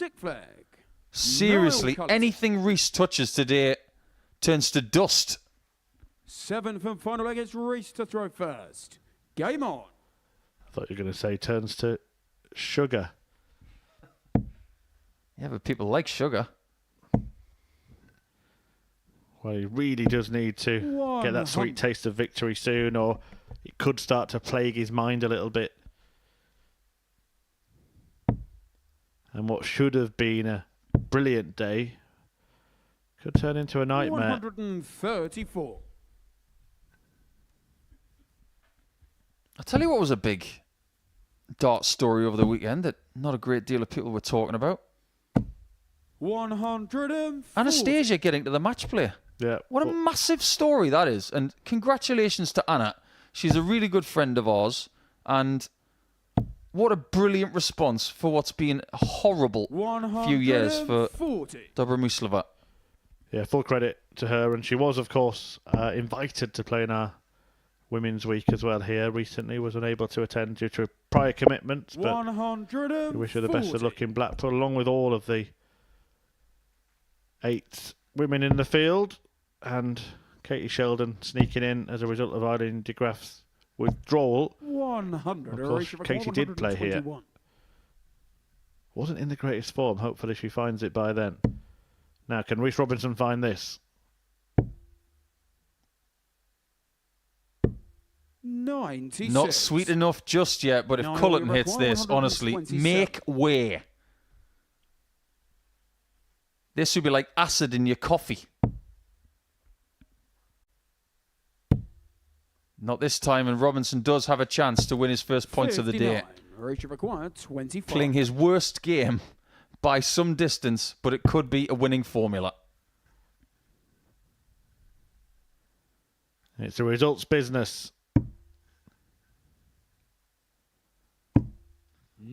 Seriously, No anything Reese touches today turns to dust. 7th and final leg is Reese to throw first. Game on. I thought you were going to say turns to sugar. Yeah, but people like sugar. Well, he really does need to get that sweet taste of victory soon, or it could start to plague his mind a little bit. And what should have been a brilliant day could turn into a nightmare. 134. I'll tell you what was a big dart story over the weekend that not a great deal of people were talking about. 140. Anastasia getting to the match play. Yeah. What a massive story that is. And congratulations to Anna. She's a really good friend of ours. And what a brilliant response for what's been a horrible few years for Dobromyslova. Yeah, full credit to her. And she was, of course, invited to play in our Women's Week as well here recently. Was unable to attend due to prior commitments. But we wish her the best of luck in Blackpool, along with all of the 8 women in the field. And Katie Sheldon sneaking in as a result of Eileen de Graaf's withdrawal. 100. Of course, Katie did play here. Wasn't in the greatest form. Hopefully she finds it by then. Now, can Reese Robinson find this? 96. Not sweet enough just yet, but if Culleton hits this, honestly, make way. This would be like acid in your coffee. Not this time, and Robinson does have a chance to win his first points of the day. Ratio required 25. Playing his worst game by some distance, but it could be a winning formula. It's a results business.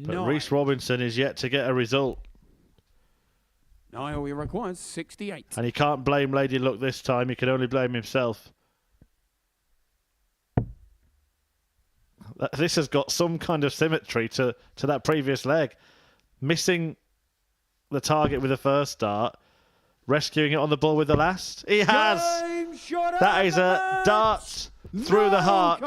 But Reese Robinson is yet to get a result. Now we require 68. And he can't blame Lady Luck this time. He can only blame himself. This has got some kind of symmetry to that previous leg. Missing the target with the first dart, rescuing it on the ball with the last. He has! That is a dart through the heart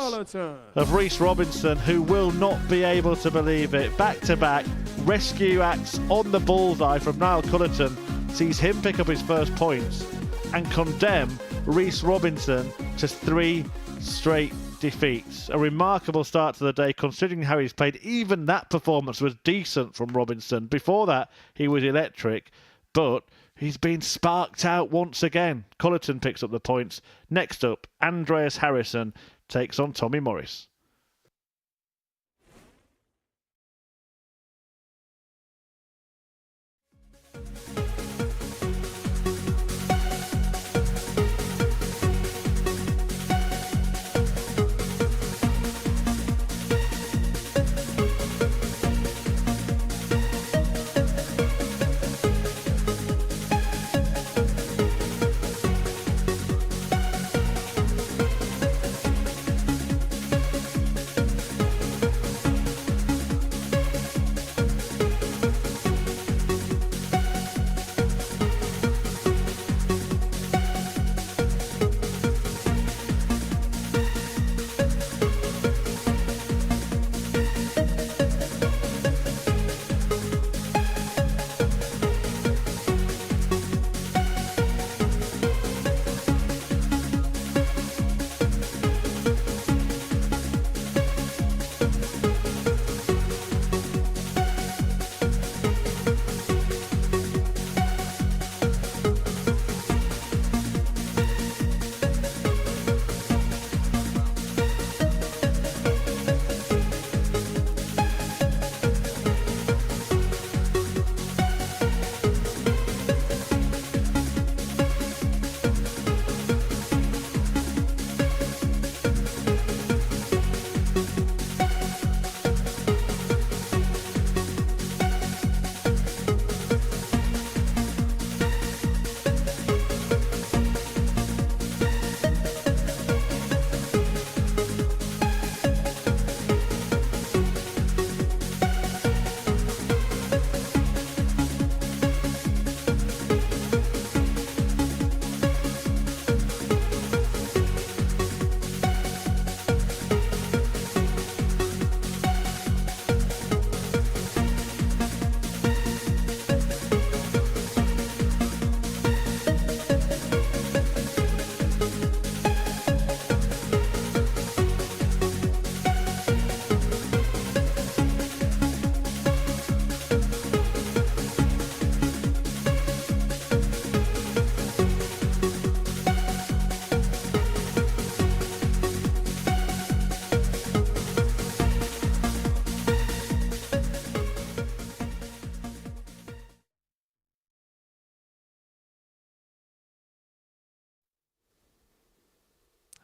of Reese Robinson, who will not be able to believe it. Back-to-back rescue acts on the bullseye from Niall Culleton sees him pick up his first points and condemn Reese Robinson to 3 straight defeats. A remarkable start to the day, considering how he's played. Even that performance was decent from Robinson. Before that, he was electric, but he's been sparked out once again. Culleton picks up the points. Next up, Andreas Harrison takes on Tommy Morris.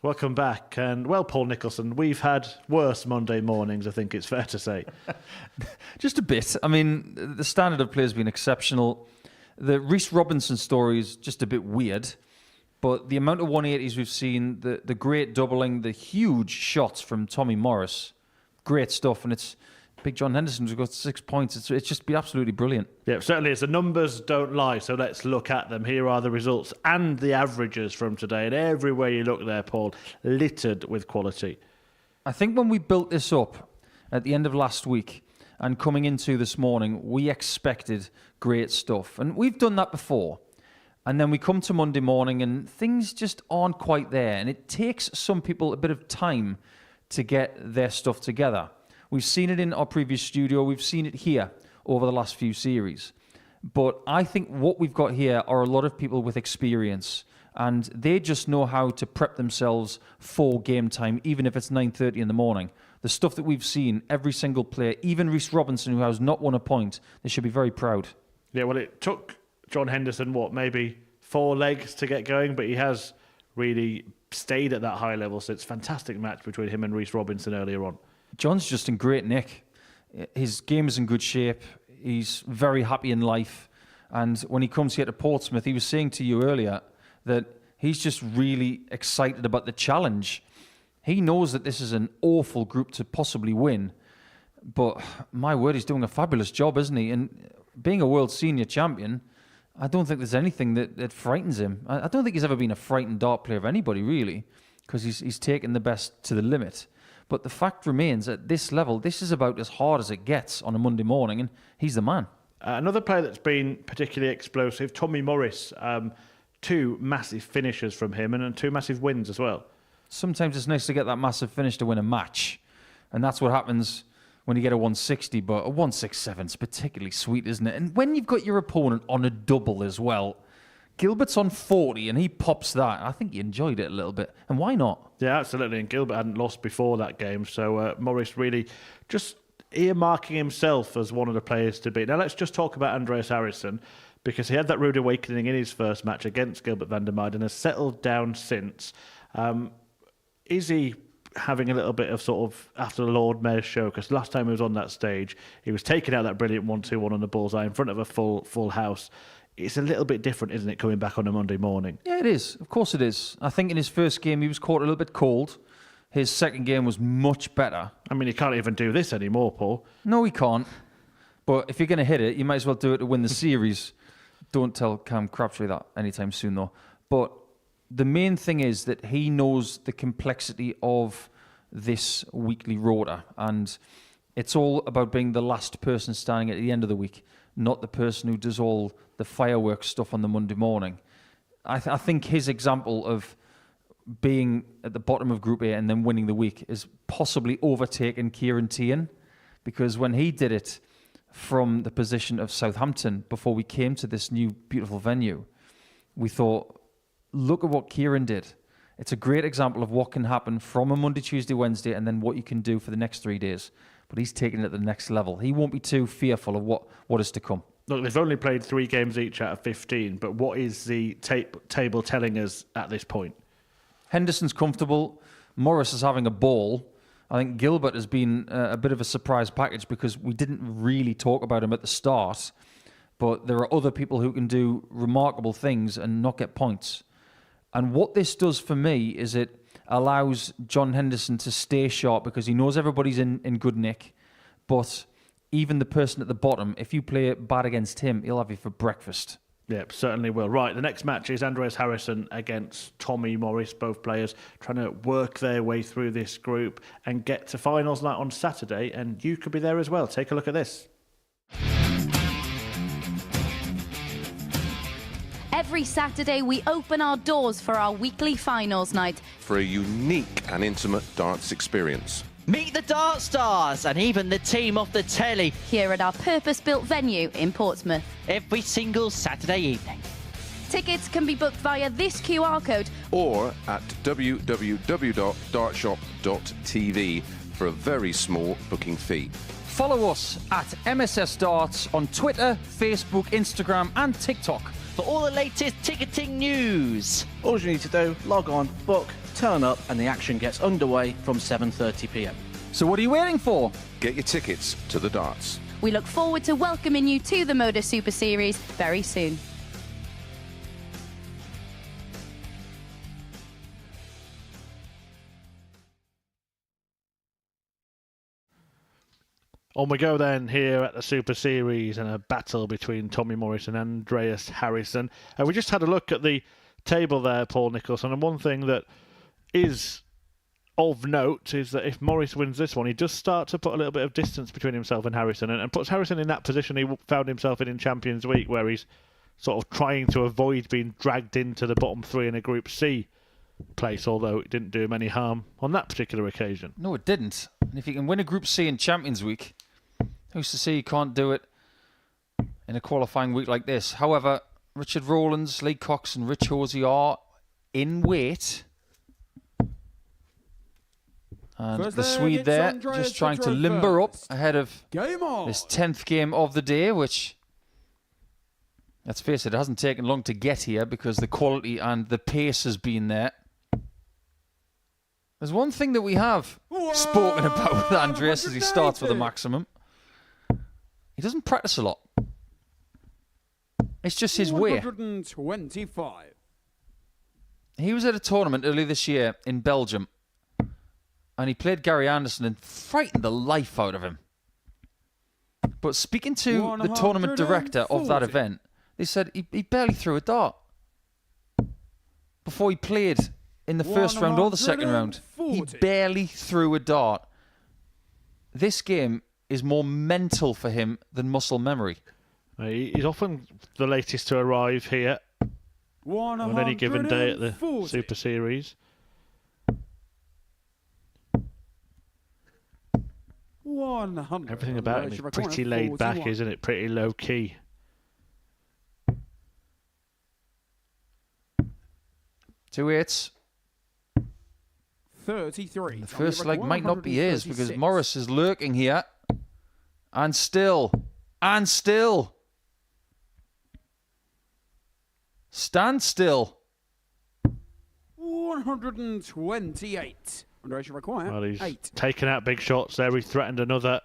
Welcome back. And, well, Paul Nicholson, we've had worse Monday mornings, I think it's fair to say. Just a bit. I mean, the standard of play has been exceptional. The Reece Robinson story is just a bit weird. But the amount of 180s we've seen, the great doubling, the huge shots from Tommy Morris, great stuff. And it's Big John Henderson who's got 6 points. It's just been absolutely brilliant. Yeah, certainly is. The numbers don't lie, so let's look at them. Here are the results and the averages from today. And everywhere you look there, Paul, littered with quality. I think when we built this up at the end of last week and coming into this morning, we expected great stuff. And we've done that before. And then we come to Monday morning and things just aren't quite there. And it takes some people a bit of time to get their stuff together. We've seen it in our previous studio. We've seen it here over the last few series. But I think what we've got here are a lot of people with experience. And they just know how to prep themselves for game time, even if it's 9:30 in the morning. The stuff that we've seen, every single player, even Reece Robinson, who has not won a point, they should be very proud. Yeah, well, it took John Henderson, maybe 4 legs to get going, but he has really stayed at that high level. So it's a fantastic match between him and Reece Robinson earlier on. John's just in great nick. His game is in good shape. He's very happy in life. And when he comes here to Portsmouth, he was saying to you earlier that he's just really excited about the challenge. He knows that this is an awful group to possibly win. But my word, he's doing a fabulous job, isn't he? And being a world senior champion, I don't think there's anything that frightens him. I don't think he's ever been a frightened dart player of anybody, really, because he's taken the best to the limit. But the fact remains, at this level, this is about as hard as it gets on a Monday morning, and he's the man. Another player that's been particularly explosive, Tommy Morris. 2 massive finishes from him and 2 massive wins as well. Sometimes it's nice to get that massive finish to win a match, and that's what happens when you get a 160, but a 167 is particularly sweet, isn't it? And when you've got your opponent on a double as well, Gilbert's on 40 and he pops that. I think he enjoyed it a little bit. And why not? Yeah, absolutely. And Gilbert hadn't lost before that game. So Morris really just earmarking himself as one of the players to beat. Now let's just talk about Andreas Harrison, because he had that rude awakening in his first match against Gilbert van der Meijden and has settled down since. Is he having a little bit of sort of after the Lord Mayor's show? Because last time he was on that stage, he was taking out that brilliant 1-2-1 on the bullseye in front of a full house. It's a little bit different, isn't it, coming back on a Monday morning? Yeah, it is. Of course it is. I think in his first game, he was caught a little bit cold. His second game was much better. I mean, he can't even do this anymore, Paul. No, he can't. But if you're going to hit it, you might as well do it to win the series. Don't tell Cam Crabtree that anytime soon, though. But the main thing is that he knows the complexity of this weekly rota. And it's all about being the last person standing at the end of the week, not the person who does all the fireworks stuff on the Monday morning. I think his example of being at the bottom of Group A and then winning the week is possibly overtaken Kieran Tierney, because when he did it from the position of Southampton before we came to this new beautiful venue, we thought, look at what Kieran did. It's a great example of what can happen from a Monday, Tuesday, Wednesday, and then what you can do for the next 3 days. But he's taking it to the next level. He won't be too fearful of what is to come. Look, they've only played 3 games each out of 15, but what is the table telling us at this point? Henderson's comfortable. Morris is having a ball. I think Gilbert has been a bit of a surprise package because we didn't really talk about him at the start, but there are other people who can do remarkable things and not get points. And what this does for me is it allows John Henderson to stay sharp because he knows everybody's in good nick, but even the person at the bottom, if you play bad against him, he'll have you for breakfast. Yep, certainly will. Right, the next match is Andreas Harrison against Tommy Morris, both players trying to work their way through this group and get to finals night on Saturday, and you could be there as well. Take a look at this. Every Saturday, we open our doors for our weekly finals night. For a unique and intimate darts experience. Meet the Dart Stars and even the team off the telly. Here at our purpose-built venue in Portsmouth. Every single Saturday evening. Tickets can be booked via this QR code. Or at www.dartshop.tv for a very small booking fee. Follow us at MSS Darts on Twitter, Facebook, Instagram and TikTok. For all the latest ticketing news. All you need to do, log on, book, turn up and the action gets underway from 7:30 p.m. So what are you waiting for? Get your tickets to the darts. We look forward to welcoming you to the Modus Super Series very soon. On we go then here at the Super Series and a battle between Tommy Morris and Andreas Harrison. We just had a look at the table there, Paul Nicholson, and one thing that is of note is that if Morris wins this one, he does start to put a little bit of distance between himself and Harrison, and puts Harrison in that position he found himself in Champions Week, where he's sort of trying to avoid being dragged into the bottom three in a Group C place, although it didn't do him any harm on that particular occasion. No, it didn't. And if you can win a Group C in Champions Week, who's to say you can't do it in a qualifying week like this? However, Richard Rowlands, Lee Cox and Rich Horsey are in weight. And the Swede there just trying to limber up ahead of this 10th game of the day, which, let's face it hasn't taken long to get here because the quality and the pace has been there. There's one thing that we have spoken about with Andreas as he starts with a maximum. He doesn't practice a lot. It's just his way. 125. He was at a tournament earlier this year in Belgium, and he played Gary Anderson and frightened the life out of him. But speaking to the tournament director of that event, they said he barely threw a dart. Before he played in the first round or the second round, he barely threw a dart. This game is more mental for him than muscle memory. He's often the latest to arrive here on any given day at the Super Series. Everything about him is pretty laid back, isn't it? Pretty low key. Two eights. 33. The first leg might not be his because Morris is lurking here. And still. And still. Stand still. 128. Andreas, you require Well, he's 8. taken out big shots there. He threatened another.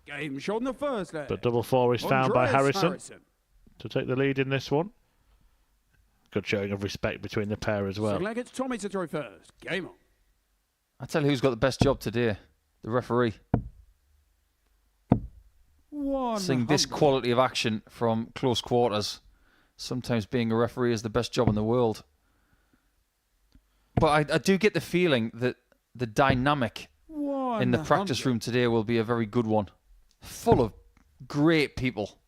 Game shot in the first leg. But double four is found by Andreas Harrison to take the lead in this one. Good showing of respect between the pair as well. Second leg, it's Tommy to throw first. Game on. I tell you who's got the best job today. The referee. Seeing this quality of action from close quarters. Sometimes being a referee is the best job in the world. But I do get the feeling that the dynamic in the practice room today will be a very good one. Full of great people.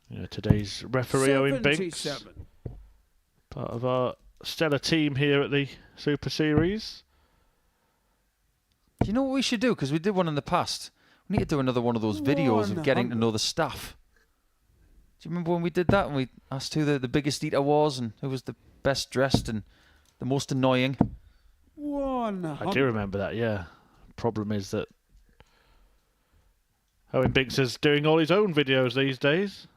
Yeah, today's referee Owen Binks. Part of our stellar team here at the Super Series. Do you know what we should do? Because we did one in the past. We need to do another one of those videos of getting to know the staff. Do you remember when we did that? And we asked who the biggest eater was and who was the best dressed and the most annoying? I do remember that, yeah. Problem is that Owen Binks is doing all his own videos these days.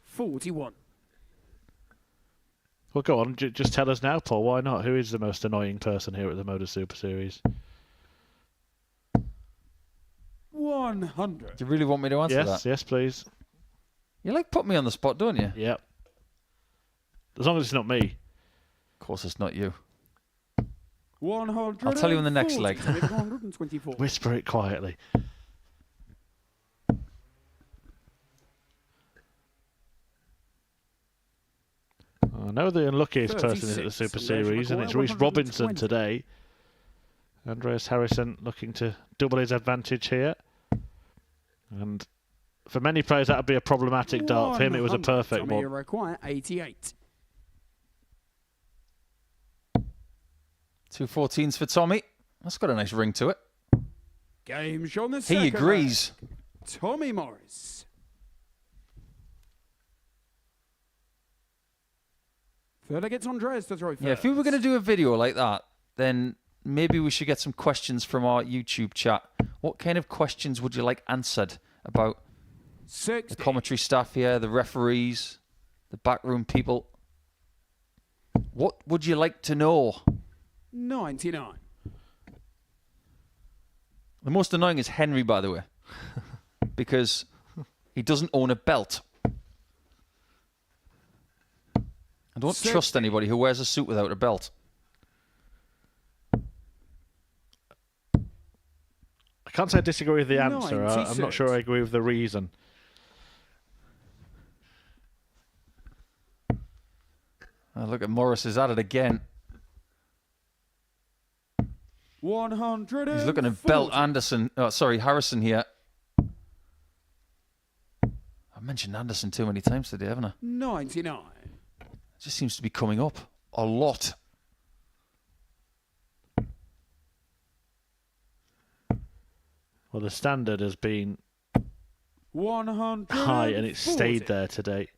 41. Well, go on, just tell us now, Paul. Why not? Who is the most annoying person here at the Modus Super Series? 100. Do you really want me to answer that? Yes, please. You like put me on the spot, don't you? Yep. As long as it's not me. Of course it's not you. 100. I'll tell you in the next leg. 124. Whisper it quietly. I know the unluckiest person is at the Super Series, and it's Reece Robinson today. Andreas Harrison looking to double his advantage here. And for many players, that would be a problematic dart. For him, it was a perfect one. You require 88. 2 14s for Tommy. That's got a nice ring to it. Game shot on the second. He agrees. Leg. Tommy Morris. Third leg, it's Andreas to throw first. Yeah, if we were going to do a video like that, then maybe we should get some questions from our YouTube chat. What kind of questions would you like answered about 60. The commentary staff here, the referees, the backroom people? What would you like to know? 99. The most annoying is Henry, by the way, because he doesn't own a belt. I don't trust anybody who wears a suit without a belt. I can't say I disagree with the answer. I'm 96. not sure I agree with the reason. Oh, look at Morris is at it again. 100. He's looking at belt Anderson. Oh, sorry, Harrison here. I've mentioned Anderson too many times today, haven't I? 99. It just seems to be coming up a lot. Well, the standard has been 100. high and it's stayed there today.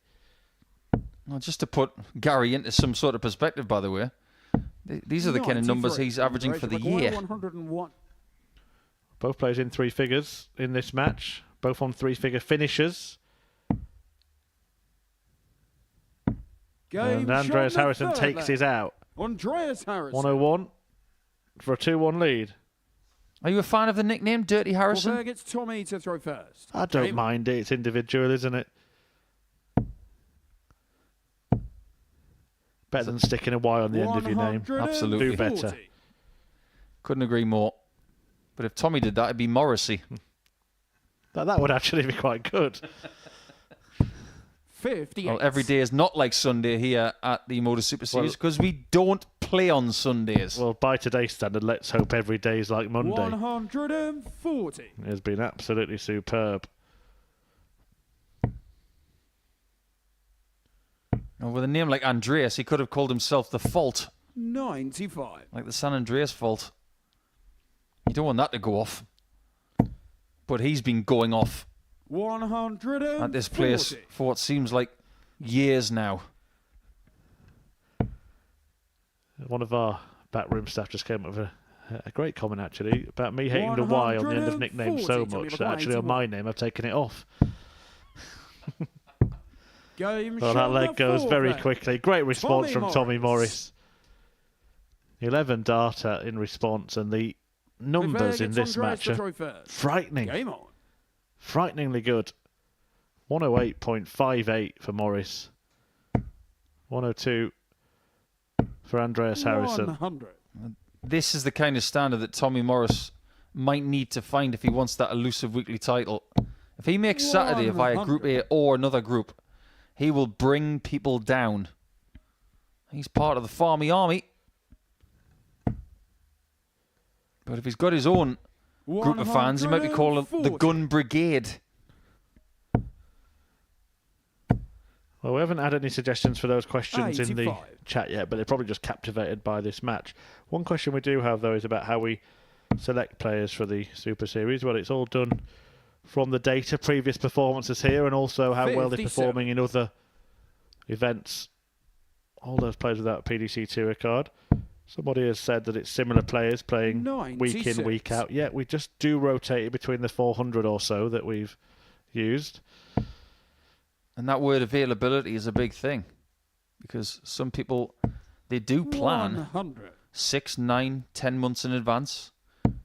Well, just to put Gary into some sort of perspective, by the way, these are the kind of numbers he's averaging for the year. 101. Both players in three figures in this match. Both on three-figure finishes. And Andreas Harrison takes his out. Andreas Harrison. 101 for a 2-1 lead. Are you a fan of the nickname Dirty Harrison? Well, gets Tommy to throw first. I don't mind it. It's individual, isn't it? Better than sticking a Y on the end of your name. Absolutely. Do better. Couldn't agree more. But if Tommy did that, it'd be Morrissey. That would actually be quite good. 58. Well, every day is not like Sunday here at the Modus Super Series because we don't play on Sundays. Well, by today's standard, let's hope every day is like Monday. 140. It has been absolutely superb. And with a name like Andreas, he could have called himself the Fault. 95. Like the San Andreas Fault. You don't want that to go off. But he's been going off 140. at this place for what seems like years now. One of our backroom staff just came up with a great comment, actually, about me hating the Y on the end of nicknames so much that actually on my name I've taken it off. Well, that leg goes very quickly. Great response from Tommy Morris. 11 data in response, and the numbers in this match are frightening. Game on. Frighteningly good. 108.58 for Morris. 102 for Andreas Harrison. 100. This is the kind of standard that Tommy Morris might need to find if he wants that elusive weekly title. If he makes Saturday via Group A or another group, he will bring people down. He's part of the Farmy Army. But if he's got his own group of fans, he might be called the Gun Brigade. Well, we haven't had any suggestions for those questions 85. in the chat yet, but they're probably just captivated by this match. One question we do have, though, is about how we select players for the Super Series. Well, it's all done from the data, previous performances here, and also how well they're performing in other events. All those players without a PDC Tour card. Somebody has said that it's similar players playing 96. week in, week out. Yeah, we just do rotate it between the 400 or so that we've used. And that word availability is a big thing. Because some people, they do plan 100. 6, 9, 10 months in advance.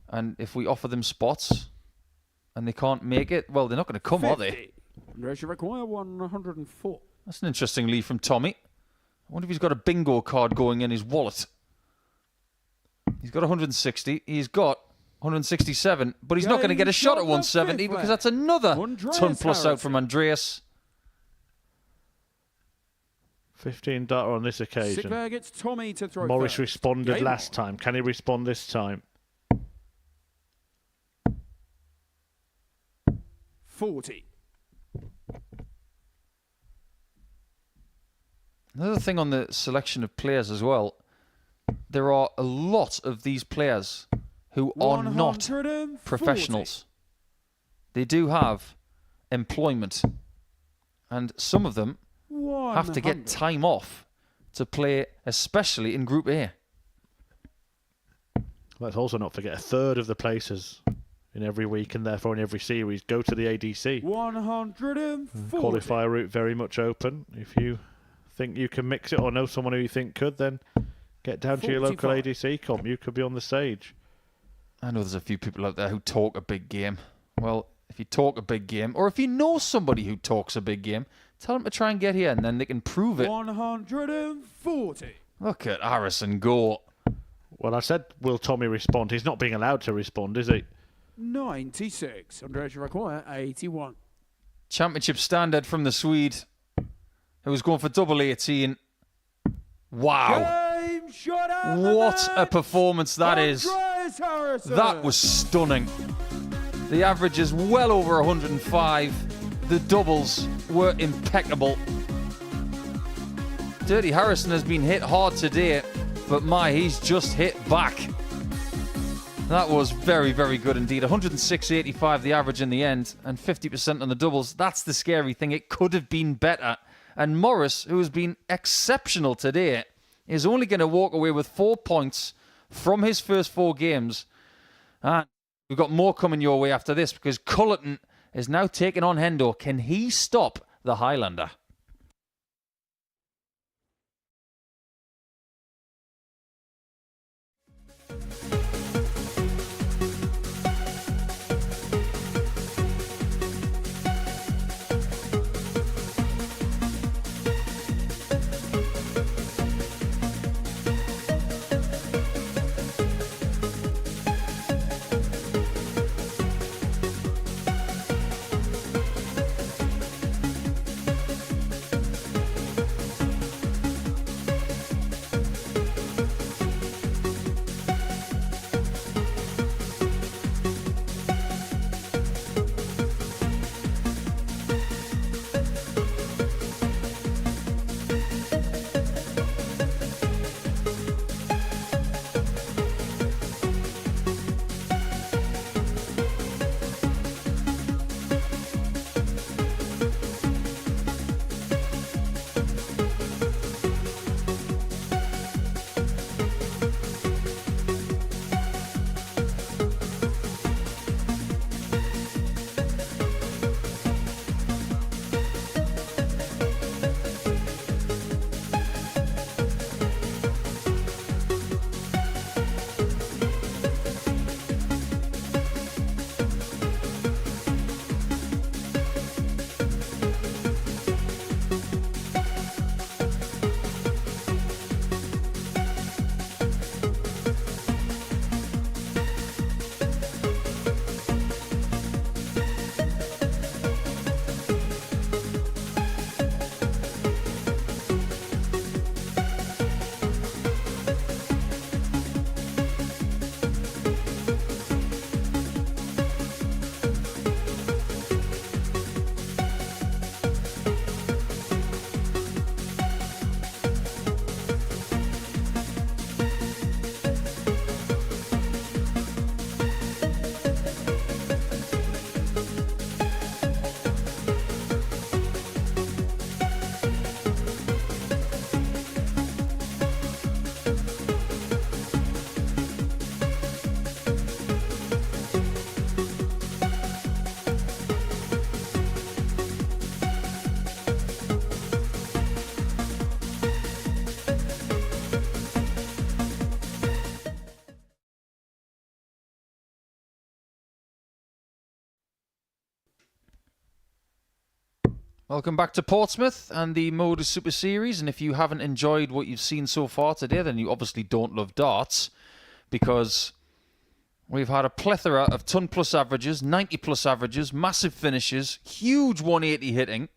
And if we offer them spots and they can't make it, well, they're not going to come, 50. are they? Andreas, you require 104. That's an interesting lead from Tommy. I wonder if he's got a bingo card going in his wallet. He's got 160. He's got 167, but he's not going to get a shot at 170 because that's another ton plus out from Andreas. 15 data on this occasion. Sickler gets Tommy to throw Morris first. responded Game last on. time. Can he respond this time? 40. Another thing on the selection of players as well, there are a lot of these players who are not 140. professionals. They do have employment, and some of them have to get 100. time off to play, especially in Group A. Let's also not forget a third of the places in every week and therefore in every series go to the ADC. 140. Qualifier route very much open. If you think you can mix it or know someone who you think could, then get down to your local 45. ADC comp. You could be on the stage. I know there's a few people out there who talk a big game. Well, if you talk a big game, or if you know somebody who talks a big game, tell them to try and get here, and then they can prove it. 140. Look at Harrison go. Well, I said, will Tommy respond? He's not being allowed to respond, is he? 96. Andreas require 81. Championship standard from the Swede, who was going for double 18. Wow. Game shot out the What a net. performance that is. Andreas Harrison. That was stunning. The average is well over 105. The doubles were impeccable. Dirty Harrison has been hit hard today, but he's just hit back. That was very, very good indeed. 106.85 the average in the end, and 50% on the doubles. That's the scary thing. It could have been better. And Morris, who has been exceptional today, is only going to walk away with 4 points from his first 4 games. And we've got more coming your way after this, because Culleton is now taking on Hendo. Can he stop the Highlander? Welcome back to Portsmouth and the Modus Super Series. And if you haven't enjoyed what you've seen so far today, then you obviously don't love darts, because we've had a plethora of ton-plus averages, 90-plus averages, massive finishes, huge 180 hitting.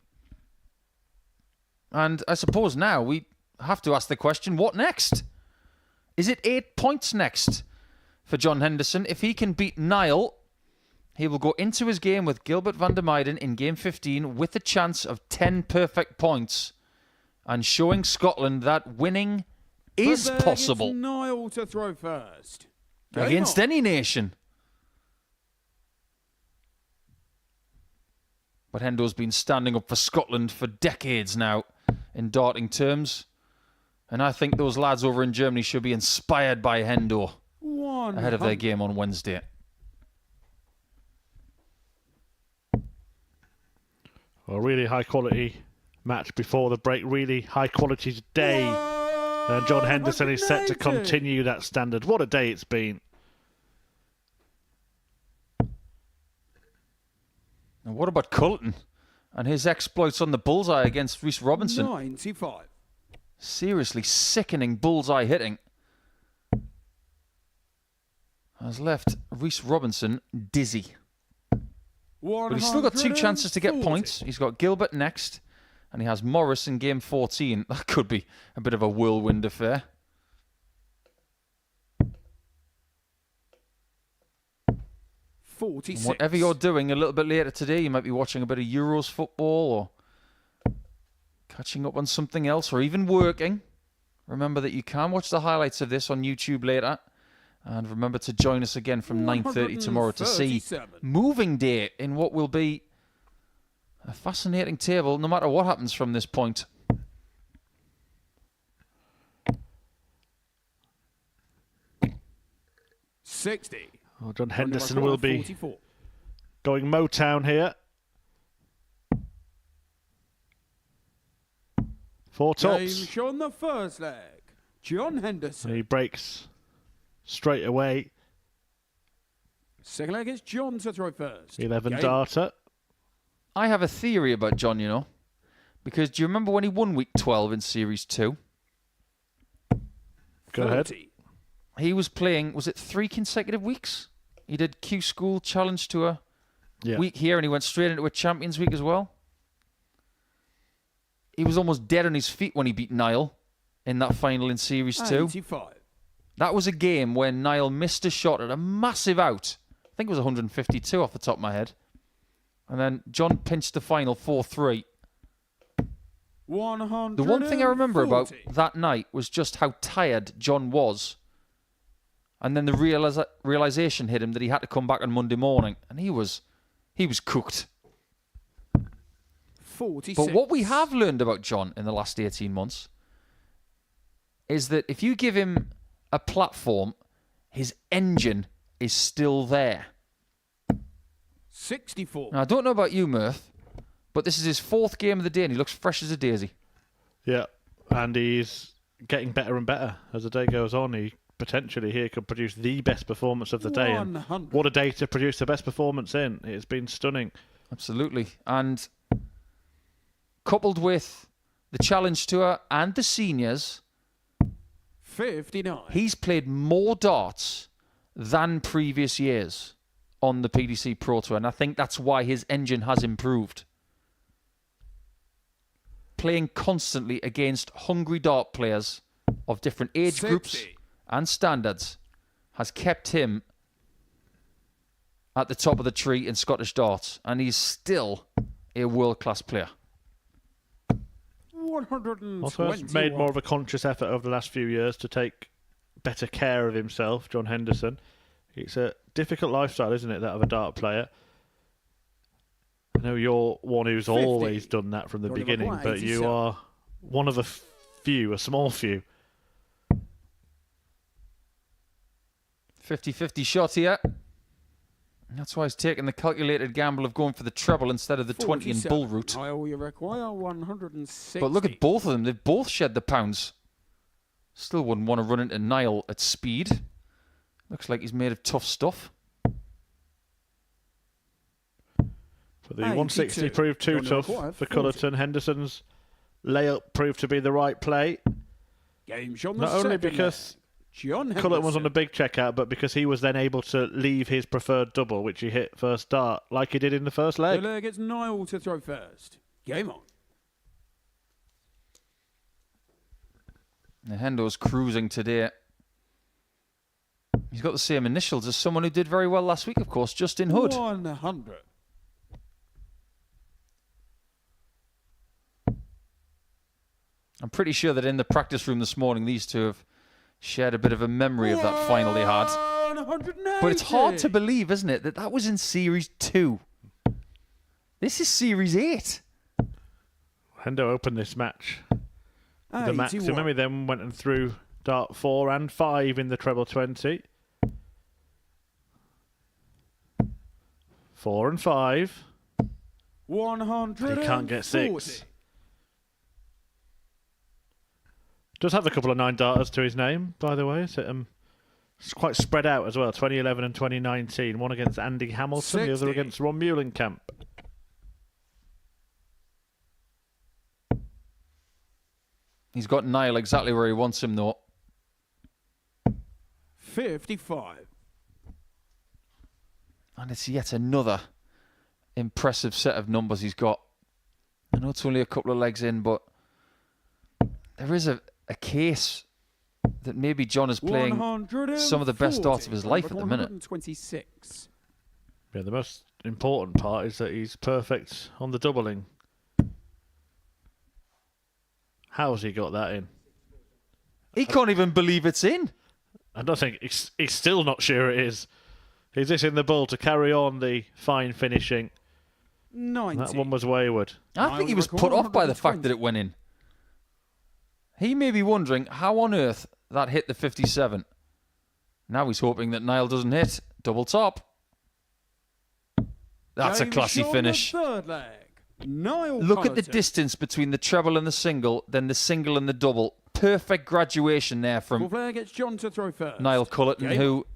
And I suppose now we have to ask the question, what next? Is it 8 points next for John Henderson? If he can beat Niall, he will go into his game with Gilbert van der Meijden in Game 15 with a chance of 10 perfect points and showing Scotland that winning is possible Niall to throw first. against any nation. But Hendo's been standing up for Scotland for decades now in darting terms. And I think those lads over in Germany should be inspired by Hendo ahead of their game on Wednesday. Well, really high quality match before the break. Really high quality day. And John Henderson is set to continue that standard. What a day it's been. And what about Culleton and his exploits on the bullseye against Reece Robinson? 95. Seriously sickening bullseye hitting has left Reece Robinson dizzy. But he's still got 2 chances to get points. He's got Gilbert next, and he has Morris in game 14. That could be a bit of a whirlwind affair. And whatever you're doing a little bit later today, you might be watching a bit of Euros football or catching up on something else or even working. Remember that you can watch the highlights of this on YouTube later. And remember to join us again from 9:30 tomorrow to see moving day in what will be a fascinating table no matter what happens from this point. $60. Well, John Henderson will be going Motown here. 4 tops. Game on the first leg. John Henderson. And he breaks straight away. Second leg is John to throw first. 11 darter. I have a theory about John, you know. Because do you remember when he won week 12 in Series 2? Go ahead. He was playing, was it 3 consecutive weeks? He did Q School Challenge Tour week here, and he went straight into a Champions Week as well. He was almost dead on his feet when he beat Niall in that final in Series 2. 85. That was a game when Niall missed a shot at a massive out. I think it was 152 off the top of my head. And then John pinched the final 4-3. The one thing I remember about that night was just how tired John was. And then the realization hit him that he had to come back on Monday morning. And he was cooked. 46. But what we have learned about John in the last 18 months is that if you give him a platform, his engine is still there. 64. Now, I don't know about you, Murph, but this is his 4th game of the day and he looks fresh as a daisy. Yeah, and he's getting better and better as the day goes on. He potentially here could produce the best performance of the day. And what a day to produce the best performance in. It's been stunning. Absolutely. And coupled with the Challenge Tour and the seniors, 59. He's played more darts than previous years on the PDC Pro Tour, and I think that's why his engine has improved. Playing constantly against hungry dart players of different age groups and standards has kept him at the top of the tree in Scottish darts, and he's still a world-class player. 121. Also has made more of a conscious effort over the last few years to take better care of himself, John Henderson. It's a difficult lifestyle, isn't it, that of a dart player? I know you're one who's 50. always done that from the beginning, but you are one of a few, a small few. 50-50 shot here. That's why he's taking the calculated gamble of going for the treble instead of the 20 and bull route. You require 160. But look at both of them. They've both shed the pounds. Still wouldn't want to run into Niall at speed. Looks like he's made of tough stuff. But the 160 proved too tough for Culleton. Henderson's layup proved to be the right play. Not only because Culleton was on the big checkout, but because he was then able to leave his preferred double, which he hit first dart, like he did in the first leg. The leg gets Niall to throw first. Game on. The Hendo's cruising today. He's got the same initials as someone who did very well last week, of course, Justin Hood. 100. I'm pretty sure that in the practice room this morning, these two have shared a bit of a memory of that final they had. But it's hard to believe, isn't it, that that was in Series 2. This is Series 8. Hendo opened this match with the maximum. He then went and threw dart 4 and 5 in the treble 20. 4 and 5. 100. He can't get 6. Does have a couple of 9-darters to his name, by the way. It's quite spread out as well. 2011 and 2019. One against Andy Hamilton, 60. the other against Ron Muhlenkamp. He's got Niall exactly where he wants him, though. 55. And it's yet another impressive set of numbers he's got. I know it's only a couple of legs in, but there is a case that maybe John is playing some of the best darts of his life at the minute. 126. Yeah, the most important part is that he's perfect on the doubling. How's he got that in? He can't even believe it's in. I don't think he's still not sure it is. Is this in the bull to carry on the fine finishing? 90. That one was wayward. I think he was put off by the fact that it went in. He may be wondering how on earth that hit the 57. Now he's hoping that Niall doesn't hit. Double top. That's a classy finish. Third leg. Niall Look at the Culleton. distance between the treble and the single, then the single and the double. Perfect graduation there from Full gets John to throw first. Niall Culleton, Game. who,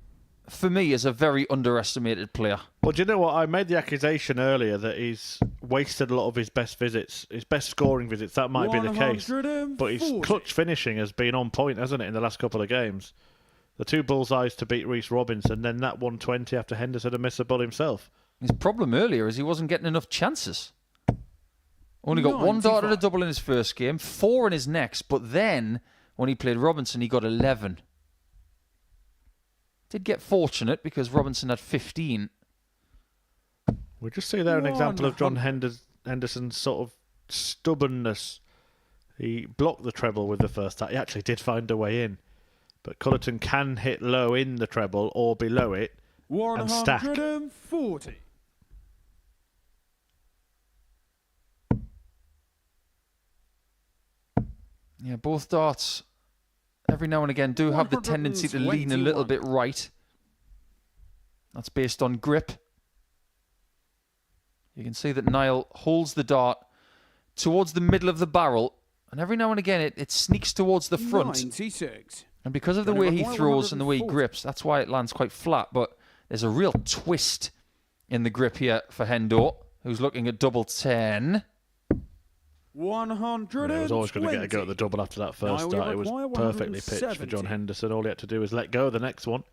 for me, is a very underestimated player. Well, do you know what? I made the accusation earlier that he's wasted a lot of his best visits, his best scoring visits. That might be the case. 140. But his clutch finishing has been on point, hasn't it, in the last couple of games? The 2 bullseyes to beat Rhys Robinson, then that 120 after Henderson had missed a bull himself. His problem earlier is he wasn't getting enough chances. Only got 1 dart at a double in his first game, 4 in his next, but then when he played Robinson, he got 11. Did get fortunate because Robinson had 15. We just see there an example of John Henderson's sort of stubbornness. He blocked the treble with the first tap. He actually did find a way in. But Culleton can hit low in the treble or below it and stack. 140. Yeah, both darts, every now and again, do have the tendency to lean a little bit right. That's based on grip. You can see that Niall holds the dart towards the middle of the barrel, and every now and again it sneaks towards the front. 96. And because of the way he throws and the way he grips, that's why it lands quite flat. But there's a real twist in the grip here for Hendo, who's looking at double 10. 100. He was always going to get a go at the double after that first start. It was perfectly pitched for John Henderson. All he had to do was let go of the next one.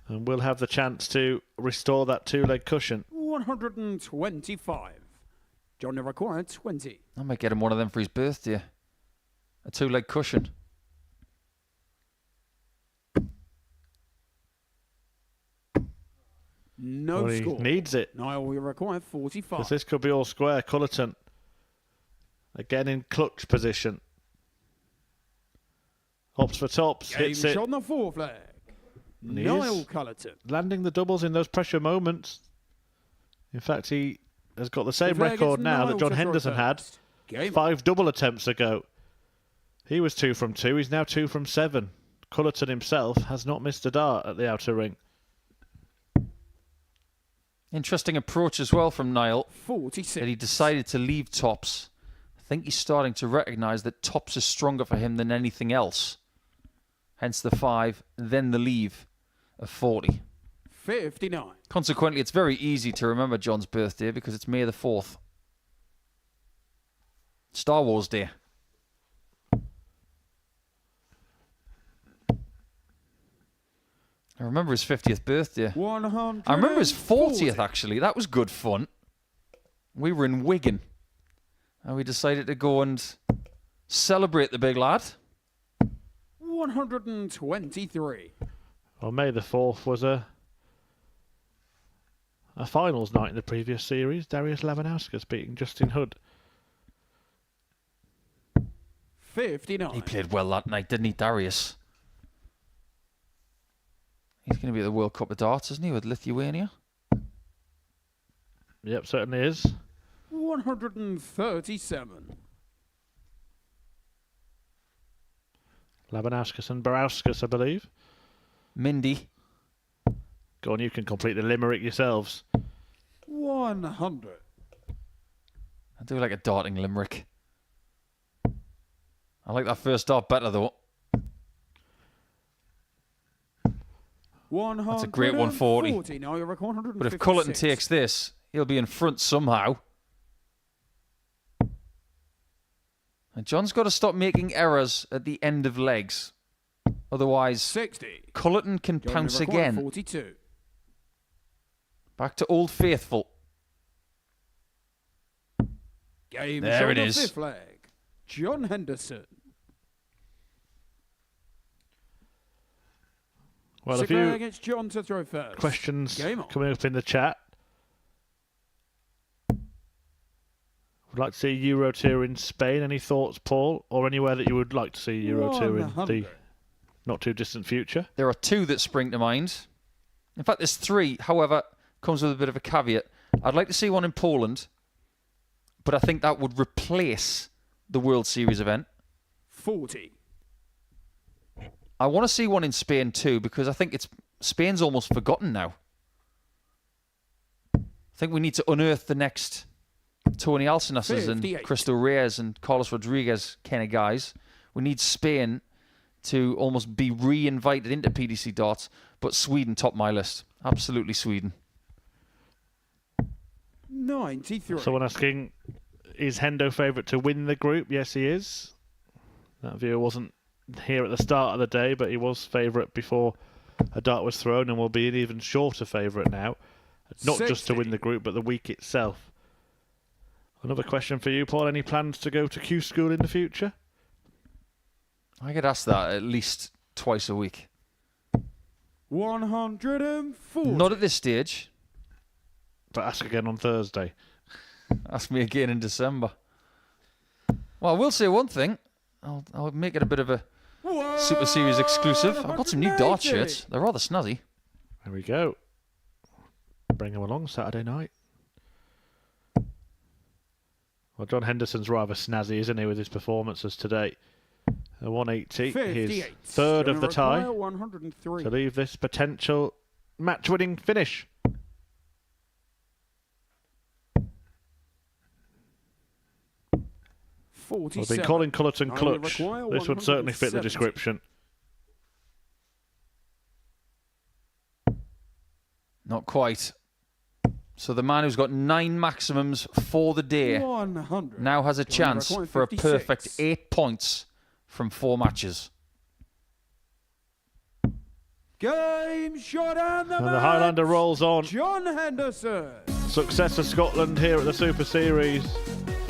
And we'll have the chance to restore that 2-leg cushion. 125. John required 20. I might get him one of them for his birthday. A 2-leg cushion. No well, score. He needs it. Niall will require 45. Because this could be all square. Culleton again in clutch position. Hops for tops. Game hits it. shot on the 4th leg. Niall Culleton. Landing the doubles in those pressure moments. In fact, he has got the same record now that John Henderson had 5 double attempts ago. He was 2 from 2. He's now 2 from 7. Culleton himself has not missed a dart at the outer ring. Interesting approach as well from Niall. 46. That he decided to leave tops. I think he's starting to recognise that tops is stronger for him than anything else. Hence the 5, then the leave of 40. 59. Consequently, it's very easy to remember John's birthday because it's May the 4th. Star Wars Day. I remember his 50th birthday. 100. I remember his 40th, actually. That was good fun. We were in Wigan. And we decided to go and celebrate the big lad. 123. Well, May the 4th was a finals night in the previous series. Darius Labanauskas beating Justin Hood. 59. He played well that night, didn't he, Darius? He's going to be at the World Cup of Darts, isn't he, with Lithuania? Yep, certainly is. 137. Labanauskas and Barauskas, I believe. Mindy. Go on, you can complete the limerick yourselves. 100. I do like a darting limerick. I like that first dart better, though. That's a great 140. Now you're at 156. But if Culleton takes this, he'll be in front somehow. And John's got to stop making errors at the end of legs. Otherwise, 60. Culleton can pounce again. 42. Back to Old Faithful. Game there shot it off is. the flag. John Henderson. Well, a Sinclair few against John to throw first. questions Game on. coming up in the chat. Would like to see Euro Tour in Spain. Any thoughts, Paul? Or anywhere that you would like to see Euro Tour in the not too distant future? There are two that spring to mind. In fact, there's three. However, comes with a bit of a caveat. I'd like to see one in Poland, but I think that would replace the World Series event. 40. I want to see one in Spain too, because I think Spain's almost forgotten now. I think we need to unearth the next Tony Alcinas's and Cristo Reyes and Carlos Rodriguez kind of guys. We need Spain to almost be re-invited into PDC darts, but Sweden top my list. Absolutely Sweden. 93. Someone asking, is Hendo favourite to win the group? Yes, he is. That viewer wasn't here at the start of the day, but he was favourite before a dart was thrown and will be an even shorter favourite now. Not 60. just to win the group, but the week itself. Another question for you, Paul. Any plans to go to Q School in the future? I get asked that at least twice a week. 140. Not at this stage. But ask again on Thursday. Ask me again in December. Well, I will say one thing. I'll make it a bit of a Super Series exclusive. I've got some new dart shirts. They're rather snazzy. There we go. Bring them along Saturday night. Well, John Henderson's rather snazzy, isn't he, with his performances today? A 180, his third of the tie, to leave this potential match-winning finish. I've been calling Culleton clutch. This would certainly fit the description. Not quite. So the man who's got 9 maximums for the day now has a chance for a perfect 8 points from 4 matches. Game shot and the Highlander rolls on. John Henderson. Success for Scotland here at the Super Series.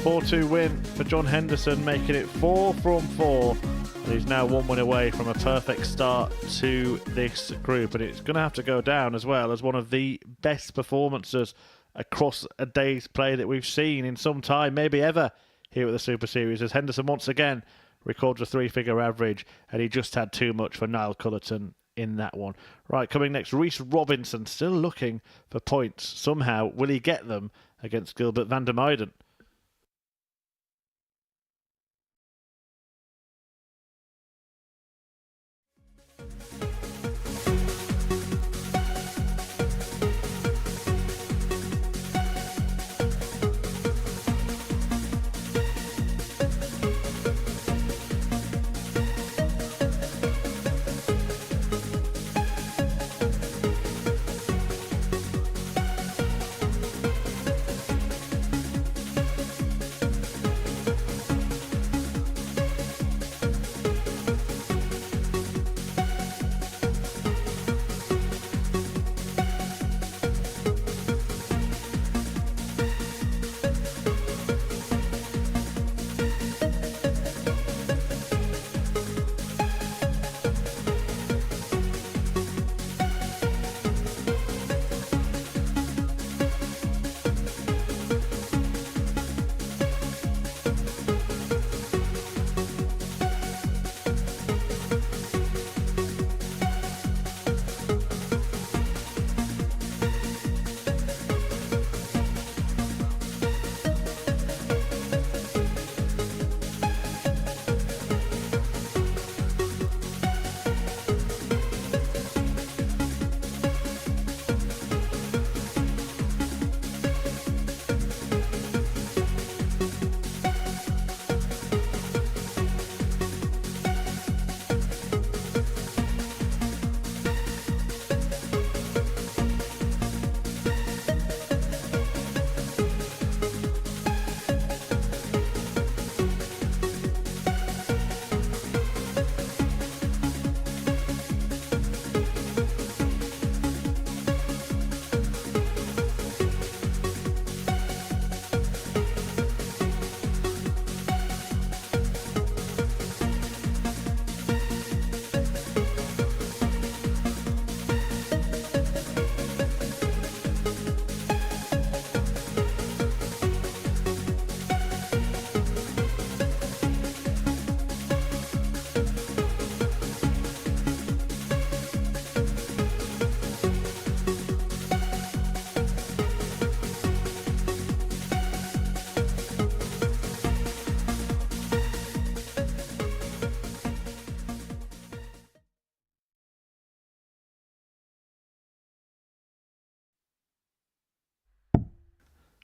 4-2 win for John Henderson, making it 4 from 4. And he's now 1 win away from a perfect start to this group. And it's going to have to go down as well as one of the best performances across a day's play that we've seen in some time, maybe ever, here at the Super Series, as Henderson once again records a 3-figure average, and he just had too much for Niall Culleton in that one. Right, coming next, Rhys Robinson, still looking for points. Somehow, will he get them against Gilbert van der Meijden?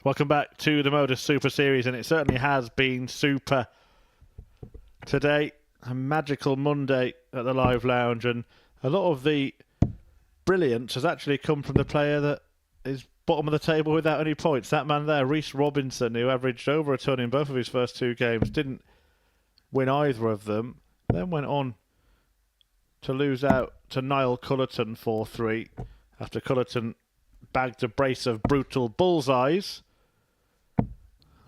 Welcome back to the Modus Super Series, and it certainly has been super today. A magical Monday at the Live Lounge, and a lot of the brilliance has actually come from the player that is bottom of the table without any points. That man there, Rhys Robinson, who averaged over a ton in both of his first 2 games, didn't win either of them, then went on to lose out to Niall Culleton 4-3 after Culleton bagged a brace of brutal bullseyes.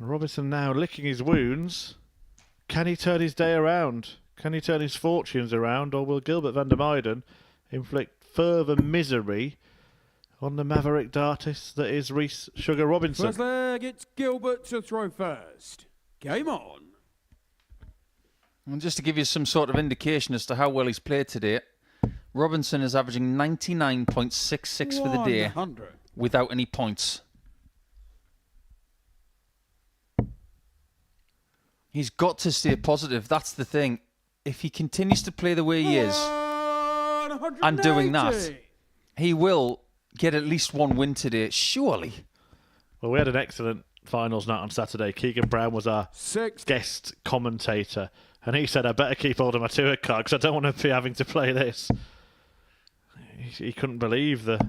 Robinson now licking his wounds. Can he turn his day around? Can he turn his fortunes around? Or will Gilbert van der Meijden inflict further misery on the maverick dartist that is Rhys Sugar Robinson? First leg, it's Gilbert to throw first. Game on. And just to give you some sort of indication as to how well he's played today, Robinson is averaging 99.66 for the day 100. without any points. He's got to stay positive. That's the thing. If he continues to play the way he is and doing that, he will get at least 1 win today, surely. Well, we had an excellent finals night on Saturday. Keegan Brown was our guest commentator, and he said, I better keep hold of my tour card because I don't want to be having to play this. He couldn't believe the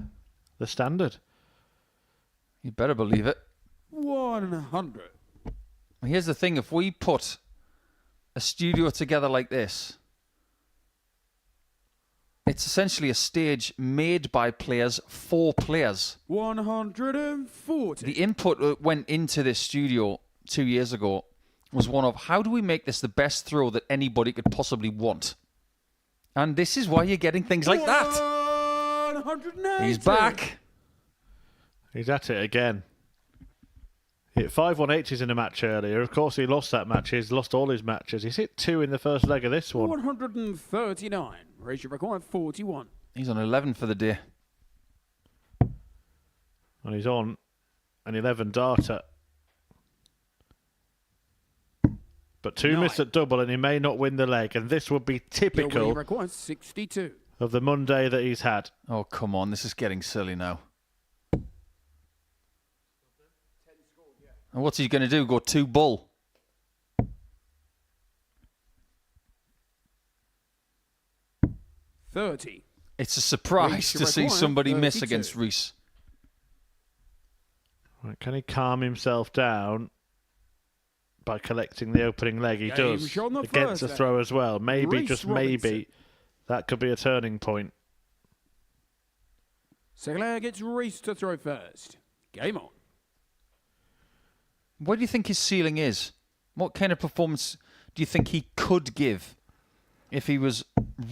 standard. You better believe it. 100. Here's the thing, if we put a studio together like this, it's essentially a stage made by players for players. 140. The input that went into this studio 2 years ago was one of, how do we make this the best throw that anybody could possibly want? And this is why you're getting things like that. 180. He's back. He's at it again. He hit 5 180s in a match earlier. Of course, he lost that match. He's lost all his matches. He's hit 2 in the first leg of this one. 139. Ratio required 41. He's on 11 for the day. And he's on an 11 darter. But 2 missed at double, and he may not win the leg. And this would be typical required 62. of the Monday that he's had. Oh, come on. This is getting silly now. And what's he going to do? Go 2 bull? $30. It's a surprise to see somebody miss against Rhys. Right, can he calm himself down by collecting the opening leg? He does. Against a throw as well. Maybe, just maybe, that could be a turning point. Second leg, it's Rhys to throw first. Game on. What do you think his ceiling is? What kind of performance do you think he could give if he was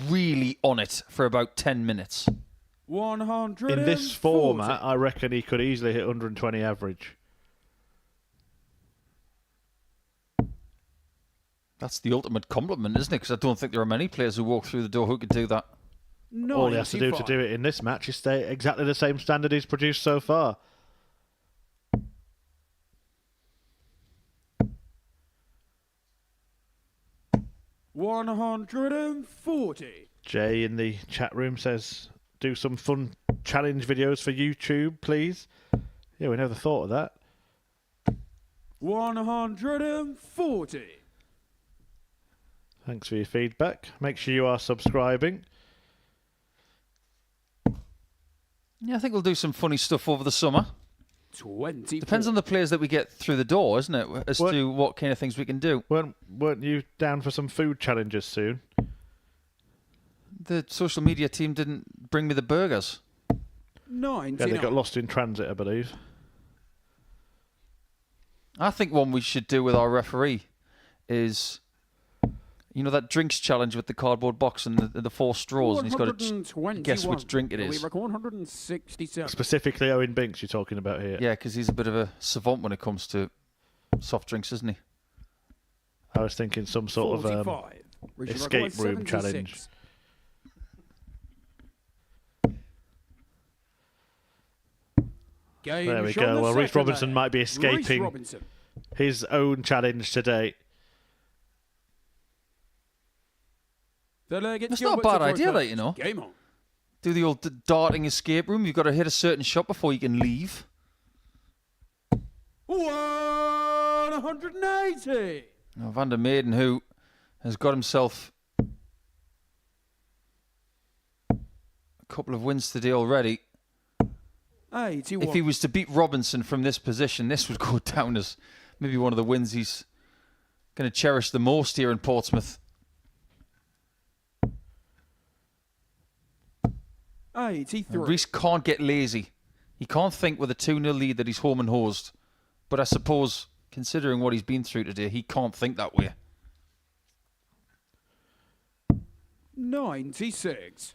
really on it for about 10 minutes? 140. In this format, I reckon he could easily hit 120 average. That's the ultimate compliment, isn't it? Because I don't think there are many players who walk through the door who could do that. All he has to do it in this match is stay exactly the same standard he's produced so far. $140. Jay in the chat room says, do some fun challenge videos for YouTube, please. Yeah, we never thought of that. 140. Thanks for your feedback. Make sure you are subscribing. Yeah, I think we'll do some funny stuff over the summer. 20. Depends on the players that we get through the door, isn't it? As to what kind of things we can do. Weren't you down for some food challenges soon? The social media team didn't bring me the burgers. 99. Yeah, they got lost in transit, I believe. I think one we should do with our referee is, you know, that drinks challenge with the cardboard box and the 4 straws, and he's got to guess which drink it is. 167. Specifically Owen Binks you're talking about here. Yeah, because he's a bit of a savant when it comes to soft drinks, isn't he? I was thinking some sort of escape room challenge. There we go. Well, Rhys Robinson might be escaping his own challenge today. It's not a bad idea, that, you know. Game on. Do the old darting escape room. You've got to hit a certain shot before you can leave. 180. Now, Van der Meijden, who has got himself a couple of wins today already. 81. If he was to beat Robinson from this position, this would go down as maybe one of the wins he's going to cherish the most here in Portsmouth. 83. Reece can't get lazy. He can't think with a 2-0 lead that he's home and hosed. But I suppose, considering what he's been through today, he can't think that way. 96.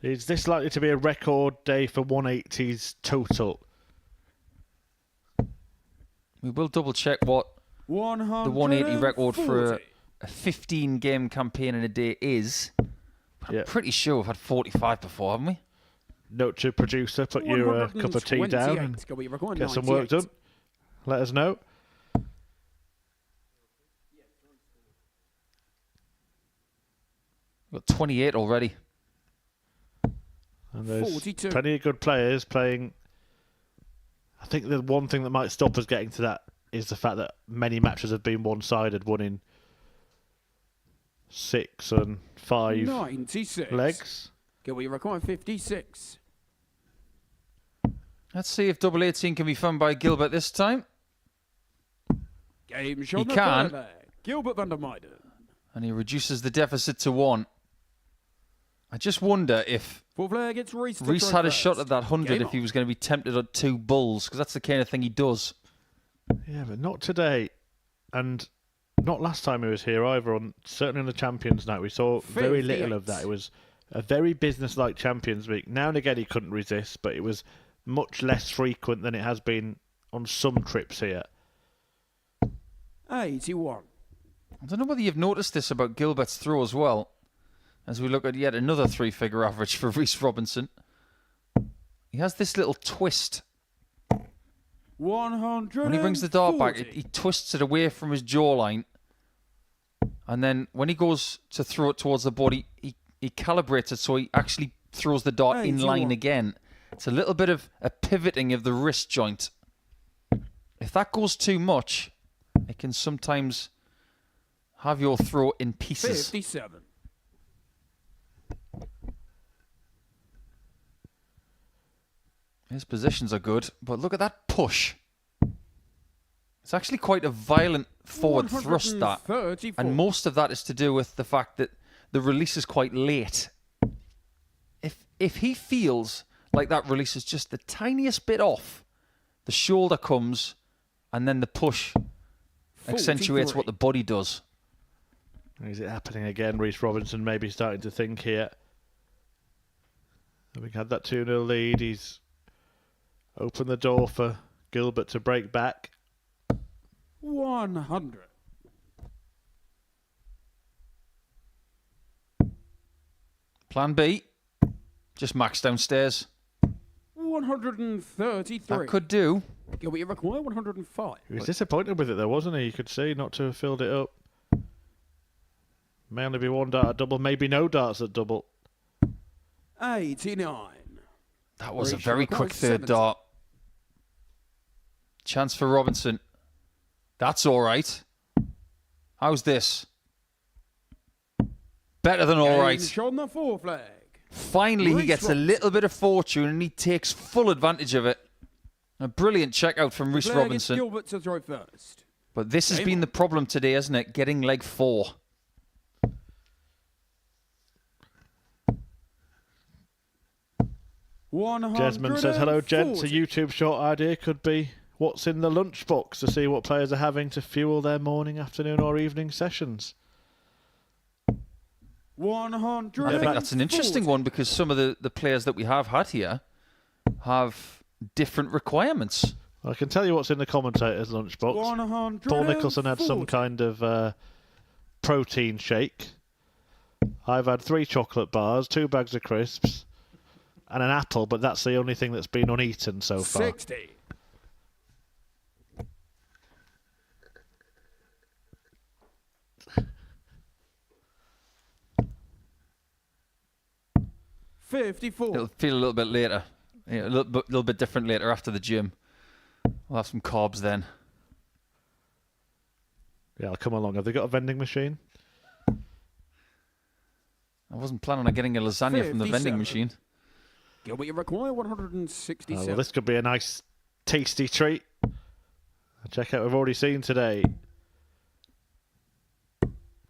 Is this likely to be a record day for 180s total? We will double check what the 180 record for a 15-game campaign in a day is. But I'm pretty sure we've had 45 before, haven't we? Note to producer, put your cup of tea down and get some work done. Let us know. We've got 28 already. And there's 42. plenty of good players playing. I think the one thing that might stop us getting to that is the fact that many matches have been one-sided, one in 6 and 5 96. legs. Can we record 56? Let's see if double 18 can be found by Gilbert this time. Game He shot. can. Gilbert van der Meijden. And he reduces the deficit to 1. I just wonder if Full flag gets Reece. Reece had a shot at that 100 if he was going to be tempted on 2 bulls, because that's the kind of thing he does. Yeah, but not today. And not last time he was here either. Certainly on the Champions Night, we saw very little of that. It was a very business-like Champions Week. Now and again he couldn't resist, but it was much less frequent than it has been on some trips here. 81. I don't know whether you've noticed this about Gilbert's throw as well, as we look at yet another 3-figure average for Reece Robinson. He has this little twist. 100. When he brings the dart back, he twists it away from his jawline. And then when he goes to throw it towards the body, he calibrates it so he actually throws the dart in line again. It's a little bit of a pivoting of the wrist joint. If that goes too much, it can sometimes have your throw in pieces. 57. His positions are good, but look at that push. It's actually quite a violent forward thrust, that. And most of that is to do with the fact that the release is quite late. If he feels like that release is just the tiniest bit off, the shoulder comes, and then the push accentuates what the body does. Is it happening again? Reece Robinson maybe starting to think here. Having had that 2-0 lead, he's opened the door for Gilbert to break back. 100. Plan B, just max downstairs. 133. That could do. Can we require 105? He was disappointed with it though, wasn't he? You could see not to have filled it up. May only be 1 dart at double, maybe no darts at double. 89. That was a very quick third dart. Chance for Robinson. That's all right. How's this? Better than all right. On the 4 flag. Finally, he gets a little bit of fortune and he takes full advantage of it. A brilliant check out from Reece Robinson. Gilbert to throw first. But this has been the problem today, hasn't it? Getting leg 4. Jasmine says, hello, gents. A YouTube short idea could be what's in the lunchbox to see what players are having to fuel their morning, afternoon or evening sessions. 100. I think that's an interesting one because some of the players that we have had here have different requirements. I can tell you what's in the commentator's lunchbox. Paul Nicholson had some kind of protein shake. I've had 3 chocolate bars, 2 bags of crisps, and an apple, but that's the only thing that's been uneaten so far. 60. $54. It'll feel a little bit later. Yeah, a little bit different later after the gym. We'll have some carbs then. Yeah, I'll come along. Have they got a vending machine? I wasn't planning on getting a lasagna from the vending 57. machine. Gilbert, you require 167. Oh, well, this could be a nice, tasty treat. Check out what we've already seen today.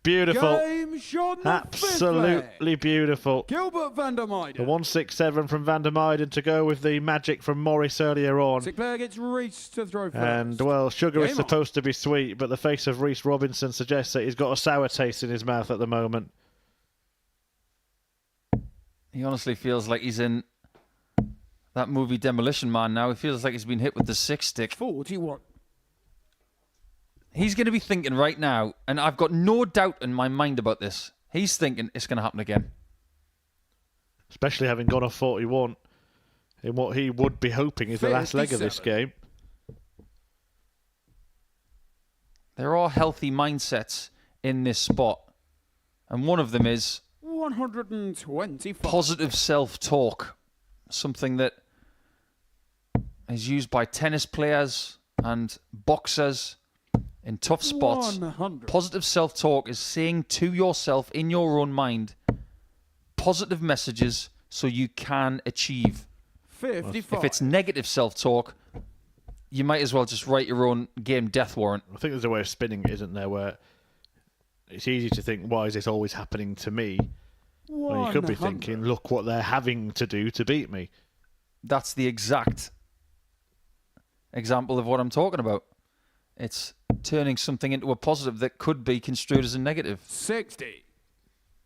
Beautiful. Game shot in the Absolutely beautiful. Gilbert van der Meijden. The 167 from van der Meijden to go with the magic from Morris earlier on. Sick player gets Reese to throw first. And, well, sugar is Game supposed to be sweet, but the face of Reese Robinson suggests that he's got a sour taste in his mouth at the moment. He honestly feels like he's in that movie Demolition Man now. He feels like he's been hit with the 6-stick. 41. He's going to be thinking right now, and I've got no doubt in my mind about this. He's thinking it's going to happen again. Especially having gone off 41 in what he would be hoping is the last leg of this game. There are healthy mindsets in this spot, and one of them is 125. positive self-talk, something that is used by tennis players and boxers in tough spots. 100. Positive self-talk is saying to yourself in your own mind positive messages so you can achieve. 55. If it's negative self-talk, you might as well just write your own game death warrant. I think there's a way of spinning it, isn't there, where it's easy to think, why is this always happening to me? Well, you could be 100. thinking, look what they're having to do to beat me. That's the exact example of what I'm talking about. It's turning something into a positive that could be construed as a negative. 60.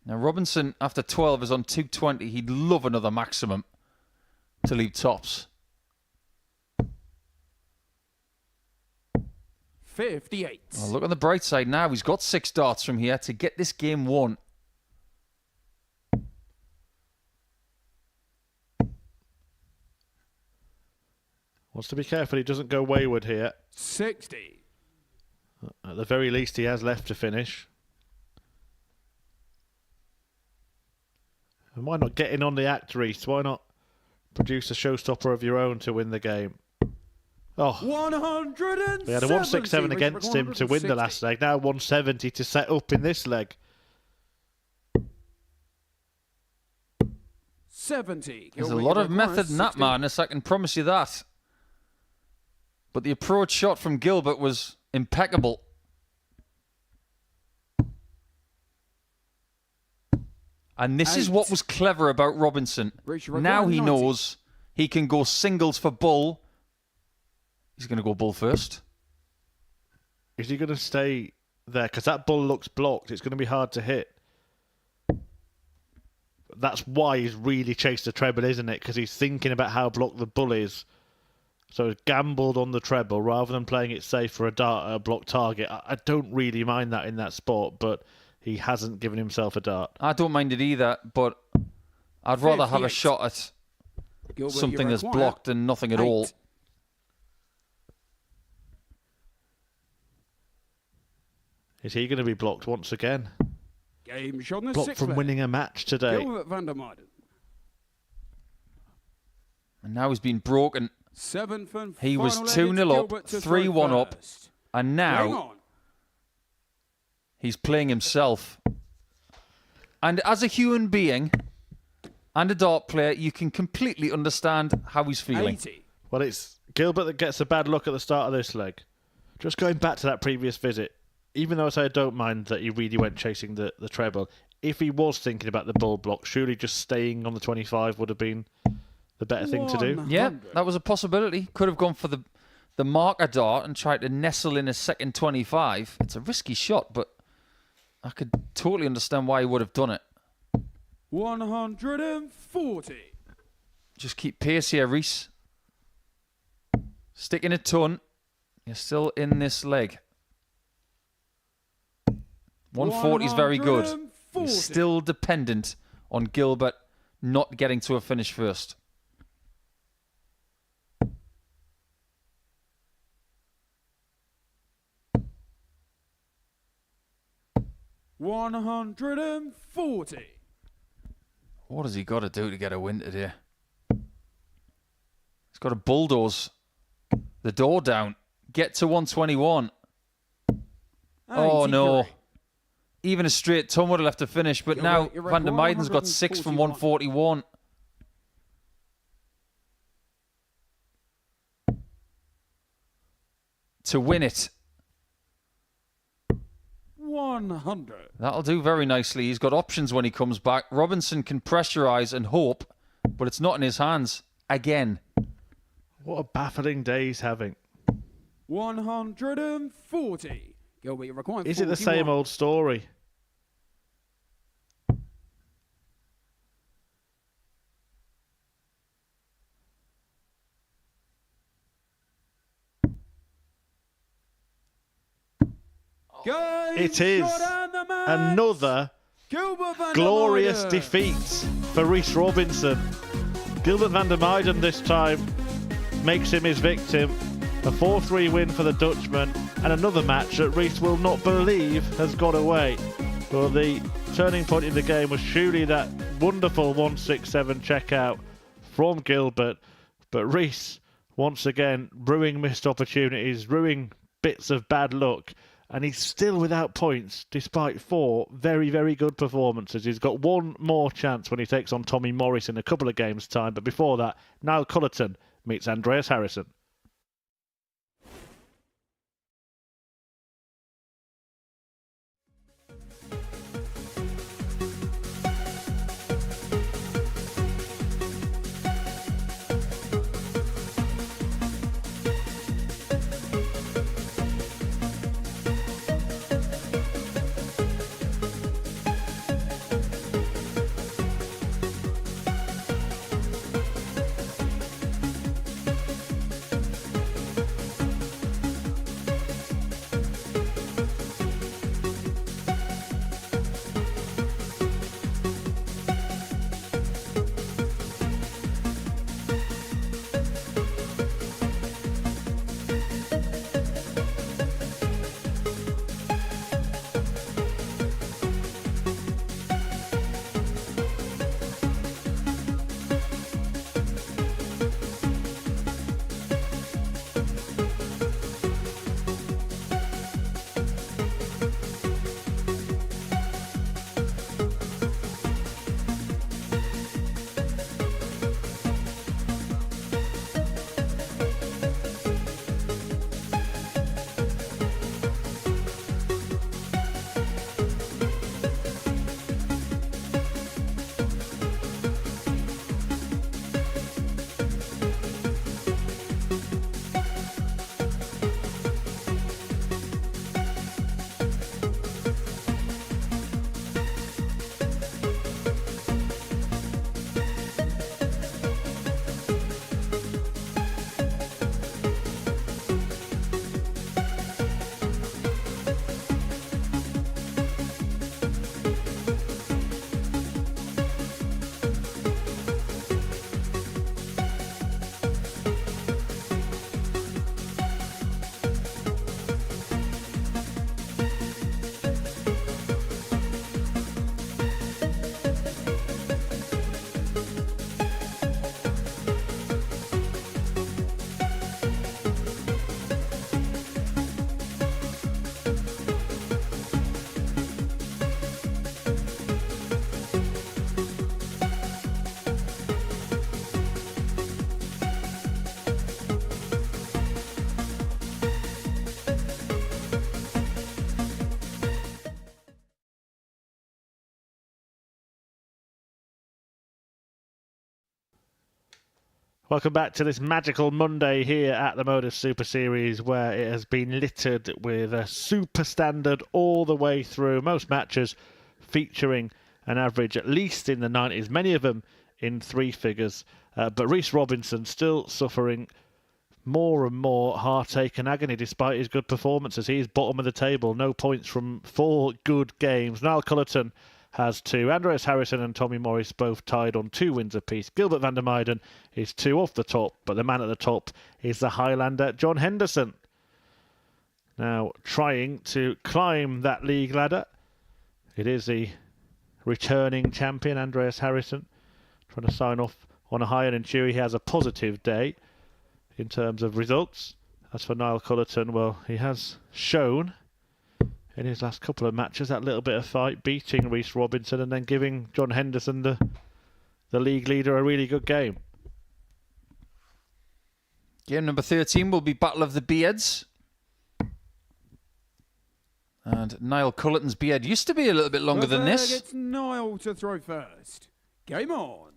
Now, Robinson, after 12, is on 220. He'd love another maximum to leave tops. 58. Well, look on the bright side now. He's got 6 darts from here to get this game won. Wants to be careful he doesn't go wayward here. 60. At the very least, he has left to finish. And why not get in on the act, Reese? Why not produce a showstopper of your own to win the game? Oh, 170. we had a 167 against him to win the last leg. Now 170 to set up in this leg. 70. There's a lot of method in that madness, I can promise you that. But the approach shot from Gilbert was impeccable. And this is what was clever about Robinson. Now he knows he can go singles for bull. He's going to go bull first. Is he going to stay there? Because that bull looks blocked. It's going to be hard to hit. That's why he's really chased the treble, isn't it? Because he's thinking about how blocked the bull is. So he's gambled on the treble rather than playing it safe for a dart at a blocked target. I don't really mind that in that sport, but he hasn't given himself a dart. I don't mind it either, but I'd rather have a shot at Gilbert, something you that's require blocked than nothing at 8. all. Is he going to be blocked once again? Game shot in the Blocked 6th from leg. winning a match today. Gilbert van der Meijden. And now he's been broken. 7th and He was final leg, 2-0 it's up, Gilbert to throw 3-1 up, first. and Game now on. he's playing himself. And as a human being and a dart player, you can completely understand how he's feeling. 80. Well, it's Gilbert that gets a bad look at the start of this leg. Just going back to that previous visit, even though I say I don't mind that he really went chasing the treble, if he was thinking about the bull block, surely just staying on the 25 would have been the better thing to do. Yeah, that was a possibility. Could have gone for the marker dart and tried to nestle in a second 25. It's a risky shot, but I could totally understand why he would have done it. 140. Just keep pace here, Reese. Stick in a ton. You're still in this leg. 140 is very good. 140. He's still dependent on Gilbert not getting to a finish first. $140. What has he got to do to get a win today? He's got to bulldoze The door down. Get to 121. Oh, no. Even a straight ton would have left to finish, but now Van der Meijden's got 6 from 141. To win it. 100. That'll do very nicely. He's got options when he comes back. Robinson can pressurise and hope, but it's not in his hands. Again. What a baffling day he's having. 140. Gilbert, you require Is it the same old story? It is another glorious defeat for Rhys Robinson. Gilbert van der Meijden this time makes him his victim. A 4-3 win for the Dutchman, and another match that Rhys will not believe has got away. Well, the turning point in the game was surely that wonderful 167 checkout from Gilbert, but Rhys once again ruining missed opportunities, ruining bits of bad luck, and he's still without points despite 4 very, very good performances. He's got one more chance when he takes on Tommy Morris in a couple of games' time, but before that, Niall Culleton meets Andreas Harrison. Welcome back to this magical Monday here at the Modus Super Series, where it has been littered with a super standard all the way through. Most matches featuring an average at least in the 90s, many of them in 3 figures. But Rhys Robinson still suffering more and more heartache and agony despite his good performances. He is bottom of the table, no points from 4 good games. Niall Culleton has 2. Andreas Harrison and Tommy Morris both tied on 2 wins apiece. Gilbert van der Meijden is 2 off the top, but the man at the top is the Highlander, John Henderson. Now trying to climb that league ladder. It is the returning champion, Andreas Harrison, trying to sign off on a higher and Chewy. He has a positive day in terms of results, As for Niall Culleton, well, he has shown in his last couple of matches that little bit of fight, beating Rhys Robinson and then giving John Henderson, the league leader, a really good game. Game number 13 will be Battle of the Beards. And Niall Culleton's beard used to be a little bit longer than this. It's Niall to throw first. Game on.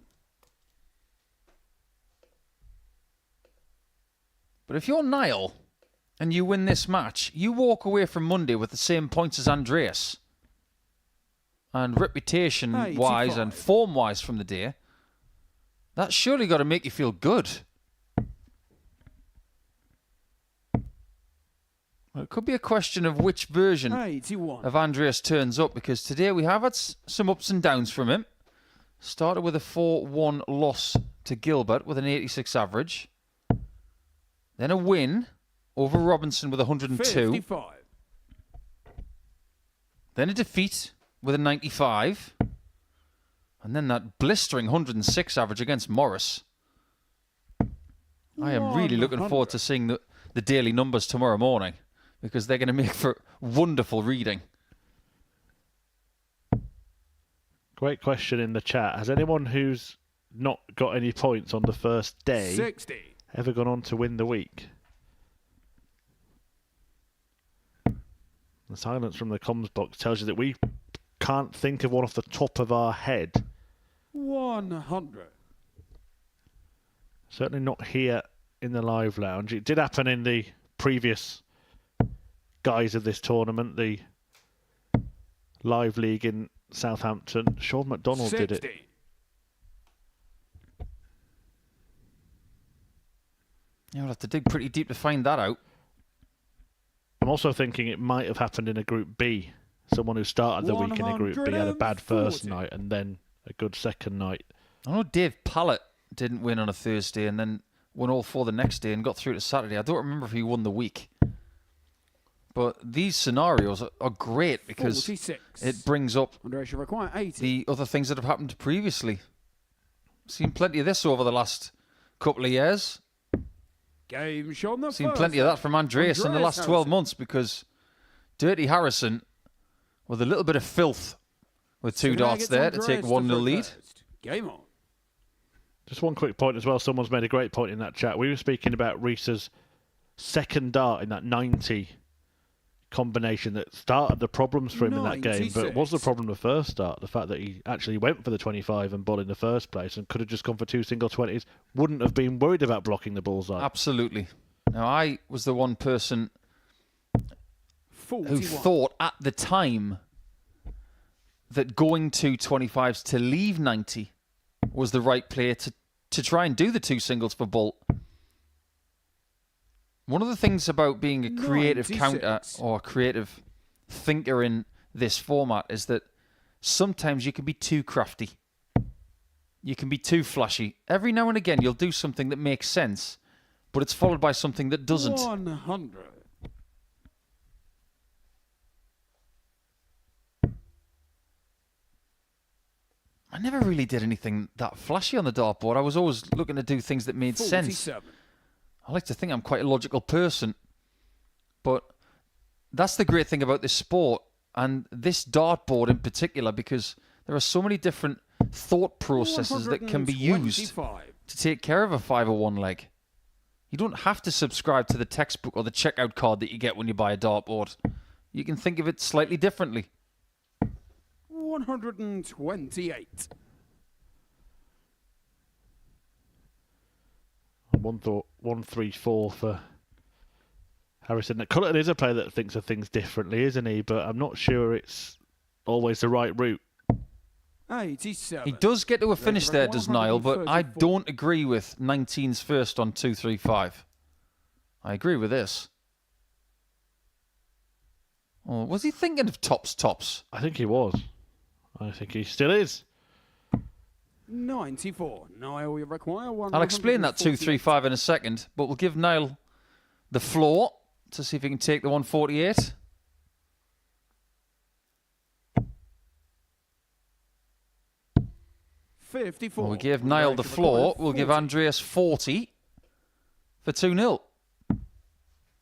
But if you're Niall and you win this match, you walk away from Monday with the same points as Andreas. And reputation-wise and form-wise from the day, that's surely got to make you feel good. Well, it could be a question of which version 81. of Andreas turns up, because today we have had some ups and downs from him. Started with a 4-1 loss to Gilbert with an 86 average. Then a win over Robinson with 102. 55. Then a defeat with a 95. And then that blistering 106 average against Morris. I am really looking forward to seeing the daily numbers tomorrow morning, because they're going to make for wonderful reading. Great question in the chat. Has anyone who's not got any points on the first day 60. ever gone on to win the week? The silence from the comms box tells you that we can't think of one off the top of our head. 100. Certainly not here in the live lounge. It did happen in the previous guys of this tournament, the live league in Southampton. Sean McDonald 60. did it. You'll have to dig pretty deep to find that out. I'm also thinking it might have happened in a Group B. Someone who started the week in a Group B had a bad first night and then a good second night. I know Dave Pallett didn't win on a Thursday and then won all four the next day and got through to Saturday. I don't remember if he won the week. But these scenarios are great because 46. it brings up Andreas, you require 80. the other things that have happened previously. Seen plenty of this over the last couple of years. Game shown the Seen first. plenty of that from Andreas in the last 12 months, because Dirty Harrison, with a little bit of filth with two darts there to take 1-0 lead. Game on. Just one quick point as well. Someone's made a great point in that chat. We were speaking about Rhys's second dart in that 90 combination that started the problems for him in that game. But was the problem the first start? The fact that he actually went for the 25 and ball in the first place and could have just gone for two single 20s, wouldn't have been worried about blocking the bullseye. Absolutely. Now, I was the one person 41. who thought at the time that going to 25s to leave 90 was the right play to try and do the two singles for Bolt. One of the things about being a creative 96. counter or a creative thinker in this format is that sometimes you can be too crafty. You can be too flashy. Every now and again you'll do something that makes sense, but it's followed by something that doesn't. 100. I never really did anything that flashy on the dartboard. I was always looking to do things that made sense. 47. I like to think I'm quite a logical person, but that's the great thing about this sport and this dartboard in particular, because there are so many different thought processes that can be used to take care of a 501 leg. You don't have to subscribe to the textbook or the checkout card that you get when you buy a dartboard. You can think of it slightly differently. 128. 134 for Harrison. Culleton is a player that thinks of things differently, isn't he? But I'm not sure it's always the right route. 87. He does get to a finish there, does Niall, but I don't agree with 19's first on 235. I agree with this. Oh, was he thinking of tops? I think he was. I think he still is. 94. Niall, you require 1. I'll explain that 235 in a second, but we'll give Niall the floor to see if he can take the 148. Well, we gave Niall the floor. We'll give Andreas 40 for 2-0.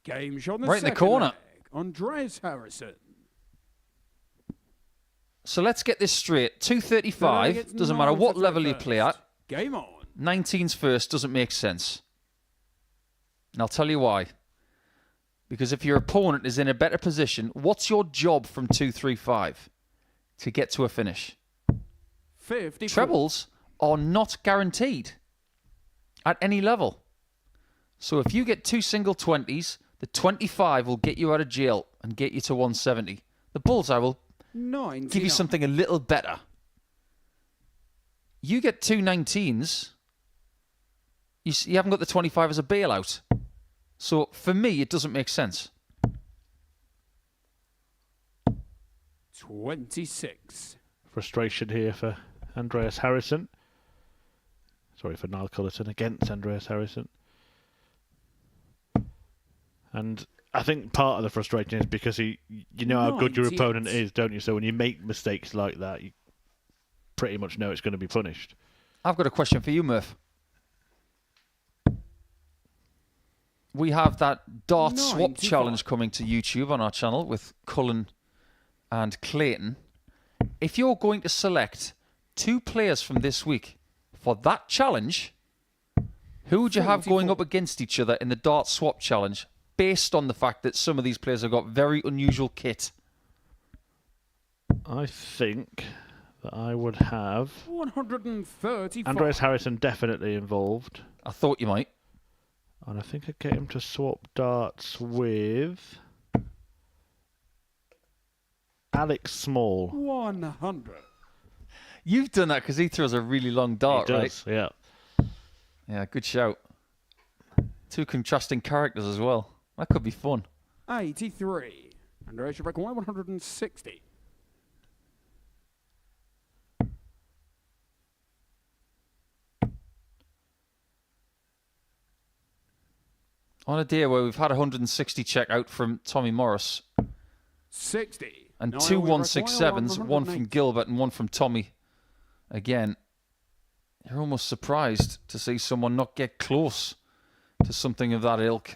Game shot on the Right in the second corner. leg. Andreas Harrison. So let's get this straight. 235, doesn't matter what level you play at. Game on. 19's first doesn't make sense. And I'll tell you why. Because if your opponent is in a better position, what's your job from 235? To get to a finish. 50. Trebles are not guaranteed at any level. So if you get 2 single 20s, the 25 will get you out of jail and get you to 170. The bullseye will give you something a little better. You get 2 19s, you haven't got the 25 as a bailout. So for me, it doesn't make sense. 26. Frustration here for Andreas Harrison. Sorry, for Niall Culleton against Andreas Harrison. And I think part of the frustration is because you know how good your opponent is, don't you? So when you make mistakes like that, you pretty much know it's going to be punished. I've got a question for you, Murph. We have that dart swap challenge coming to YouTube on our channel with Cullen and Clayton. If you're going to select 2 players from this week for that challenge, who would you have going up against each other in the dart swap challenge based on the fact that some of these players have got very unusual kit? I think that I would have 135. Andreas Harrison definitely involved. I thought you might. And I think I'd get him to swap darts with Alex Small. 100. You've done that because he throws a really long dart, He right? does, yeah. Yeah, good shout. 2 contrasting characters as well. That could be fun. 83. Andreas, you reckon 160. On a day where we've had 160 check out from Tommy Morris. 60. And 2 167s, 1 from Gilbert and 1 from Tommy. Again, you're almost surprised to see someone not get close to something of that ilk.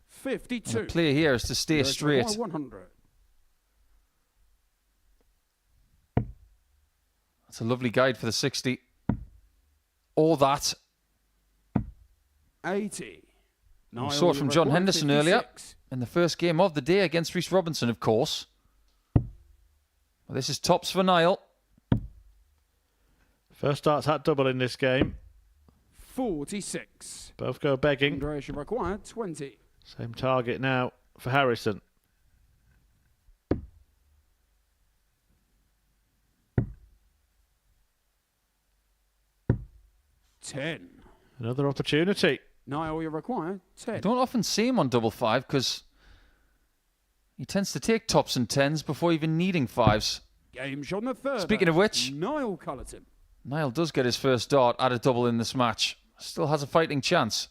52. And the play here is to stay straight. 100. That's a lovely guide for the 60. Or that. 80. We saw it from John Henderson earlier in the first game of the day against Rhys Robinson, of course. Well, this is tops for Niall. First darts hat double in this game. 46. Both go begging. Andreas, you require 20. Same target now for Harrison. $10. Another opportunity. Niall, you require 10. I don't often see him on double 5 because he tends to take tops and 10s before even needing 5s. Game shot on the third. Speaking of which, Niall Culleton. Niall does get his first dart at a double in this match. Still has a fighting chance.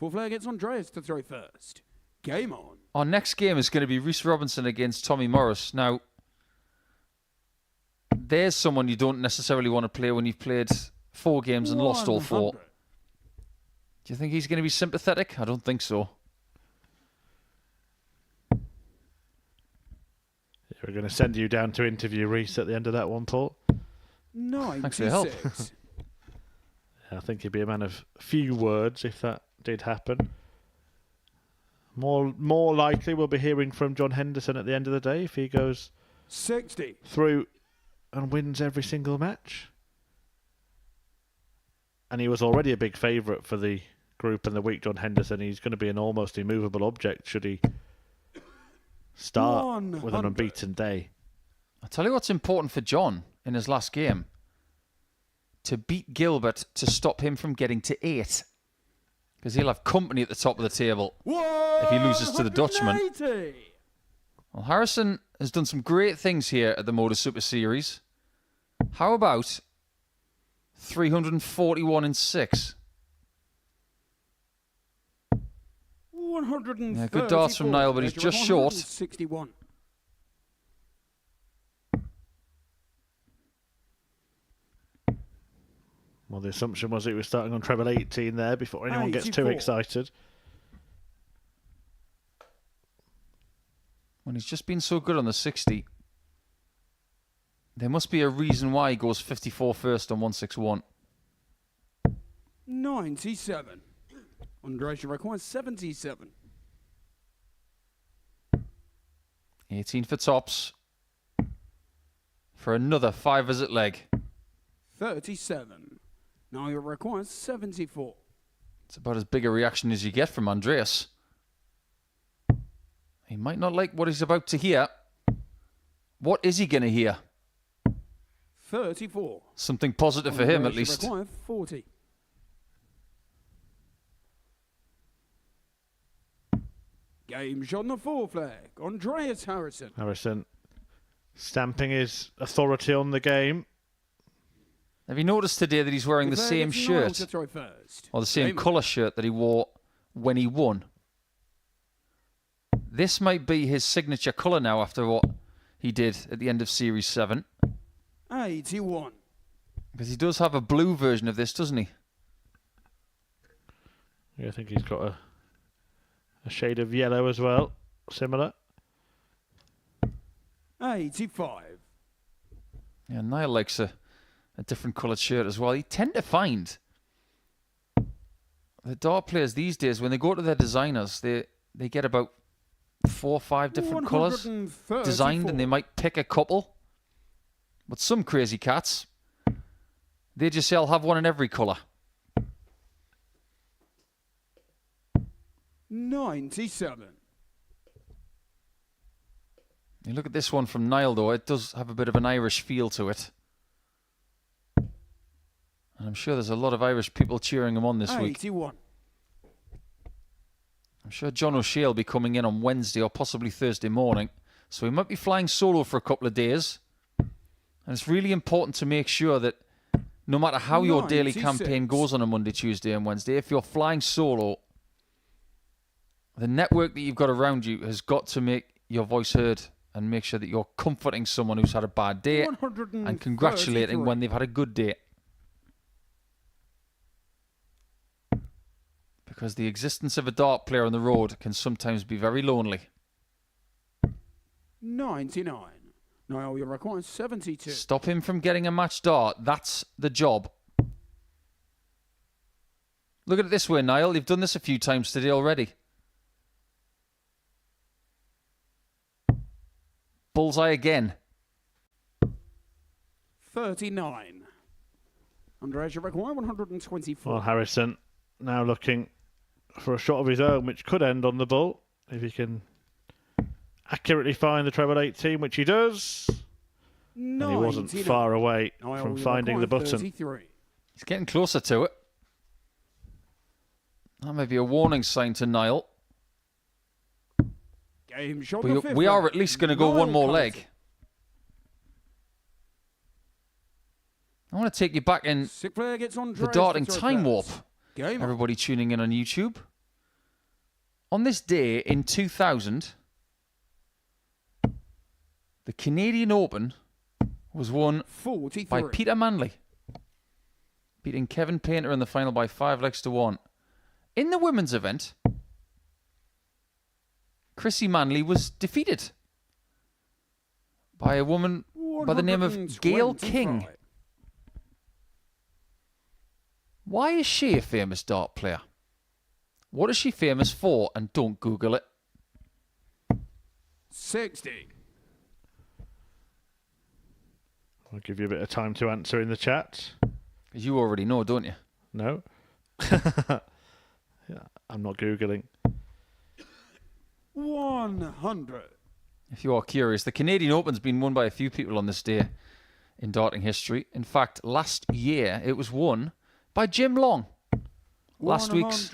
4th player gets Andreas to throw first. Game on. Our next game is going to be Rhys Robinson against Tommy Morris. Now, there's someone you don't necessarily want to play when you've played 4 games and lost all 4. Do you think he's going to be sympathetic? I don't think so. We're going to send you down to interview Rhys at the end of that one, Paul. 96. Thanks for your help. I think he'd be a man of few words if that did happen. More likely we'll be hearing from John Henderson at the end of the day if he goes 60 through and wins every single match. And he was already a big favourite for the group and the week, John Henderson. He's going to be an almost immovable object should he start 100. with an unbeaten day. I'll tell you what's important for John in his last game. To beat Gilbert to stop him from getting to 8. Because he'll have company at the top of the table if he loses to the Dutchman. 180. Well, Harrison has done some great things here at the Modus Super Series. How about 341 in 6? 134. Yeah, good darts from Niall, but he's just short. 61. Well, Well, the assumption was he was starting on treble 18 there before anyone gets too 84. excited. When he's just been so good on the 60, there must be a reason why he goes 54 first on 161. 97. Andreas requires 77. 18 for tops. For another 5 visit leg. 37. Now he requires 74. It's about as big a reaction as you get from Andreas. He might not like what he's about to hear. What is he going to hear? 34. Something positive for him, at Andreas least. requires 40. Game shot on the 4 flag. Andreas Harrison. Harrison stamping his authority on the game. Have you noticed today that he's wearing the same shirt? Or the same colour shirt that he wore when he won? This might be his signature colour now after what he did at the end of Series 7. 81. Because he does have a blue version of this, doesn't he? Yeah, I think he's got a shade of yellow as well, similar. 85. Yeah, Niall likes a different coloured shirt as well. You tend to find the dart players these days, when they go to their designers, they get about 4 or 5 different colours designed, and they might pick a couple. But some crazy cats, they just say, I'll have one in every colour. 97. You look at this one from Niall, though, it does have a bit of an Irish feel to it. And I'm sure there's a lot of Irish people cheering him on this week. 81. I'm sure John O'Shea will be coming in on Wednesday or possibly Thursday morning. So he might be flying solo for a couple of days. And it's really important to make sure that no matter how your daily 96. campaign goes on a Monday, Tuesday and Wednesday, if you're flying solo, the network that you've got around you has got to make your voice heard and make sure that you're comforting someone who's had a bad day and congratulating when they've had a good day. Because the existence of a dart player on the road can sometimes be very lonely. 99. Now you require 72. Stop him from getting a match dart. That's the job. Look at it this way, Niall. You've done this a few times today already. Bullseye again. 39. Andreas, you require 124. Well, Harrison now looking for a shot of his own, which could end on the bull if he can accurately find the treble 18, which he does. And he wasn't far away from finding the button. 33. He's getting closer to it. That may be a warning sign to Niall. Game shot We are at least going to go one more leg. I want to take you back in the darting time warp. Everybody tuning in on YouTube. On this day in 2000, the Canadian Open was won 43. by Peter Manley, beating Kevin Painter in the final by 5 legs to 1. In the women's event, Chrissy Manley was defeated by a woman by the name of Gail King. Why is she a famous dart player? What is she famous for? And don't Google it. 60. I'll give you a bit of time to answer in the chat. Because you already know, don't you? No. Yeah, I'm not Googling. 100. If you are curious, the Canadian Open's been won by a few people on this day in darting history. In fact, last year it was won by Jim Long, last week's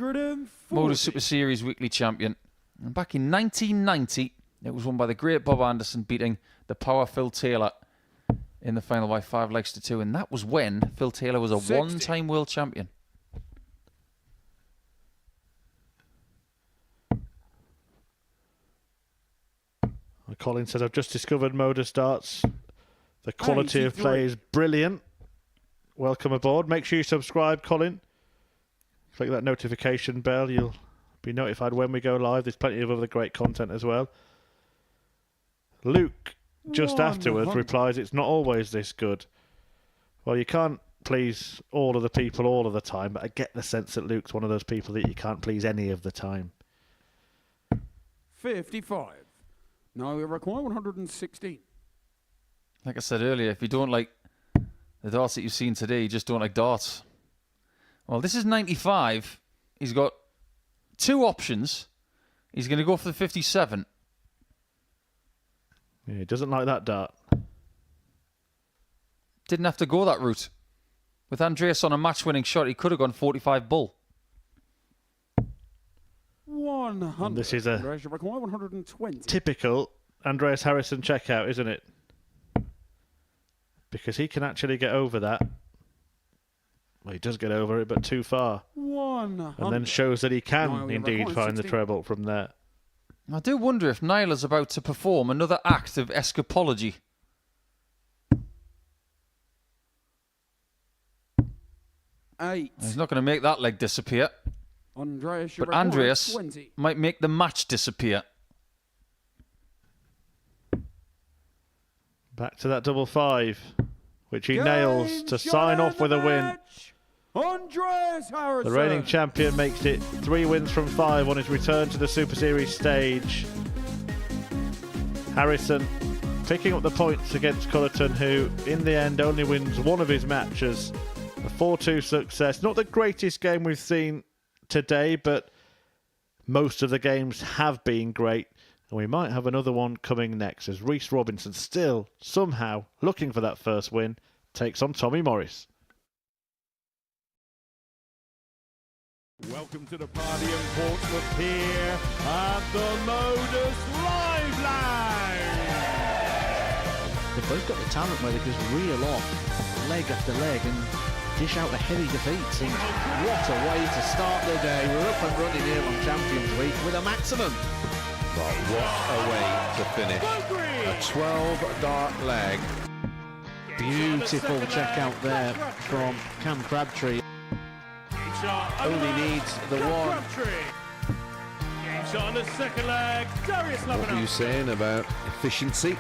Modus Super Series weekly champion. And back in 1990, it was won by the great Bob Anderson, beating the power Phil Taylor in the final by 5 legs to 2. And that was when Phil Taylor was a 60. one-time world champion. Colin says, I've just discovered Modus darts. The quality of play is brilliant. welcome aboard. Make sure you subscribe, Colin. Click that notification bell. You'll be notified when we go live. There's plenty of other great content as well. Luke, just afterwards, replies, it's not always this good. Well, you can't please all of the people all of the time, but I get the sense that Luke's one of those people that you can't please any of the time. 55. Now we require 116. Like I said earlier, if you don't like the darts that you've seen today, you just don't like darts. Well, this is 95. He's got two options. He's going to go for the 57. Yeah, he doesn't like that dart. Didn't have to go that route. With Andreas on a match-winning shot, he could have gone 45 bull. 100. And this is a 120. typical Andreas Harrison checkout, isn't it? Because he can actually get over that. Well, he does get over it, but too far. 100. And then shows that he can Niall, indeed find the treble from there. I do wonder if Niall is about to perform another act of escapology. He's not going to make that leg disappear. But Andreas 20. might make the match disappear. Back to that double five, which he nails to sign off with a win. Andreas Harrison. The reigning champion makes it 3 wins from 5 on his return to the Super Series stage. Harrison picking up the points against Culleton, who in the end only wins one of his matches. A 4-2 success. Not the greatest game we've seen today, but most of the games have been great. And we might have another one coming next as Rhys Robinson, still somehow looking for that first win, takes on Tommy Morris. Welcome to the party in Portsmouth here at the Modus Live Lounge. They've both got the talent where they just reel off leg after leg and dish out a heavy defeats. What a way to start the day. We're up and running here on Champions Week with a maximum. But what a way to finish. A 12-dart leg. Beautiful check out there from Cam Crabtree. Only needs the one. Game shot on the second leg. Darius What are you saying about efficiency?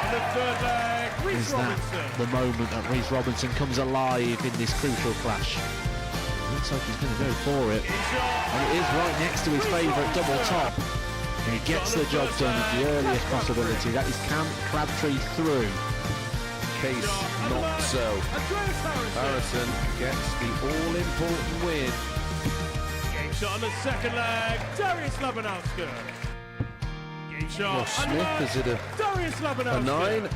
on the third leg. Is that the moment that Rhys Robinson comes alive in this crucial clash? Looks like he's going to go for it. And it is right next to his favourite double top. And he gets the job done at the earliest possibility. That is Cam Crabtree through. Case not so. Harrison gets the all-important win. Game shot on the second leg. Darius Labanowski. Game shot. Well, Smith, is it a 9?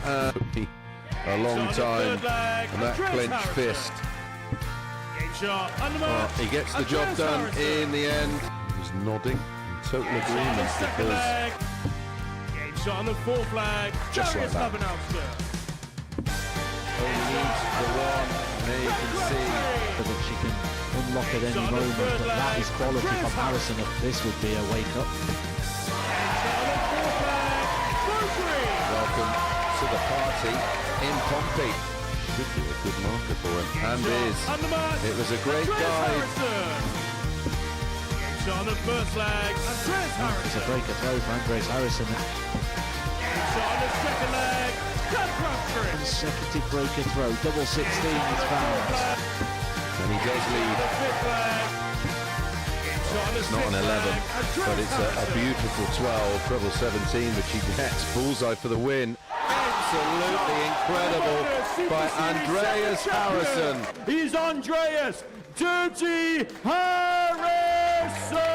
A long time. And that clenched fist. Game shot. He gets the job done in the end. He's nodding in total agreement because game shot on the fourth leg. Just like that. Only needs the one. There you can see that she can unlock at any moment, but that is quality from Harrison. This would be a wake-up. Welcome to the party in Pompey. Should be a good marker for him, and is. It was a great guide. Shot on the first leg. Andreas Harrison. It's a breaker throw for Andreas Harrison. Shot on the second leg. Consecutive breaker throw, double 16 is found. And he does lead. It's not an 11, but it's a beautiful 12, treble 17, which he gets. Bullseye for the win. Absolutely incredible by Andreas Harrison. He's Andreas Dirty Harrison!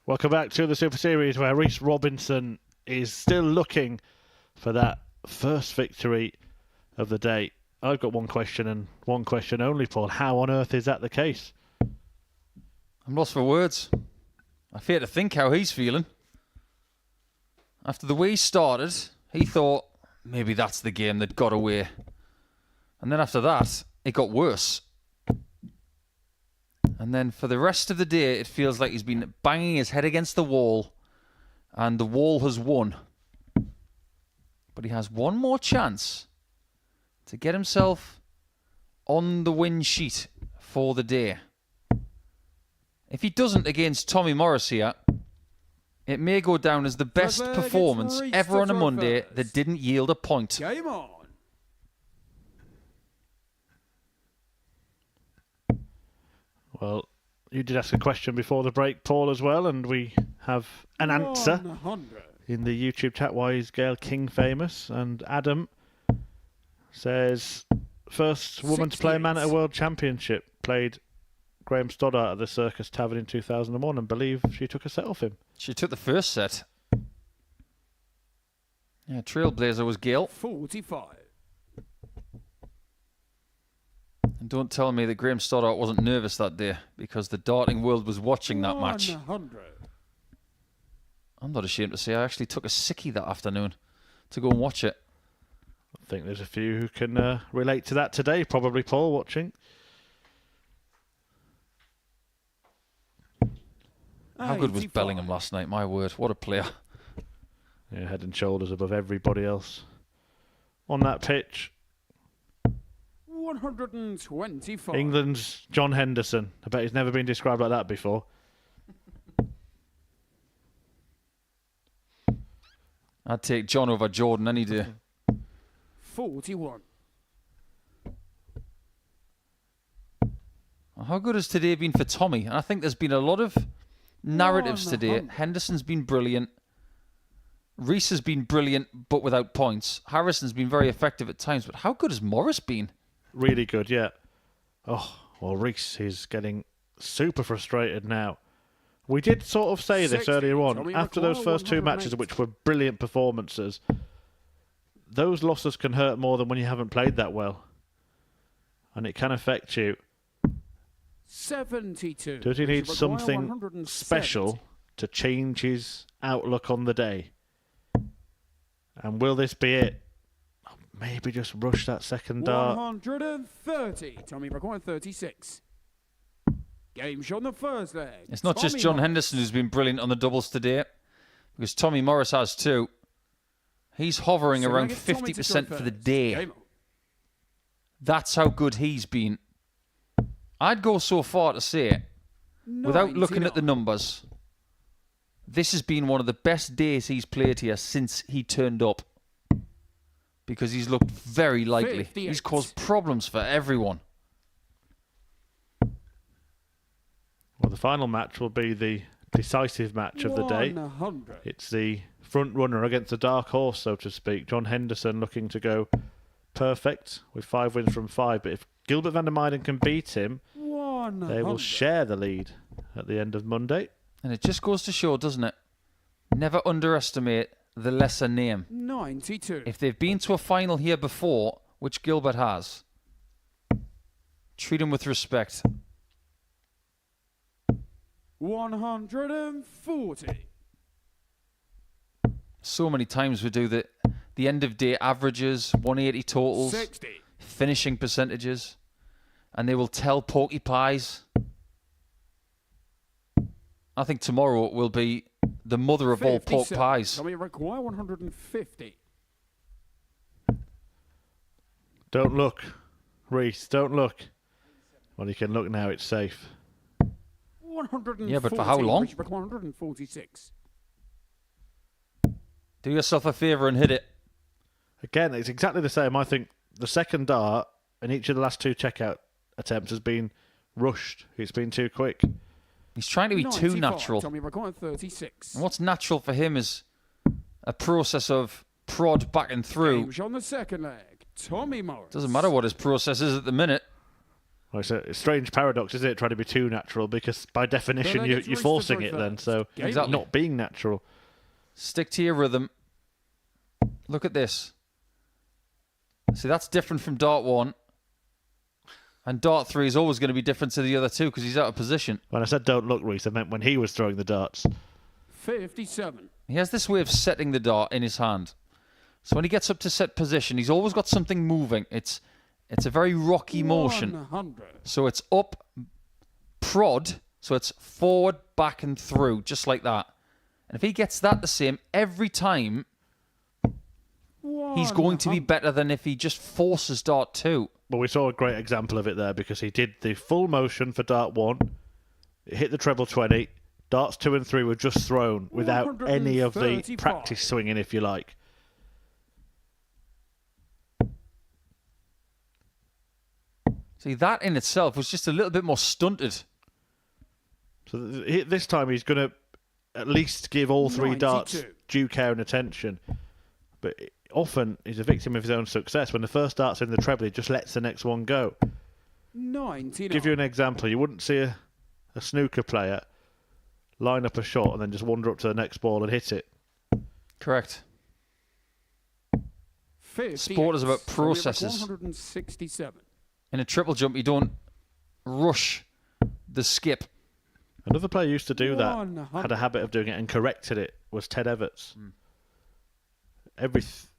Welcome back to the Super Series, where Rhys Robinson is still looking for that first victory of the day. I've got one question and one question only, Paul. How on earth is that the case? I'm lost for words. I fear to think how he's feeling. After the way he started, he thought maybe that's the game that got away. And then after that, it got worse. And then for the rest of the day, it feels like he's been banging his head against the wall, and the wall has won. But he has one more chance to get himself on the win sheet for the day. If he doesn't against Tommy Morris here, it may go down as the best performance ever on a Monday that didn't yield a point. Game on. Well, you did ask a question before the break, Paul, as well, and we have an answer 100. in the YouTube chat. Why is Gail King famous? And Adam says, first woman to play a man at a world championship, played Graham Stoddart at the Circus Tavern in 2001, and believe she took a set off him. She took the first set. Yeah, Trailblazer was Gail. 45. And don't tell me that Graham Stoddart wasn't nervous that day, because the darting world was watching that match. 100. I'm not ashamed to say I actually took a sickie that afternoon to go and watch it. I think there's a few who can relate to that today, probably Paul watching. How good was Bellingham last night? My word, what a player. Yeah, head and shoulders above everybody else on that pitch. 125. England's John Henderson. I bet he's never been described like that before. I'd take John over Jordan any day. 41. How good has today been for Tommy? And I think there's been a lot of narratives today. Henderson's been brilliant. Reese has been brilliant, but without points. Harrison's been very effective at times, but how good has Morris been? Really good, yeah. Oh, well, Reese is getting super frustrated now. We did sort of say this earlier on. After those first two matches, which were brilliant performances, those losses can hurt more than when you haven't played that well. And it can affect you. 72. Does he need something special to change his outlook on the day? And will this be it? Maybe just rush that second dart. 130. Tommy required 36. Game shot on the first leg. It's not just John Henderson who's been brilliant on the doubles today, because Tommy Morris has too. He's hovering around 50% for the day. That's how good he's been. I'd go so far to say, without looking at the numbers, this has been one of the best days he's played here since he turned up. Because he's looked very likely. 58. He's caused problems for everyone. Well, the final match will be the decisive match of the day. 100. It's the front runner against the dark horse, so to speak. John Henderson looking to go perfect with 5 wins from 5. But if Gilbert van der Meijden can beat him, 100. they will share the lead at the end of Monday. And it just goes to show, doesn't it? Never underestimate the lesser name. 92. If they've been to a final here before, which Gilbert has, treat them with respect. 140. So many times we do the end of day averages, 180 totals, 60. finishing percentages, and they will tell porky pies. I think tomorrow will be the mother of all pork 57. pies. Tommy require 150. Don't look, Reese, don't look. Well, you can look now, it's safe. 140. Yeah, but for how long? 146. Do yourself a favour and hit it. Again, it's exactly the same. I think the second dart in each of the last 2 checkout attempts has been rushed. It's been too quick. He's trying to be too 95. natural. Tommy required 36. And what's natural for him is a process of prod back and through. Game on the second leg. Tommy Morris. Doesn't matter what his process is at the minute. Well, it's a strange paradox, isn't it, trying to be too natural, because by definition you're forcing it then, so Exactly. not being natural. Stick to your rhythm. Look at this. See, that's different from dart 1. And dart 3 is always going to be different to the other two because he's out of position. When I said don't look, Reese, I meant when he was throwing the darts. 57. He has this way of setting the dart in his hand. So when he gets up to set position, he's always got something moving. It's a very rocky motion. 100. So it's up, prod, so it's forward, back and through, just like that. And if he gets that the same every time, he's going to be better than if he just forces dart 2. But we saw a great example of it there because he did the full motion for dart 1. It hit the treble 20. Darts 2 and 3 were just thrown without any of the practice swinging, if you like. See, that in itself was just a little bit more stunted. So this time he's going to at least give all 3 darts due care and attention. But often he's a victim of his own success. When the first dart's in the treble, he just lets the next one go. 99. Give you an example. You wouldn't see a snooker player line up a shot and then just wander up to the next ball and hit it. Correct. Sport is about processes. 167. In a triple jump, you don't rush the skip. Another player used to do that, had a habit of doing it and corrected it, was Ted Everts.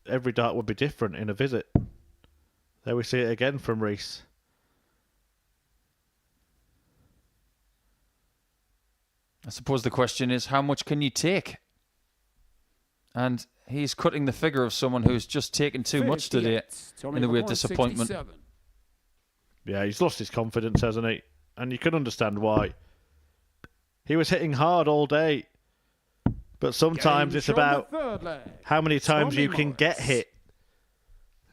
Every dart would be different in a visit. There we see it again from Reese. I suppose the question is, how much can you take? And he's cutting the figure of someone who's just taken too much today in the way of disappointment. Yeah, he's lost his confidence, hasn't he? And you can understand why. He was hitting hard all day. But sometimes it's about how many times you can get hit.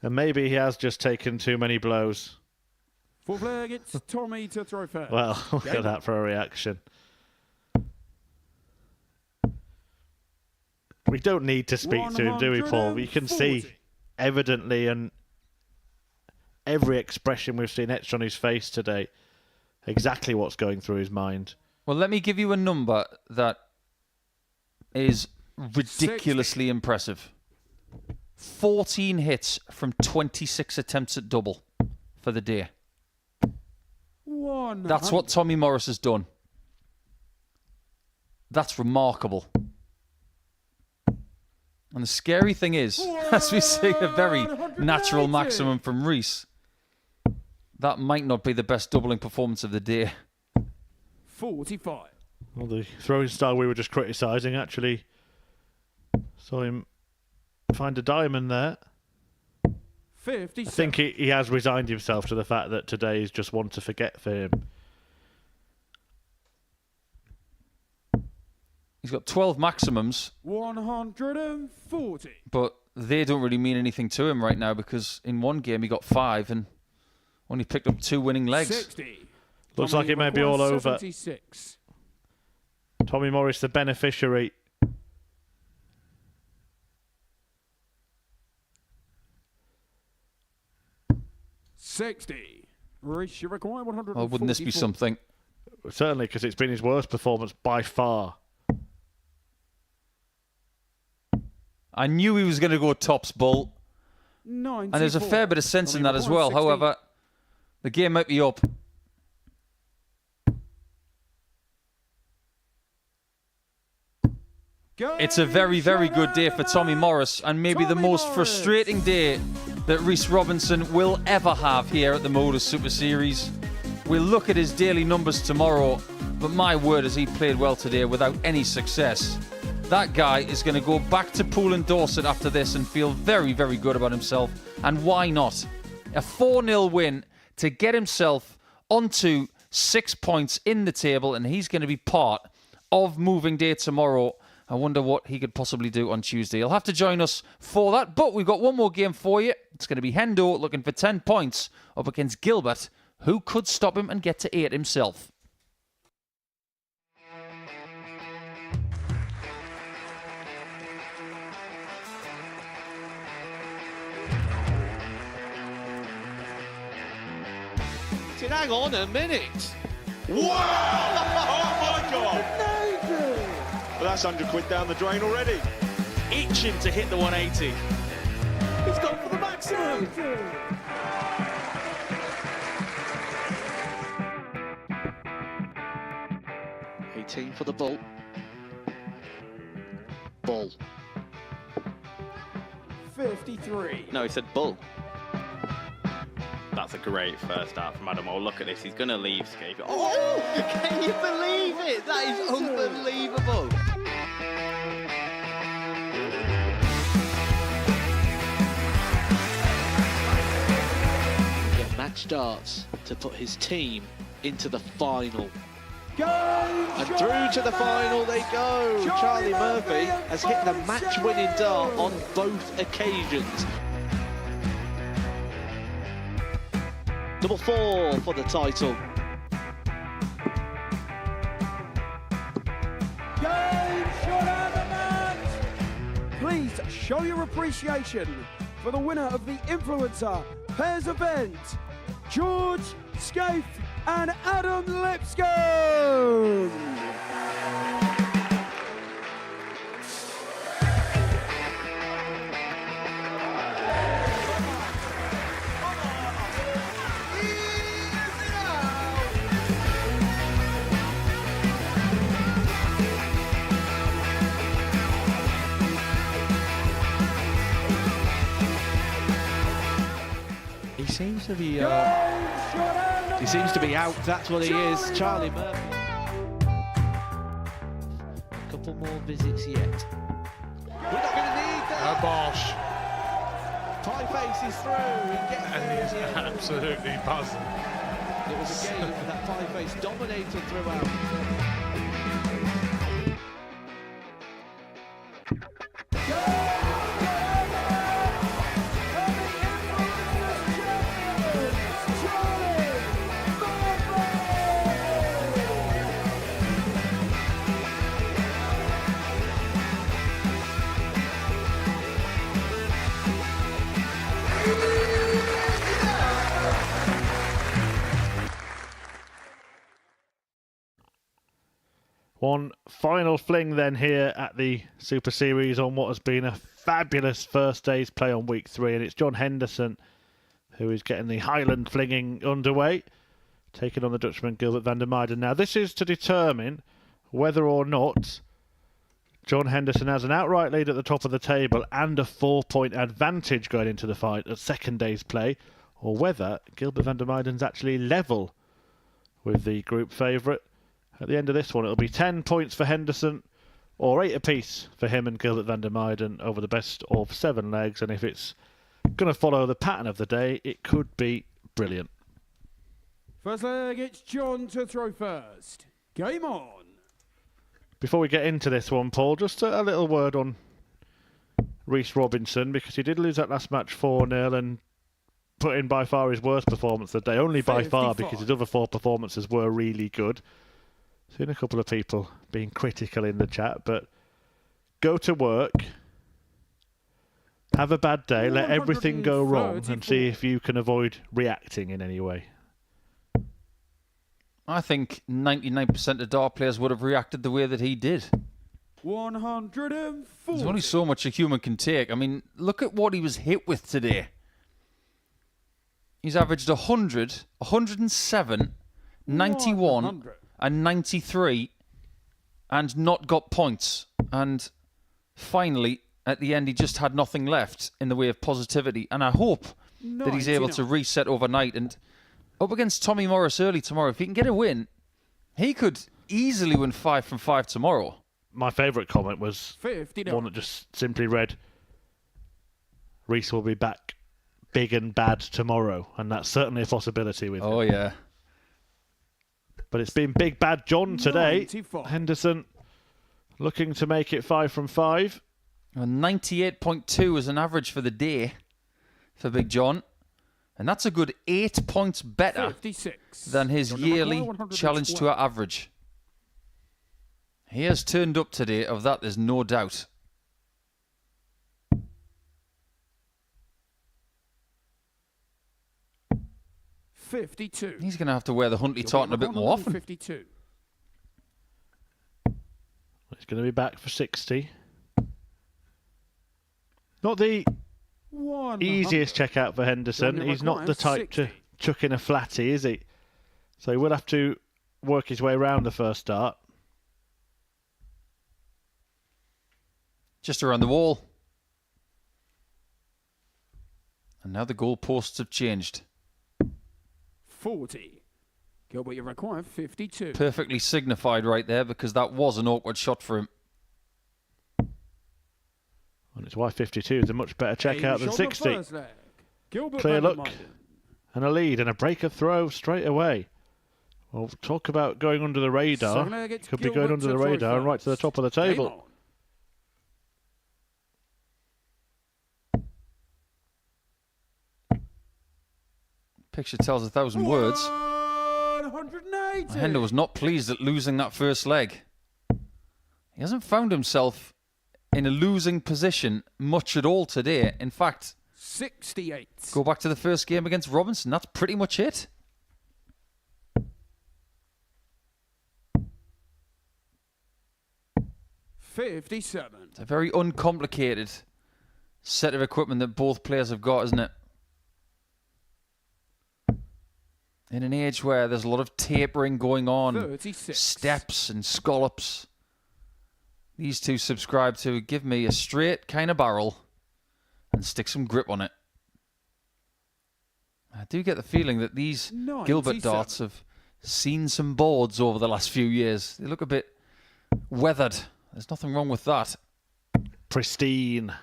And maybe he has just taken too many blows. Fourth leg, it's Tommy to throw first. Well, look at that for a reaction. We don't need to speak to him, do we, Paul? You can see evidently and every expression we've seen etched on his face today exactly what's going through his mind. Well, let me give you a number that is ridiculously impressive. 14 hits from 26 attempts at double for the day. That's what Tommy Morris has done. That's remarkable. And the scary thing is, as we see a very natural maximum from Reese, that might not be the best doubling performance of the day. 45. Well, the throwing style we were just criticising actually saw him find a diamond there. 57. I think he has resigned himself to the fact that today is just one to forget for him. He's got 12 maximums. 140. But they don't really mean anything to him right now because in one game he got 5 and only picked up 2 winning legs. 60. Looks like it may be all over. 76. Tommy Morris, the beneficiary. $60. Reese, you require 144. Oh, wouldn't this be something? Certainly, because it's been his worst performance by far. I knew he was going to go tops, Bull. 94. And there's a fair bit of sense in that as well. However, the game might be up. It's a very, very good day for Tommy Morris and maybe the most frustrating day that Reese Robinson will ever have here at the Modus Super Series. We'll look at his daily numbers tomorrow, but my word, has he played well today without any success. That guy is going to go back to Poole and Dorset after this and feel very, very good about himself. And why not? A 4-0 win to get himself onto 6 points in the table, and he's going to be part of moving day tomorrow. I wonder what he could possibly do on Tuesday. He'll have to join us for that, but we've got one more game for you. It's going to be Hendo looking for 10 points up against Gilbert, who could stop him and get to 8 himself. Hang on a minute. Wow! Oh my God! Well, that's £100 down the drain already. Itching to hit the 180. He's gone for the maximum. 18 for the bull. Bull. 53. No, he said bull. That's a great first start from Adam. Oh, look at this. He's going to leave Skate. Oh, can you believe it? That is unbelievable. The match starts to put his team into the final. And through to the final they go. Charlie Murphy has hit the match-winning dart on both occasions. Double 4 for the title. Please show your appreciation for the winner of the Influencer Pairs event, George Scaife and Adam Lipscomb. He seems to be out, that's what he is, Charlie Murphy. A couple more visits yet. We're not going to need that. Bosh. Pie Face is through. And he's absolutely buzzing. It was a game that Pie Face dominated throughout. One final fling then here at the Super Series on what has been a fabulous first day's play on week 3, and it's John Henderson who is getting the Highland flinging underway, taking on the Dutchman Gilbert van der Meijden. Now this is to determine whether or not John Henderson has an outright lead at the top of the table and a 4-point advantage going into the fight at second day's play, or whether Gilbert van der Meijden's actually level with the group favourite. At the end of this one, it'll be 10 points for Henderson, or 8 apiece for him and Gilbert van der Meijden over the best of 7 legs. And if it's going to follow the pattern of the day, it could be brilliant. First leg, it's John to throw first. Game on. Before we get into this one, Paul, just a little word on Rhys Robinson, because he did lose that last match 4-0 and put in by far his worst performance of the day. Only by far, because his other 4 performances were really good. Seen a couple of people being critical in the chat, but go to work, have a bad day, let everything go wrong, and see if you can avoid reacting in any way. I think 99% of dart players would have reacted the way that he did. 140. There's only so much a human can take. I mean, look at what he was hit with today. He's averaged 100, 107, 91... 100. and 93 and not got points. And finally, at the end, he just had nothing left in the way of positivity. And I hope that he's able to reset overnight. And up against Tommy Morris early tomorrow, if he can get a win, he could easily win 5 from 5 tomorrow. My favourite comment was one that just simply read, Rhys will be back big and bad tomorrow. And that's certainly a possibility with him. Oh, yeah. But it's been big bad John today. 94. Henderson looking to make it 5 from 5. 98.2 is an average for the day for Big John. And that's a good 8 points better 56. than his yearly challenge tour average. He has turned up today, of that there's no doubt. He's going to have to wear the Huntley tartan a bit more often. 52. He's going to be back for 60. Not the easiest checkout for Henderson. He's not the type to chuck in a flatty, is he? So he will have to work his way around the first start. Just around the wall. And now the goalposts have changed. 40. Gilbert, you require 52. Perfectly signified right there, because that was an awkward shot for him. And it's why 52 is a much better checkout than 60. Gilbert Clear look. Meijden. And a lead and a breaker throw straight away. Well, talk about going under the radar. Could be going under the radar and right to the top of the table. Picture tells 1,000 words. 180. Hender was not pleased at losing that first leg. He hasn't found himself in a losing position much at all today. In fact, 68. Go back to the first game against Robinson. That's pretty much it. It's a very uncomplicated set of equipment that both players have got, isn't it? In an age where there's a lot of tapering going on, 36. Steps and scallops, these two subscribe to give me a straight kind of barrel and stick some grip on it. I do get the feeling that these 97. Gilbert darts have seen some boards over the last few years. They look a bit weathered. There's nothing wrong with that. Pristine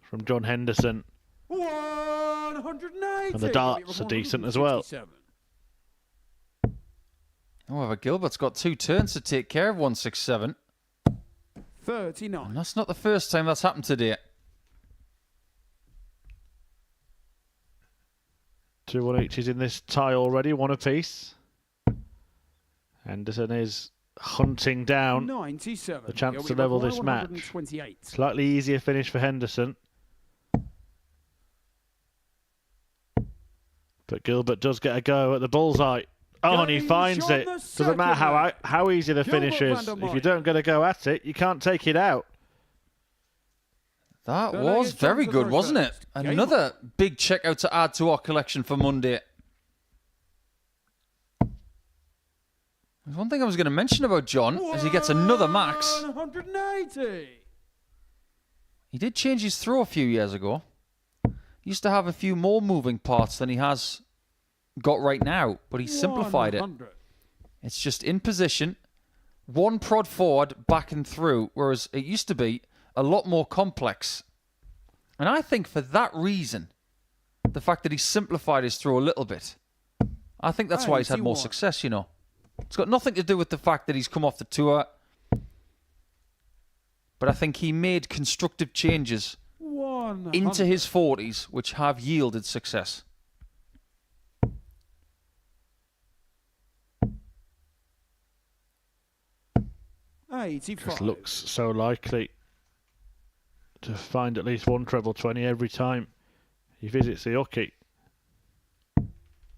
from John Henderson. 180. And the darts are decent as well. However, Gilbert's got 2 turns to take care of 167. 39. And that's not the first time that's happened today. 2 180s in this tie already, one apiece. Henderson is hunting down 97. the chance to level this match. Slightly easier finish for Henderson. But Gilbert does get a go at the bullseye. Oh, and he finds it. Doesn't matter how easy the finish is. If you don't get a go at it, you can't take it out. That was very good, wasn't it? Another big checkout to add to our collection for Monday. There's one thing I was going to mention about John as he gets another max. 180. He did change his throw a few years ago. He used to have a few more moving parts than he has got right now, but he simplified it. It's just in position, one prod forward, back and through, whereas it used to be a lot more complex. And I think for that reason, the fact that he simplified his throw a little bit, I think that's why he's had more success, you know. It's got nothing to do with the fact that he's come off the tour, but I think he made constructive changes into his 40s, which have yielded success. Just looks so likely to find at least one treble 20 every time he visits the hockey.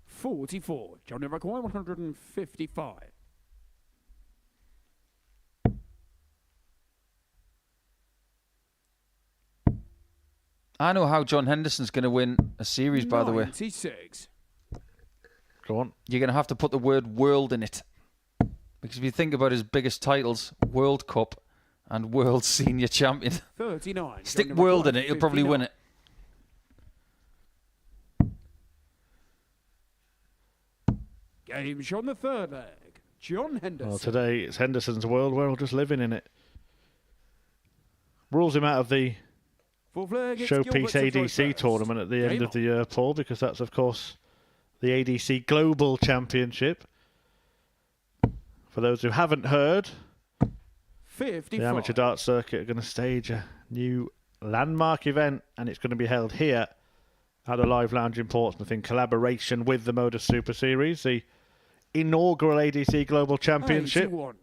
44. Johnny require 155. I know how John Henderson's going to win a series, by the way. 96. Go on. You're going to have to put the word world in it. Because if you think about his biggest titles, World Cup and World Senior Champion. 39. Stick world in it, he'll probably win it. Game shot on the third leg. John Henderson. Well, today it's Henderson's world. We're all just living in it. Rules him out of the Showpiece ADC tournament at the end of the year, Paul, because that's, of course, the ADC Global Championship. For those who haven't heard, 55. The amateur dart circuit are going to stage a new landmark event, and it's going to be held here at the Live Lounge in Portsmouth in collaboration with the Modus Super Series, the inaugural ADC Global Championship. 81.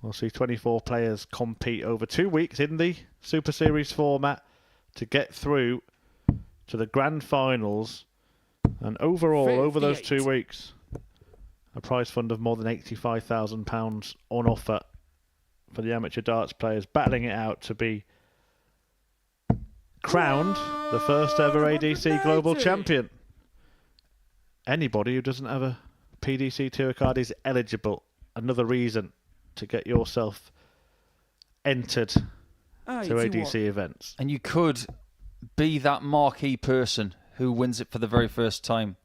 We'll see 24 players compete over 2 weeks in the Super Series format to get through to the grand finals. And overall, over those 2 weeks, a prize fund of more than £85,000 on offer for the amateur darts players battling it out to be crowned the first ever ADC Global Champion. Anybody who doesn't have a PDC Tour card is eligible. Another reason to get yourself entered to ADC events. And you could be that marquee person who wins it for the very first time.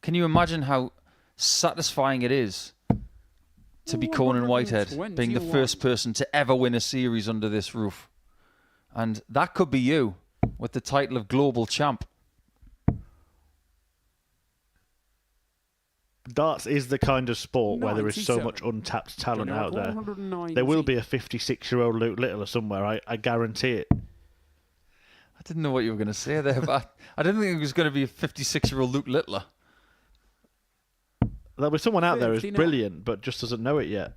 Can you imagine how satisfying it is to be Conan Whitehead, being the first person to ever win a series under this roof? And that could be you with the title of global champ. Darts is the kind of sport where there is so much untapped talent out there. There will be a 56-year-old Luke Littler somewhere, I guarantee it. I didn't know what you were going to say there, but I didn't think it was going to be a 56-year-old Luke Littler. There'll be someone out there who's brilliant, but just doesn't know it yet.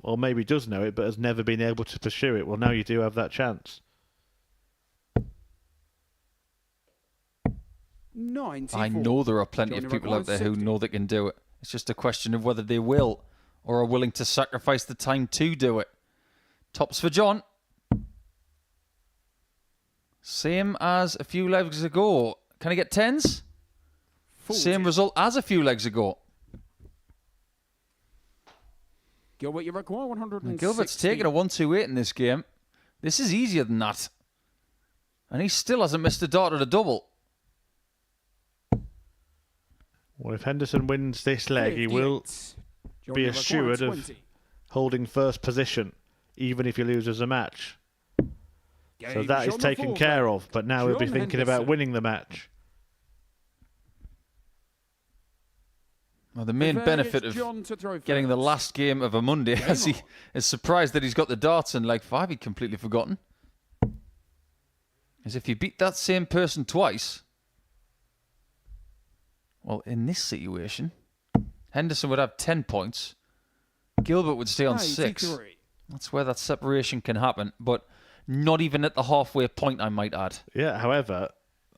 Or maybe does know it, but has never been able to pursue it. Well, now you do have that chance. 94. I know there are plenty of people out there who know they can do it. It's just a question of whether they will or are willing to sacrifice the time to do it. Tops for John. Same as a few legs ago. Can I get 10s? 40. Same result as a few legs ago. Gilbert, you require 160. Gilbert's taking a 1-2-8 in this game. This is easier than that. And he still hasn't missed a dart at a double. Well, if Henderson wins this leg, he will be assured of holding first position, even if he loses a match. So that is taken care of, but now he'll be thinking about winning the match. Well, the main benefit of getting the last game of a Monday as he is surprised that he's got the darts in leg 5 he'd completely forgotten, is if you beat that same person twice. Well, in this situation, Henderson would have 10 points. Gilbert would stay on 6. That's where that separation can happen, but not even at the halfway point, I might add. Yeah, however,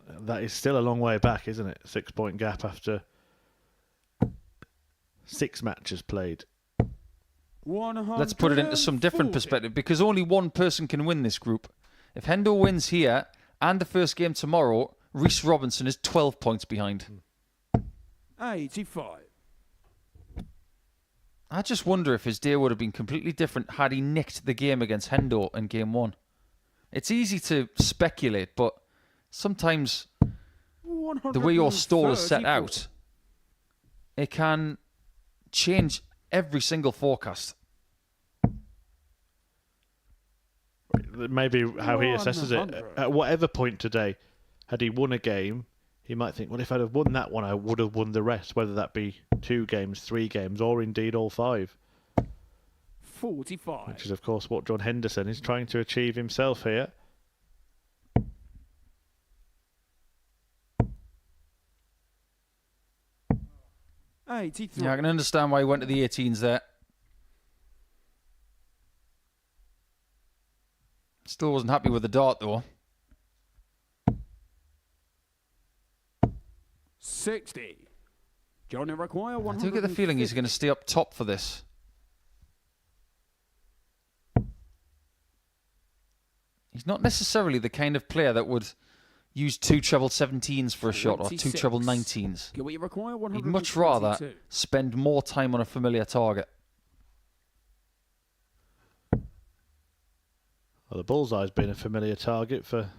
that is still a long way back, isn't it? 6-point gap after 6 matches played. Let's put it into some different perspective, because only one person can win this group. If Hendo wins here and the first game tomorrow, Rhys Robinson is 12 points behind. 85. I just wonder if his day would have been completely different had he nicked the game against Hendo in game 1. It's easy to speculate, but sometimes the way your stall is set out, it can change every single forecast. Maybe how he assesses it. At whatever point today, had he won a game, he might think, well, if I'd have won that one, I would have won the rest, whether that be 2 games, 3 games, or indeed all 5. 45. Which is, of course, what John Henderson is trying to achieve himself here. Yeah, I can understand why he went to the 18s there. Still wasn't happy with the dart, though. 60. Johnny require 100. I do get the feeling he's going to stay up top for this. He's not necessarily the kind of player that would use 2 treble 17s for a shot or 2 treble 19s. He'd much rather spend more time on a familiar target. Well, the bullseye's been a familiar target for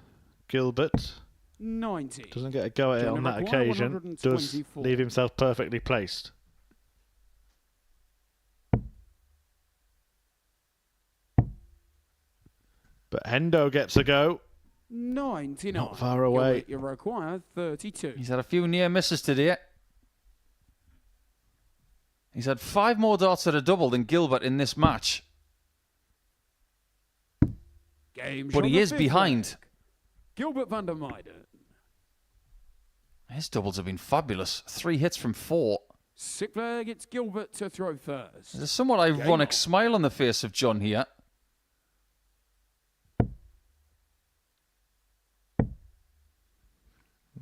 Gilbert. 90. Doesn't get a go at it on that occasion. Does leave himself perfectly placed. But Hendo gets a go. 99. Not far away. You require 32. He's had a few near misses today. He's had 5 more darts at a double than Gilbert in this match. But he is behind. Gilbert van der Meijden. His doubles have been fabulous. 3 hits from 4. 6 leg, it's Gilbert to throw first. There's a somewhat ironic smile on the face of John here.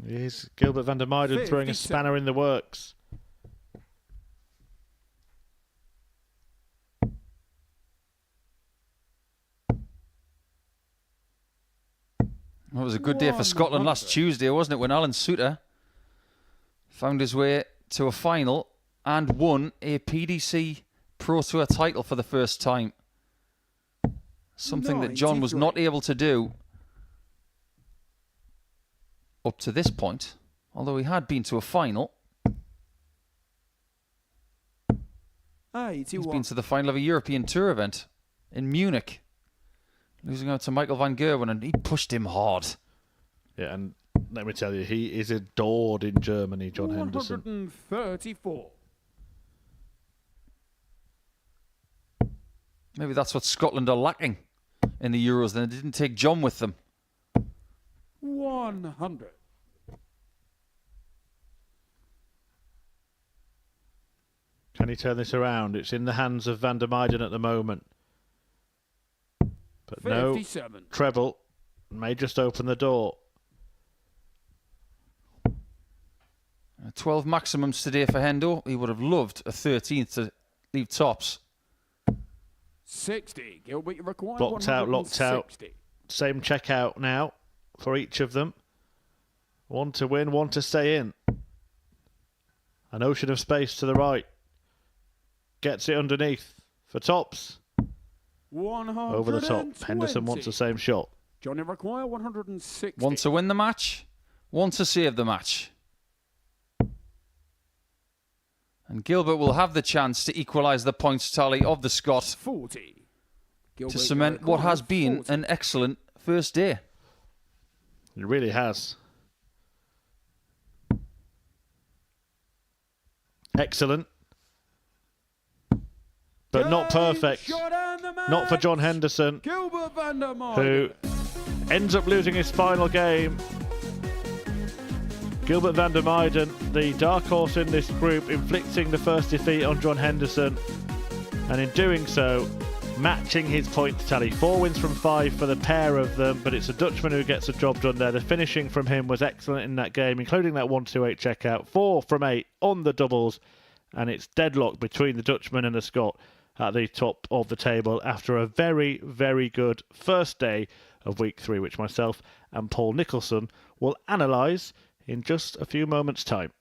Here's Gilbert van der Meijden throwing a spanner in the works. Well, it was a good day for Scotland last Tuesday, wasn't it, when Alan Suter found his way to a final and won a PDC Pro Tour title for the first time. Something that John was not able to do up to this point, although he had been to a final. He's been to the final of a European Tour event in Munich, losing out to Michael van Gerwen, and he pushed him hard. Yeah, and let me tell you, he is adored in Germany, John Henderson. 134. Maybe that's what Scotland are lacking in the Euros, then they didn't take John with them. 100. Can he turn this around? It's in the hands of Van der Meijden at the moment. But 57. No treble. May just open the door. 12 maximums today for Hendo. He would have loved a 13th to leave tops. 60. Gilbert, you require Locked out, locked out. Same checkout now for each of them. One to win, one to stay in. An ocean of space to the right. Gets it underneath for tops. 120. Over the top. Henderson wants the same shot. Johnny require 160. One to win the match, one to save the match. And Gilbert will have the chance to equalise the points tally of the Scot 40. Gilbert, to cement what has been 40. An excellent first day. It really has. Excellent. But not perfect. Not for John Henderson, who ends up losing his final game. Gilbert van der Meijden, the dark horse in this group, inflicting the first defeat on John Henderson, and in doing so, matching his points tally. 4 wins from 5 for the pair of them, but it's a Dutchman who gets the job done there. The finishing from him was excellent in that game, including that 1-2-8 checkout. 4 from 8 on the doubles, and it's deadlocked between the Dutchman and the Scot at the top of the table after a very, very good first day of week 3, which myself and Paul Nicholson will analyse in just a few moments' time.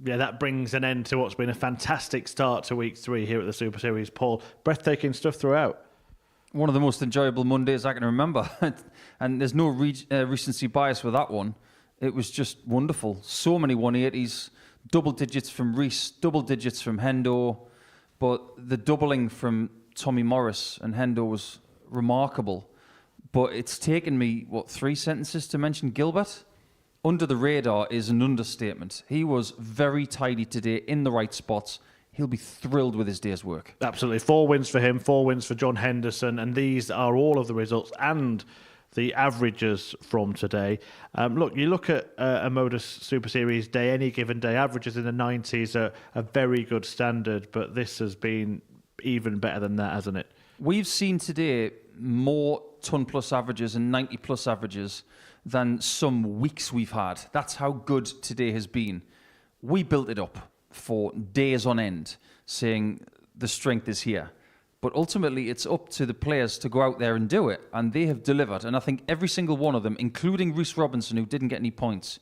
Yeah, that brings an end to what's been a fantastic start to week 3 here at the Super Series. Paul, breathtaking stuff throughout. One of the most enjoyable Mondays I can remember. And there's no recency bias with that one. It was just wonderful. So many 180s, double digits from Rees, double digits from Hendo. But the doubling from Tommy Morris and Hendo was remarkable. But it's taken me, 3 sentences to mention Gilbert? Under the radar is an understatement. He was very tidy today, in the right spots. He'll be thrilled with his day's work. Absolutely. 4 wins for him, 4 wins for John Henderson, and these are all of the results and the averages from today. Look, you look at a Modus Super Series day, any given day, averages in the 90s are a very good standard, but this has been even better than that, hasn't it? We've seen today more ton-plus averages and 90-plus averages than some weeks we've had. That's how good today has been. We built it up for days on end, saying the strength is here. But ultimately, it's up to the players to go out there and do it. And they have delivered. And I think every single one of them, including Rhys Robinson, who didn't get any points,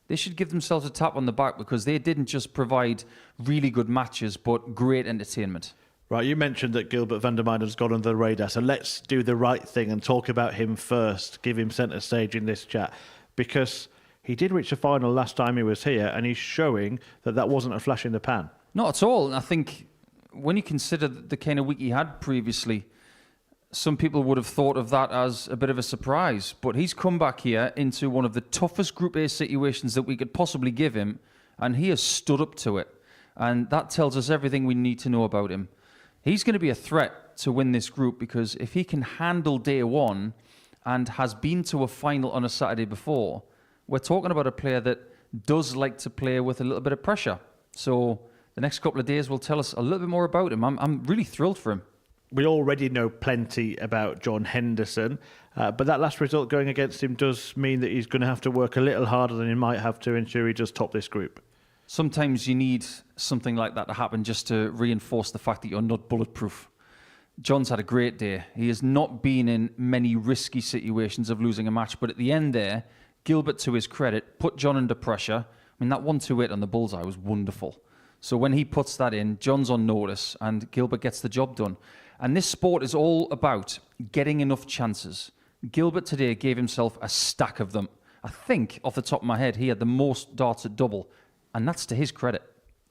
they should give themselves a tap on the back because they didn't just provide really good matches, but great entertainment. Right, you mentioned that Gilbert van der Meijden has gone under the radar, so let's do the right thing and talk about him first, give him centre stage in this chat, because he did reach the final last time he was here, and he's showing that that wasn't a flash in the pan. Not at all. And I think when you consider the kind of week he had previously, some people would have thought of that as a bit of a surprise. But he's come back here into one of the toughest Group A situations that we could possibly give him, and he has stood up to it. And that tells us everything we need to know about him. He's going to be a threat to win this group because if he can handle day one and has been to a final on a Saturday before, we're talking about a player that does like to play with a little bit of pressure. So the next couple of days will tell us a little bit more about him. I'm really thrilled for him. We already know plenty about John Henderson, but that last result going against him does mean that he's going to have to work a little harder than he might have to ensure he does top this group. Sometimes you need something like that to happen just to reinforce the fact that you're not bulletproof. John's had a great day. He has not been in many risky situations of losing a match, but at the end there, Gilbert, to his credit, put John under pressure. I mean, that 1-2-8 on the bullseye was wonderful. So when he puts that in, John's on notice and Gilbert gets the job done. And this sport is all about getting enough chances. Gilbert today gave himself a stack of them. I think, off the top of my head, he had the most darts at double. And that's to his credit.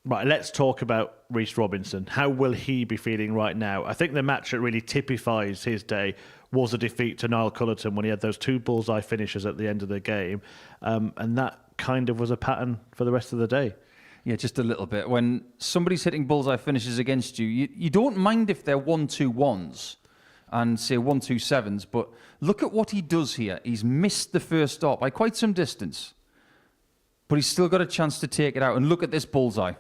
Right, let's talk about Rhys Robinson. How will he be feeling right now? I think the match that really typifies his day was a defeat to Niall Culleton when he had those 2 bullseye finishes at the end of the game. And that kind of was a pattern for the rest of the day. Yeah, just a little bit. When somebody's hitting bullseye finishes against you, you don't mind if they're 1-2-1s and say 1-2-7s, but look at what he does here. He's missed the first stop by quite some distance, but he's still got a chance to take it out. And look at this bullseye.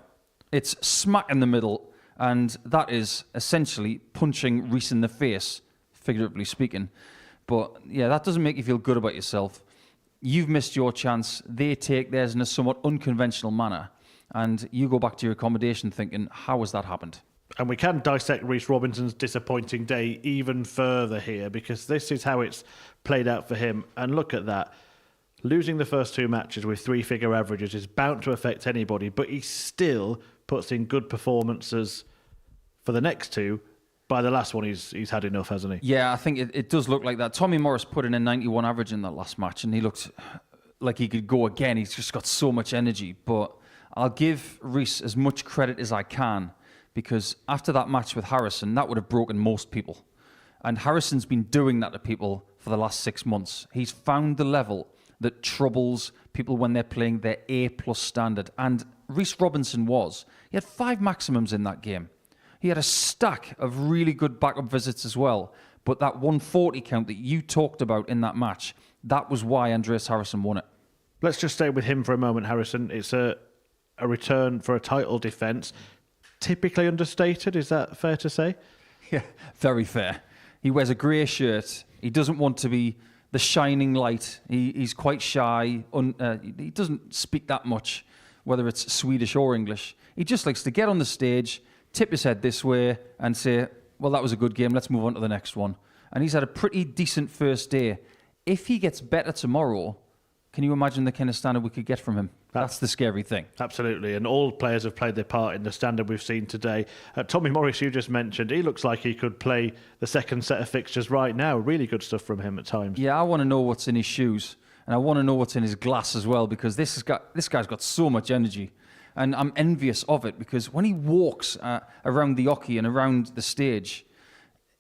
It's smack in the middle, and that is essentially punching Rhys in the face, figuratively speaking. But yeah, that doesn't make you feel good about yourself. You've missed your chance. They take theirs in a somewhat unconventional manner. And you go back to your accommodation thinking, how has that happened? And we can dissect Rhys Robinson's disappointing day even further here, because this is how it's played out for him. And look at that. Losing the first 2 matches with 3-figure averages is bound to affect anybody, but he still puts in good performances for the next 2. By the last one, he's had enough, hasn't he? Yeah, I think it does look like that. Tommy Morris put in a 91 average in that last match, and he looked like he could go again. He's just got so much energy. But I'll give Rhys as much credit as I can, because after that match with Harrison, that would have broken most people. And Harrison's been doing that to people for the last 6 months. He's found the level that troubles people when they're playing their A+ standard. And Rhys Robinson he had 5 maximums in that game. He had a stack of really good backup visits as well. But that 140 count that you talked about in that match, that was why Andreas Harrison won it. Let's just stay with him for a moment, Harrison. It's a return for a title defence. Typically understated, is that fair to say? Yeah, very fair. He wears a grey shirt. He doesn't want to be the shining light. He's quite shy. He doesn't speak that much, whether it's Swedish or English. He just likes to get on the stage, tip his head this way and say, well, that was a good game. Let's move on to the next one. And he's had a pretty decent first day. If he gets better tomorrow, can you imagine the kind of standard we could get from him? That's the scary thing. Absolutely. And all players have played their part in the standard we've seen today. Tommy Morris, you just mentioned, he looks like he could play the second set of fixtures right now. Really good stuff from him at times. Yeah, I want to know what's in his shoes. And I want to know what's in his glass as well, because this guy's got so much energy. And I'm envious of it, because when he walks around the hockey and around the stage,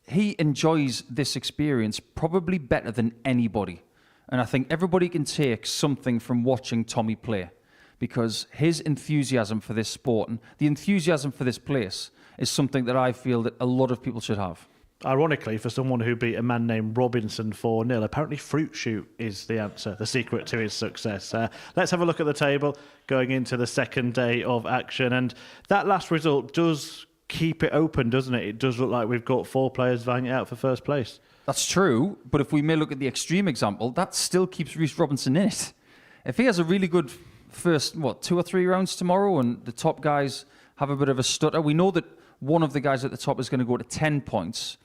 he enjoys this experience probably better than anybody. And I think everybody can take something from watching Tommy play, because his enthusiasm for this sport and the enthusiasm for this place is something that I feel that a lot of people should have. Ironically, for someone who beat a man named Robinson 4-0, apparently fruit shoot is the answer, the secret to his success. Let's have a look at the table going into the second day of action. And that last result does keep it open, doesn't it? It does look like we've got 4 players vying it out for first place. That's true, but if we may look at the extreme example, that still keeps Rhys Robinson in it. If he has a really good first, 2 or 3 rounds tomorrow and the top guys have a bit of a stutter, we know that one of the guys at the top is going to go to 10 points.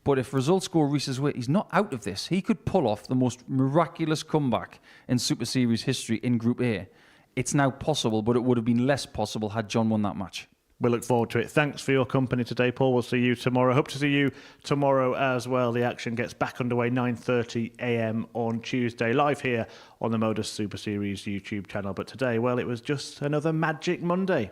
But if results go Reese's way, he's not out of this. He could pull off the most miraculous comeback in Super Series history in Group A. It's now possible, but it would have been less possible had John won that match. We look forward to it. Thanks for your company today, Paul. We'll see you tomorrow. Hope to see you tomorrow as well. The action gets back underway 9:30 a.m. on Tuesday, live here on the Modus Super Series YouTube channel. But today, well, it was just another Magic Monday.